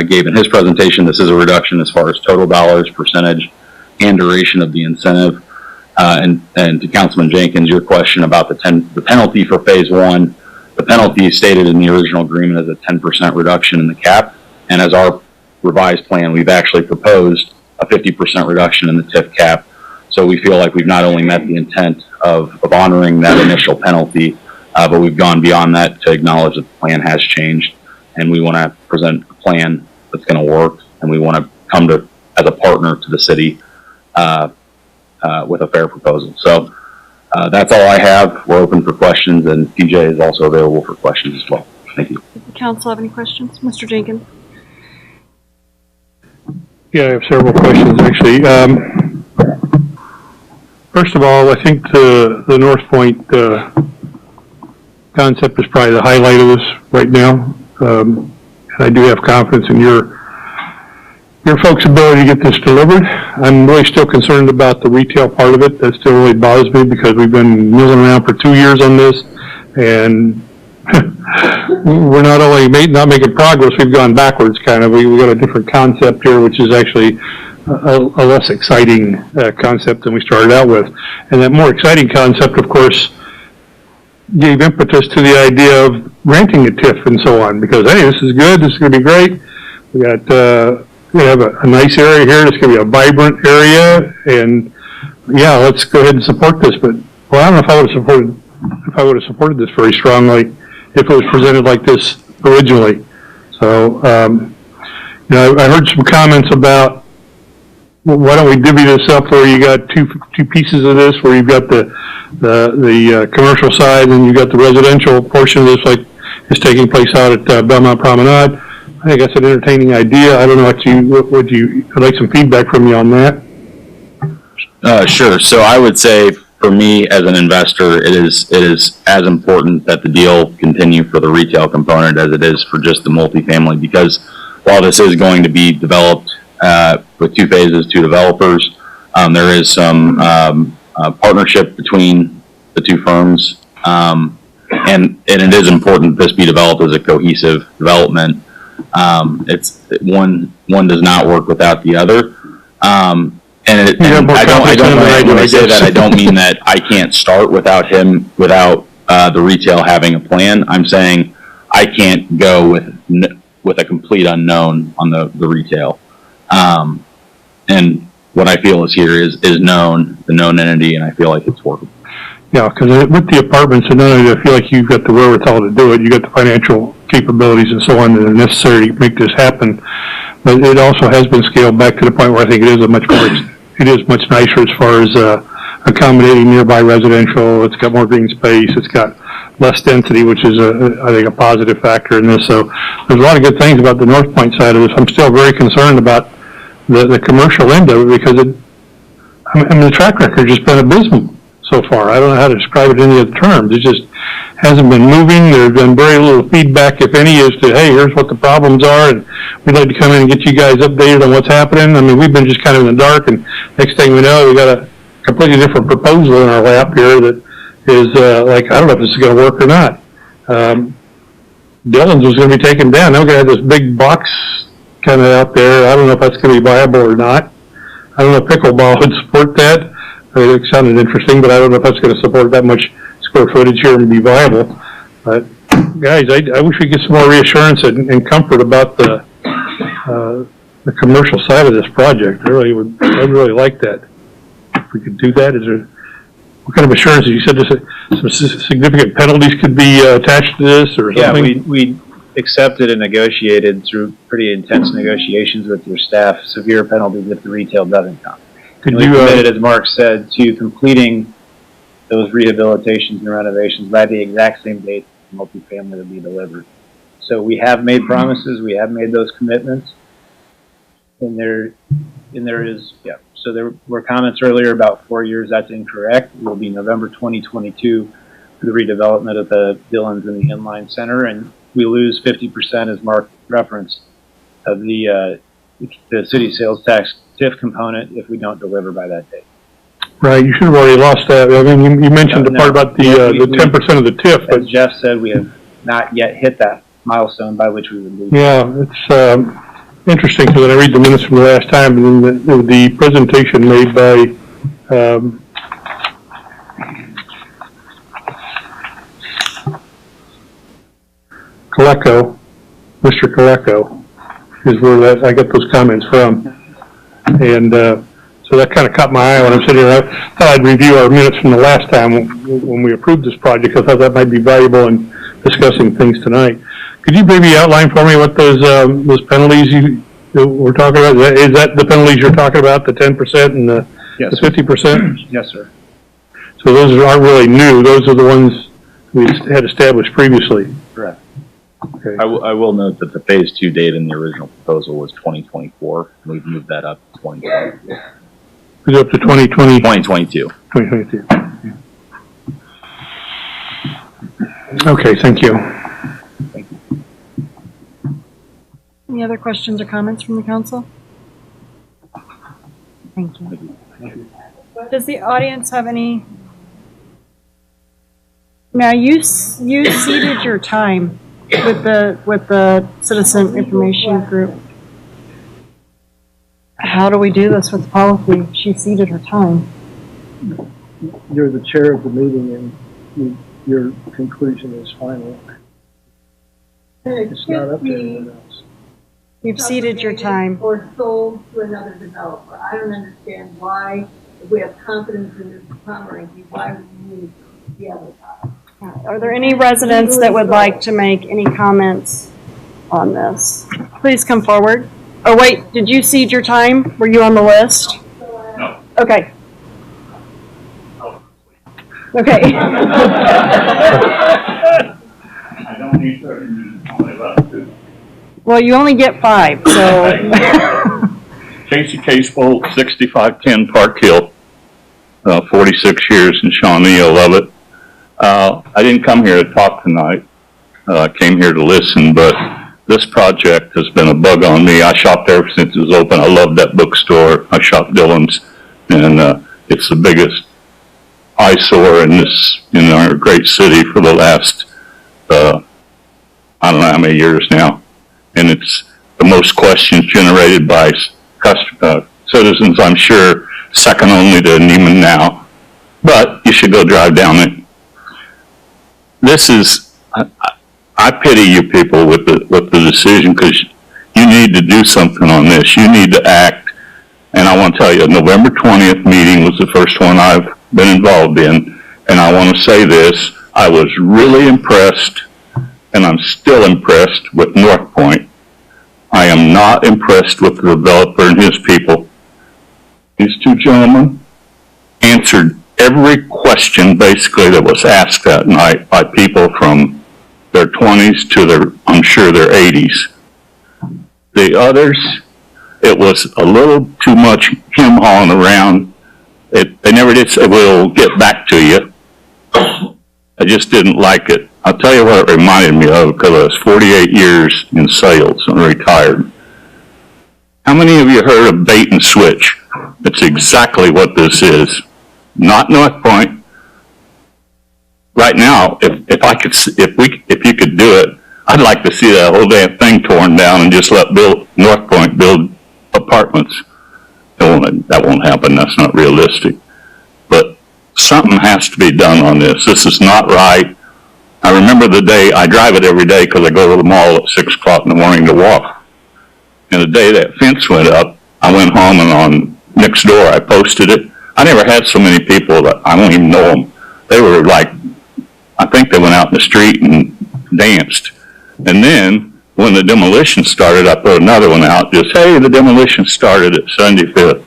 gave in his presentation, this is a reduction as far as total dollars, percentage, and duration of the incentive. And to Councilman Jenkins, your question about the penalty for phase 1, the penalty stated in the original agreement is a 10% reduction in the cap. And as our revised plan, we've actually proposed a 50% reduction in the TIF cap. So we feel like we've not only met the intent of honoring that initial penalty, but we've gone beyond that to acknowledge that the plan has changed. And we want to present a plan that's going to work. And we want to come to, as a partner to the city, with a fair proposal. So that's all I have. We're open for questions, and PJ is also available for questions as well. Thank you. Does the council have any questions? Mr. Jenkins? Yeah, I have several questions, actually. First of all, I think the North Point concept is probably the highlight of this right now. And I do have confidence in your folks' ability to get this delivered. I'm really still concerned about the retail part of it. That still really bothers me because we've been milling around for 2 years on this, and we're not only not making progress, we've gone backwards kind of. We got a different concept here, which is actually a less exciting concept than we started out with. And that more exciting concept, of course, gave impetus to the idea of renting a TIF and so on, because, hey, this is good, this is going to be great. We have a nice area here, it's going to be a vibrant area, and yeah, let's go ahead and support this. But, well, I don't know if I would have supported this very strongly if it was presented like this originally. So, you know, I heard some comments about, well, why don't we divvy this up where you got two pieces of this, where you've got the commercial side and you've got the residential portion of this, like is taking place out at Belmont Promenade. I think that's an entertaining idea. I don't know I'd like some feedback from you on that. Sure. So I would say, for me as an investor, it is as important that the deal continue for the retail component as it is for just the multifamily, because while this is going to be developed with 2 phases, 2 developers, there is some partnership between the 2 firms, and it is important that this be developed as a cohesive development. It's one does not work without the other. When I say that, I don't mean that I can't start without the retail having a plan. I'm saying I can't go with a complete unknown on the retail. And what I feel is here is the known entity, and I feel like it's workable. Yeah, because with the apartments, and not only do I feel like you've got the wherewithal to do it, you got the financial capabilities and so on that are necessary to make this happen, but it also has been scaled back to the point where I think it is much nicer as far as accommodating nearby residential. It's got more green space. It's got less density, which is I think a positive factor in this. So there's a lot of good things about the North Point side of this. I'm still very concerned about the commercial end of it, because the track record has just been abysmal so far. I don't know how to describe it in any other terms. It just hasn't been moving. There's been very little feedback, if any, as to, hey, here's what the problems are, and we'd like to come in and get you guys updated on what's happening. I mean, we've been just kind of in the dark, and next thing we know, we got a completely different proposal in our lap here that is like, I don't know if this is going to work or not. Dillon's was going to be taken down. Now we're going to have this big box kind of out there. I don't know if that's going to be viable or not. I don't know if pickleball would support that. It sounded interesting, but I don't know if that's going to support that much square footage here and be viable. But guys, I wish we could get some more reassurance and comfort about the commercial side of this project. I'd really like that. If we could do that, what kind of assurances? You said some significant penalties could be attached to this, or something? Yeah, we accepted and negotiated through pretty intense negotiations with your staff severe penalties if the retail doesn't come. We committed, as Mark said, to completing those rehabilitations and renovations by the exact same date the multifamily will be delivered. So we have made promises, we have made those commitments, and there is, yeah. So there were comments earlier about 4 years. That's incorrect. It will be November 2022 for the redevelopment of the Dillons and the Inline Center, and we lose 50%, as Mark referenced, of the city sales tax TIF component if we don't deliver by that date. Right, you should have already lost that. I mean, you mentioned the part about the 10% of the TIF. As Jeff said, we have not yet hit that milestone by which we would lose. Yeah, it's interesting, because when I read the minutes from the last time, and then the presentation made by Mr. Coleco, is where I got those comments from. And so that kind of caught my eye when I'm sitting here. I thought I'd review our minutes from the last time when we approved this project. I thought that might be valuable in discussing things tonight. Could you maybe outline for me what those penalties we're talking about? Is that the penalties you're talking about, the 10% and the 50%? Yes, sir. So those aren't really new. Those are the ones we had established previously. Correct. Okay. I will note that the phase 2 date in the original proposal was 2024. We've moved that up to 2020. Is it up to 2020? 2022. 2022. Okay, thank you. Any other questions or comments from the council? Thank you. Does the audience have any? Now, you ceded your time with the citizen information group. How do we do this with policy? She ceded her time. You're the chair of the meeting, and your conclusion is final. It's not up to anyone else. You've ceded your time. Or sold to another developer. I don't understand why, if we have confidence in this Pomeranke, why we need the other side. Are there any residents that would like to make any comments on this? Please come forward. Oh, wait, did you cede your time? Were you on the list? No. Okay. Okay. I don't need 30 minutes, only about 2. Well, you only get 5, so. Casey Casebolt, 6510 Park Hill, 46 years in Shawnee, I love it. I didn't come here to talk tonight. I came here to listen, but this project has been a bug on me. I shopped there since it was open. I love that bookstore. I shopped Dillon's, and it's the biggest eyesore in our great city for the last, I don't know how many years now. And it's the most questions generated by citizens, I'm sure, second only to Nieman now. But you should go drive down it. This is, I pity you people with the decision, because you need to do something on this. You need to act. And I want to tell you, November 20th meeting was the first one I've been involved in. And I want to say this, I was really impressed, and I'm still impressed with North Point. I am not impressed with the developer and his people. These two gentlemen answered every question basically that was asked that night by people from their 20s to their, I'm sure, their 80s. The others, it was a little too much him hawing around. They never did say, we'll get back to you. I just didn't like it. I'll tell you what it reminded me of, because I was 48 years in sales and retired. How many of you heard of bait and switch? It's exactly what this is. Not North Point. Right now, if you could do it, I'd like to see that whole damn thing torn down and just let North Point build apartments. That won't happen. That's not realistic. But something has to be done on this. This is not right. I remember the day, I drive it every day because I go to the mall at 6 o'clock in the morning to walk. And the day that fence went up, I went home and on next door I posted it. I never had so many people that I don't even know them. They were like, I think they went out in the street and danced. And then when the demolition started, I put another one out, just, hey, the demolition started at 75th.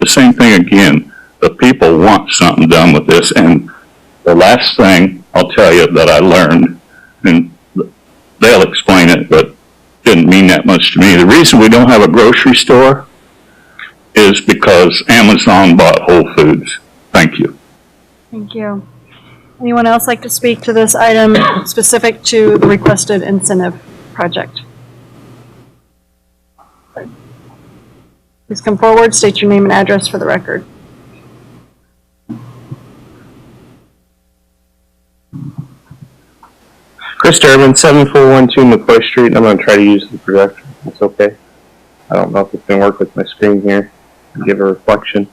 The same thing again. The people want something done with this. And the last thing I'll tell you that I learned, and they'll explain it, but didn't mean that much to me. The reason we don't have a grocery store is because Amazon bought Whole Foods. Thank you. Thank you. Anyone else like to speak to this item specific to the requested incentive project? Please come forward, state your name and address for the record. Chris Durbin, 7412 McCoy Street. I'm going to try to use the projector. It's okay. I don't know if it's going to work with my screen here. Give a reflection.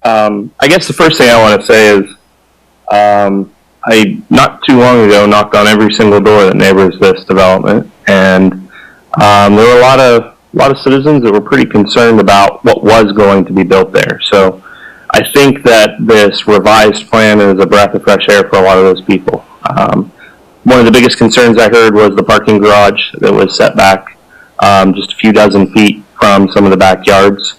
I guess the first thing I want to say is I, not too long ago, knocked on every single door that neighbors this development, and there were a lot of citizens that were pretty concerned about what was going to be built there. So I think that this revised plan is a breath of fresh air for a lot of those people. One of the biggest concerns I heard was the parking garage that was set back just a few dozen feet from some of the backyards.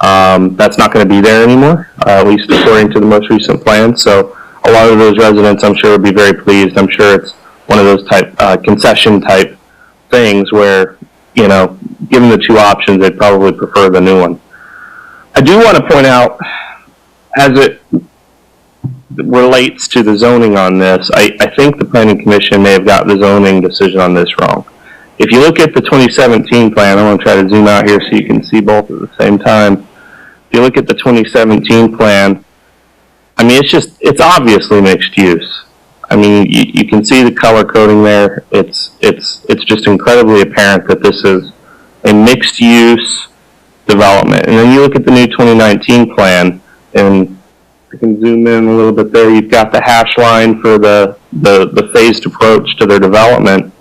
That's not going to be there anymore, at least according to the most recent plan. So a lot of those residents, I'm sure, would be very pleased. I'm sure it's one of those type, concession type things where, you know, given the two options, they'd probably prefer the new one. I do want to point out, as it relates to the zoning on this, I think the Planning Commission may have got the zoning decision on this wrong. If you look at the 2017 plan, I'm going to try to zoom out here so you can see both at the same time. If you look at the 2017 plan, I mean, it's obviously mixed use. I mean, you can see the color coding there. It's just incredibly apparent that this is a mixed use development. And then you look at the new 2019 plan, and I can zoom in a little bit there. You've got the hash line for the phased approach to their development.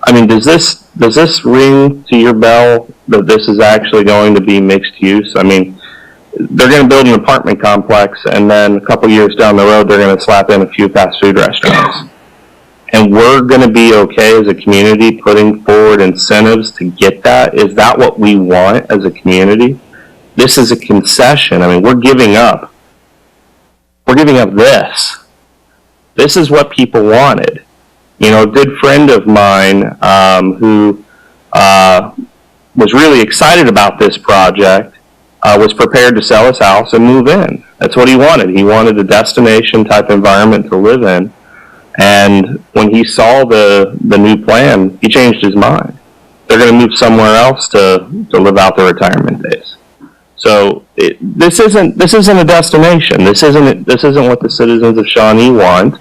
I mean, does this ring to your bell that this is actually going to be mixed use? I mean, they're going to build an apartment complex, and then a couple years down the road, they're going to slap in a few fast food restaurants. And we're going to be okay as a community putting forward incentives to get that? Is that what we want as a community? This is a concession. I mean, we're giving up this. This is what people wanted. You know, a good friend of mine who was really excited about this project was prepared to sell his house and move in. That's what he wanted. He wanted a destination type environment to live in. And when he saw the new plan, he changed his mind. They're going to move somewhere else to live out their retirement days. So this isn't a destination. This isn't what the citizens of Shawnee want.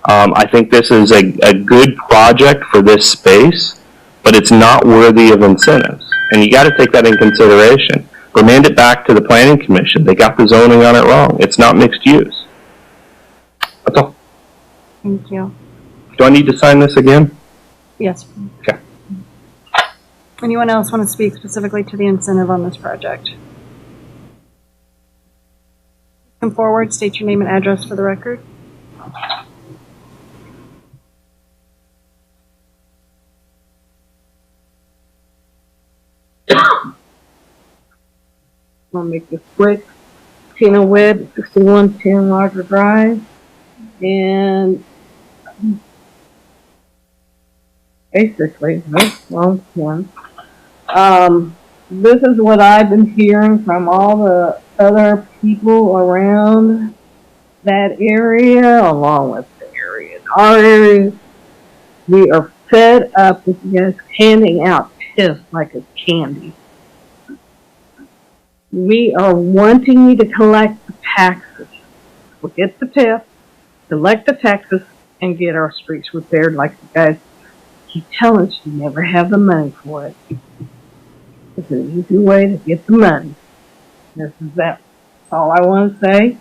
I think this is a good project for this space, but it's not worthy of incentives. And you got to take that in consideration. Remand it back to the Planning Commission. They got the zoning on it wrong. It's not mixed use. That's all. Thank you. Do I need to sign this again? Yes. Okay. Anyone else want to speak specifically to the incentive on this project? Come forward, state your name and address for the record. I'll make this quick. Tina Webb, 6110 Larger Drive. And basically, long one. This is what I've been hearing from all the other people around that area, along with the area in our area. We are fed up with you guys handing out TIF like it's candy. We are wanting you to collect the taxes. Forget the TIF, collect the taxes, and get our streets repaired like you guys keep telling us you never have the money for it. It's an easy way to get the money. That's all I want to say.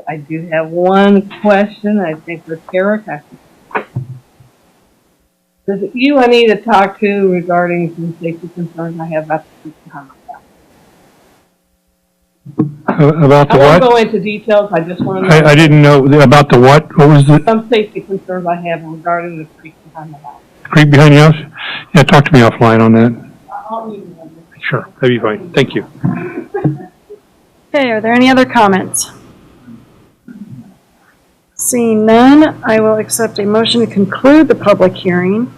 I do have one question. I think for Eric. Is it you I need to talk to regarding some safety concerns I have about the streets behind my house? About the I won't what? go into details. I just want to know. I didn't know about the what? What was the Some safety concerns I have regarding the streets behind the house. creek behind your house? Yeah, talk to me offline on that. I'll leave it on there. Sure, that'd be fine. Thank you. Okay, are there any other comments? Seeing none, I will accept a motion to conclude the public hearing.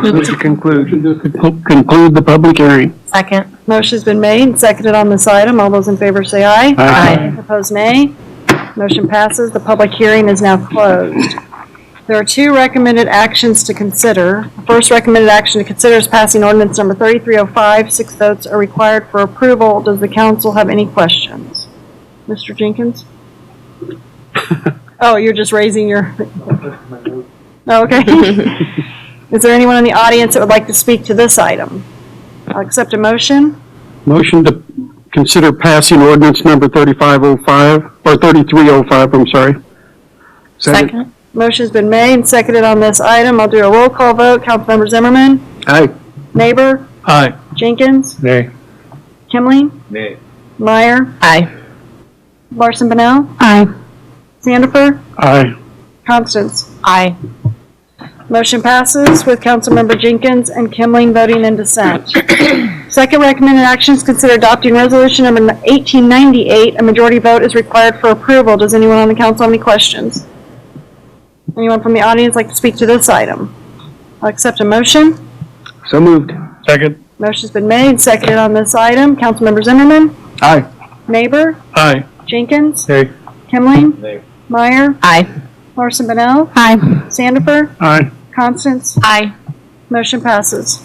Move to conclude. Conclude the public hearing. Second. Motion's been made and seconded on this item. All those in favor say aye. Aye. Opposed, nay. Motion passes. The public hearing is now closed. There are two recommended actions to consider. The first recommended action to consider is passing ordinance number 3305. 6 votes are required for approval. Does the council have any questions? Mr. Jenkins? Oh, you're just raising your... Oh, okay. Is there anyone in the audience that would like to speak to this item? I'll accept a motion. Motion to consider passing ordinance number 3505, or 3305, I'm sorry. Second. Motion's been made and seconded on this item. I'll do a roll call vote. Councilmember Zimmerman? Aye. Neighbor? Aye. Jenkins? Nay. Kimling? Nay. Meyer? Aye. Larson Bonnell? Aye. Sandifer? Aye. Constance? Aye. Motion passes with Councilmember Jenkins and Kimling voting in dissent. Second recommended actions, consider adopting resolution number 1898. A majority vote is required for approval. Does anyone on the council have any questions? Anyone from the audience like to speak to this item? I'll accept a motion. So moved. Second. Motion's been made, seconded on this item. Councilmember Zimmerman? Aye. Neighbor? Aye. Jenkins? Hey. Kimling? Nay. Meyer? Aye. Larson Bonnell? Aye. Sandifer? Aye. Constance? Aye. Motion passes.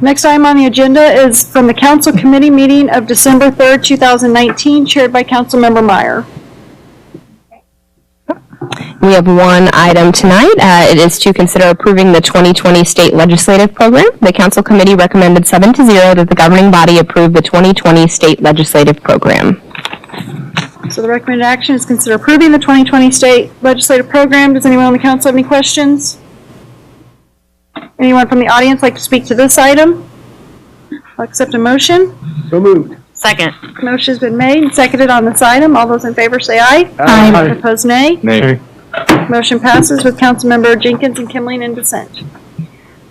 Next item on the agenda is from the council committee meeting of December 3rd, 2019, chaired by Councilmember Meyer. We have one item tonight. It is to consider approving the 2020 state legislative program. The council committee recommended 7-0 that the governing body approve the 2020 state legislative program. So the recommended action is consider approving the 2020 state legislative program. Does anyone on the council have any questions? Anyone from the audience like to speak to this item? I'll accept a motion. So moved. Second. Motion's been made and seconded on this item. All those in favor say aye. Aye. Opposed, nay. Nay. Motion passes with Councilmember Jenkins and Kimling in dissent.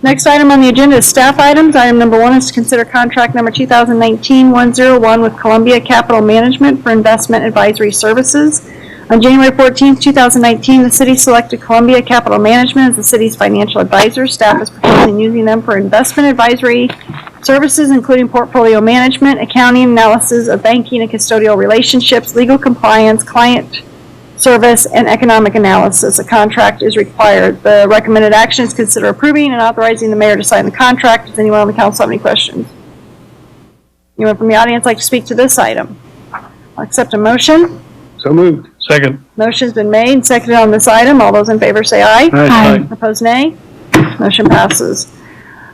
Next item on the agenda is staff items. Item number 1 is to consider contract number 2019-101 with Columbia Capital Management for investment advisory services. On January 14, 2019, the city selected Columbia Capital Management as the city's financial advisor. Staff is proposing using them for investment advisory services, including portfolio management, accounting, analysis of banking and custodial relationships, legal compliance, client service, and economic analysis. A contract is required. The recommended action is consider approving and authorizing the mayor to sign the contract. Does anyone on the council have any questions? Anyone from the audience like to speak to this item? I'll accept a motion. So moved. Second. Motion's been made and seconded on this item. All those in favor say aye. Aye. Opposed, nay. Motion passes.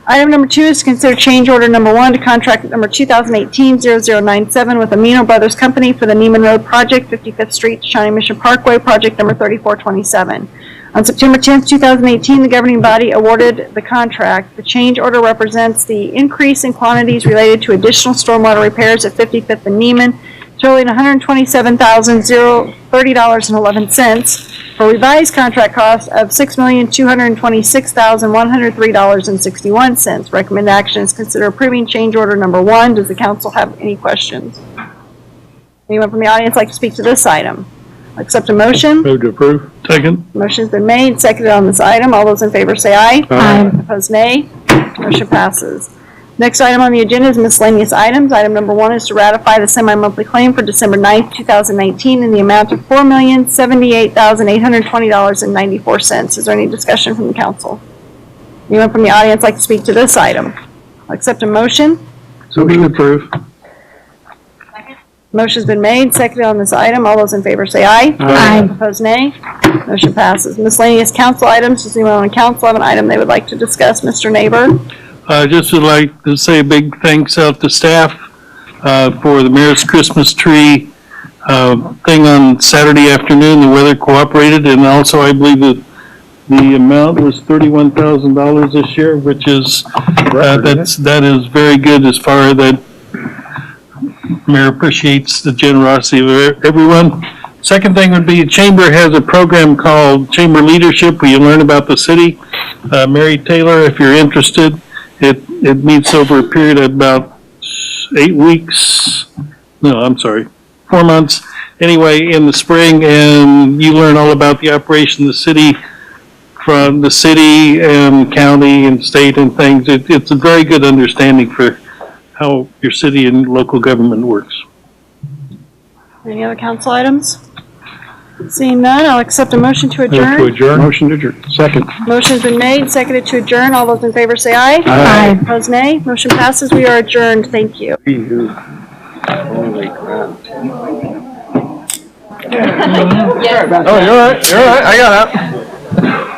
Item number 2 is to consider change order number 1 to contract number 2018-0097 with Amino Brothers Company for the Nieman Road Project, 55th Street, Shawnee Mission Parkway, project number 3427. On September 10, 2018, the governing body awarded the contract. The change order represents the increase in quantities related to additional stormwater repairs at 55th and Nieman, totaling $127,030.11 for revised contract cost of $6,226,103.61. Recommended action is consider approving change order number 1. Does the council have any questions? Anyone from the audience like to speak to this item? Accept a motion. Move to approve. Second. Motion's been made, seconded on this item. All those in favor say aye. Aye. Opposed, nay. Motion passes. Next item on the agenda is miscellaneous items. Item number 1 is to ratify the semi-monthly claim for December 9th, 2019 in the amount of $4,078,820.94. Is there any discussion from the council? Anyone from the audience like to speak to this item? I'll accept a motion. So we approve. Motion's been made, seconded on this item. All those in favor say aye. Aye. Opposed, nay. Motion passes. Miscellaneous council items. Does anyone on council have an item they would like to discuss? Mr. Neighbor? I just would like to say a big thanks out to staff for the mayor's Christmas tree thing on Saturday afternoon. The weather cooperated, and also I believe that the amount was $31,000 this year, which is that is very good as far as that. Mayor appreciates the generosity of everyone. Second thing would be Chamber has a program called Chamber Leadership where you learn about the city. Mary Taylor, if you're interested. It meets over a period of about 8 weeks. No, I'm sorry, 4 months. Anyway, in the spring, and you learn all about the operation of the city, from the city and county and state and things. It's a very good understanding for how your city and local government works. Any other council items? Seeing none, I'll accept a motion to adjourn. Move to adjourn. Motion to adjourn. Second. Motion's been made, seconded to adjourn. All those in favor say aye. Aye. Opposed, nay. Motion passes. We are adjourned. Thank you. Holy crap. Oh, you're all right. You're all right. I got out.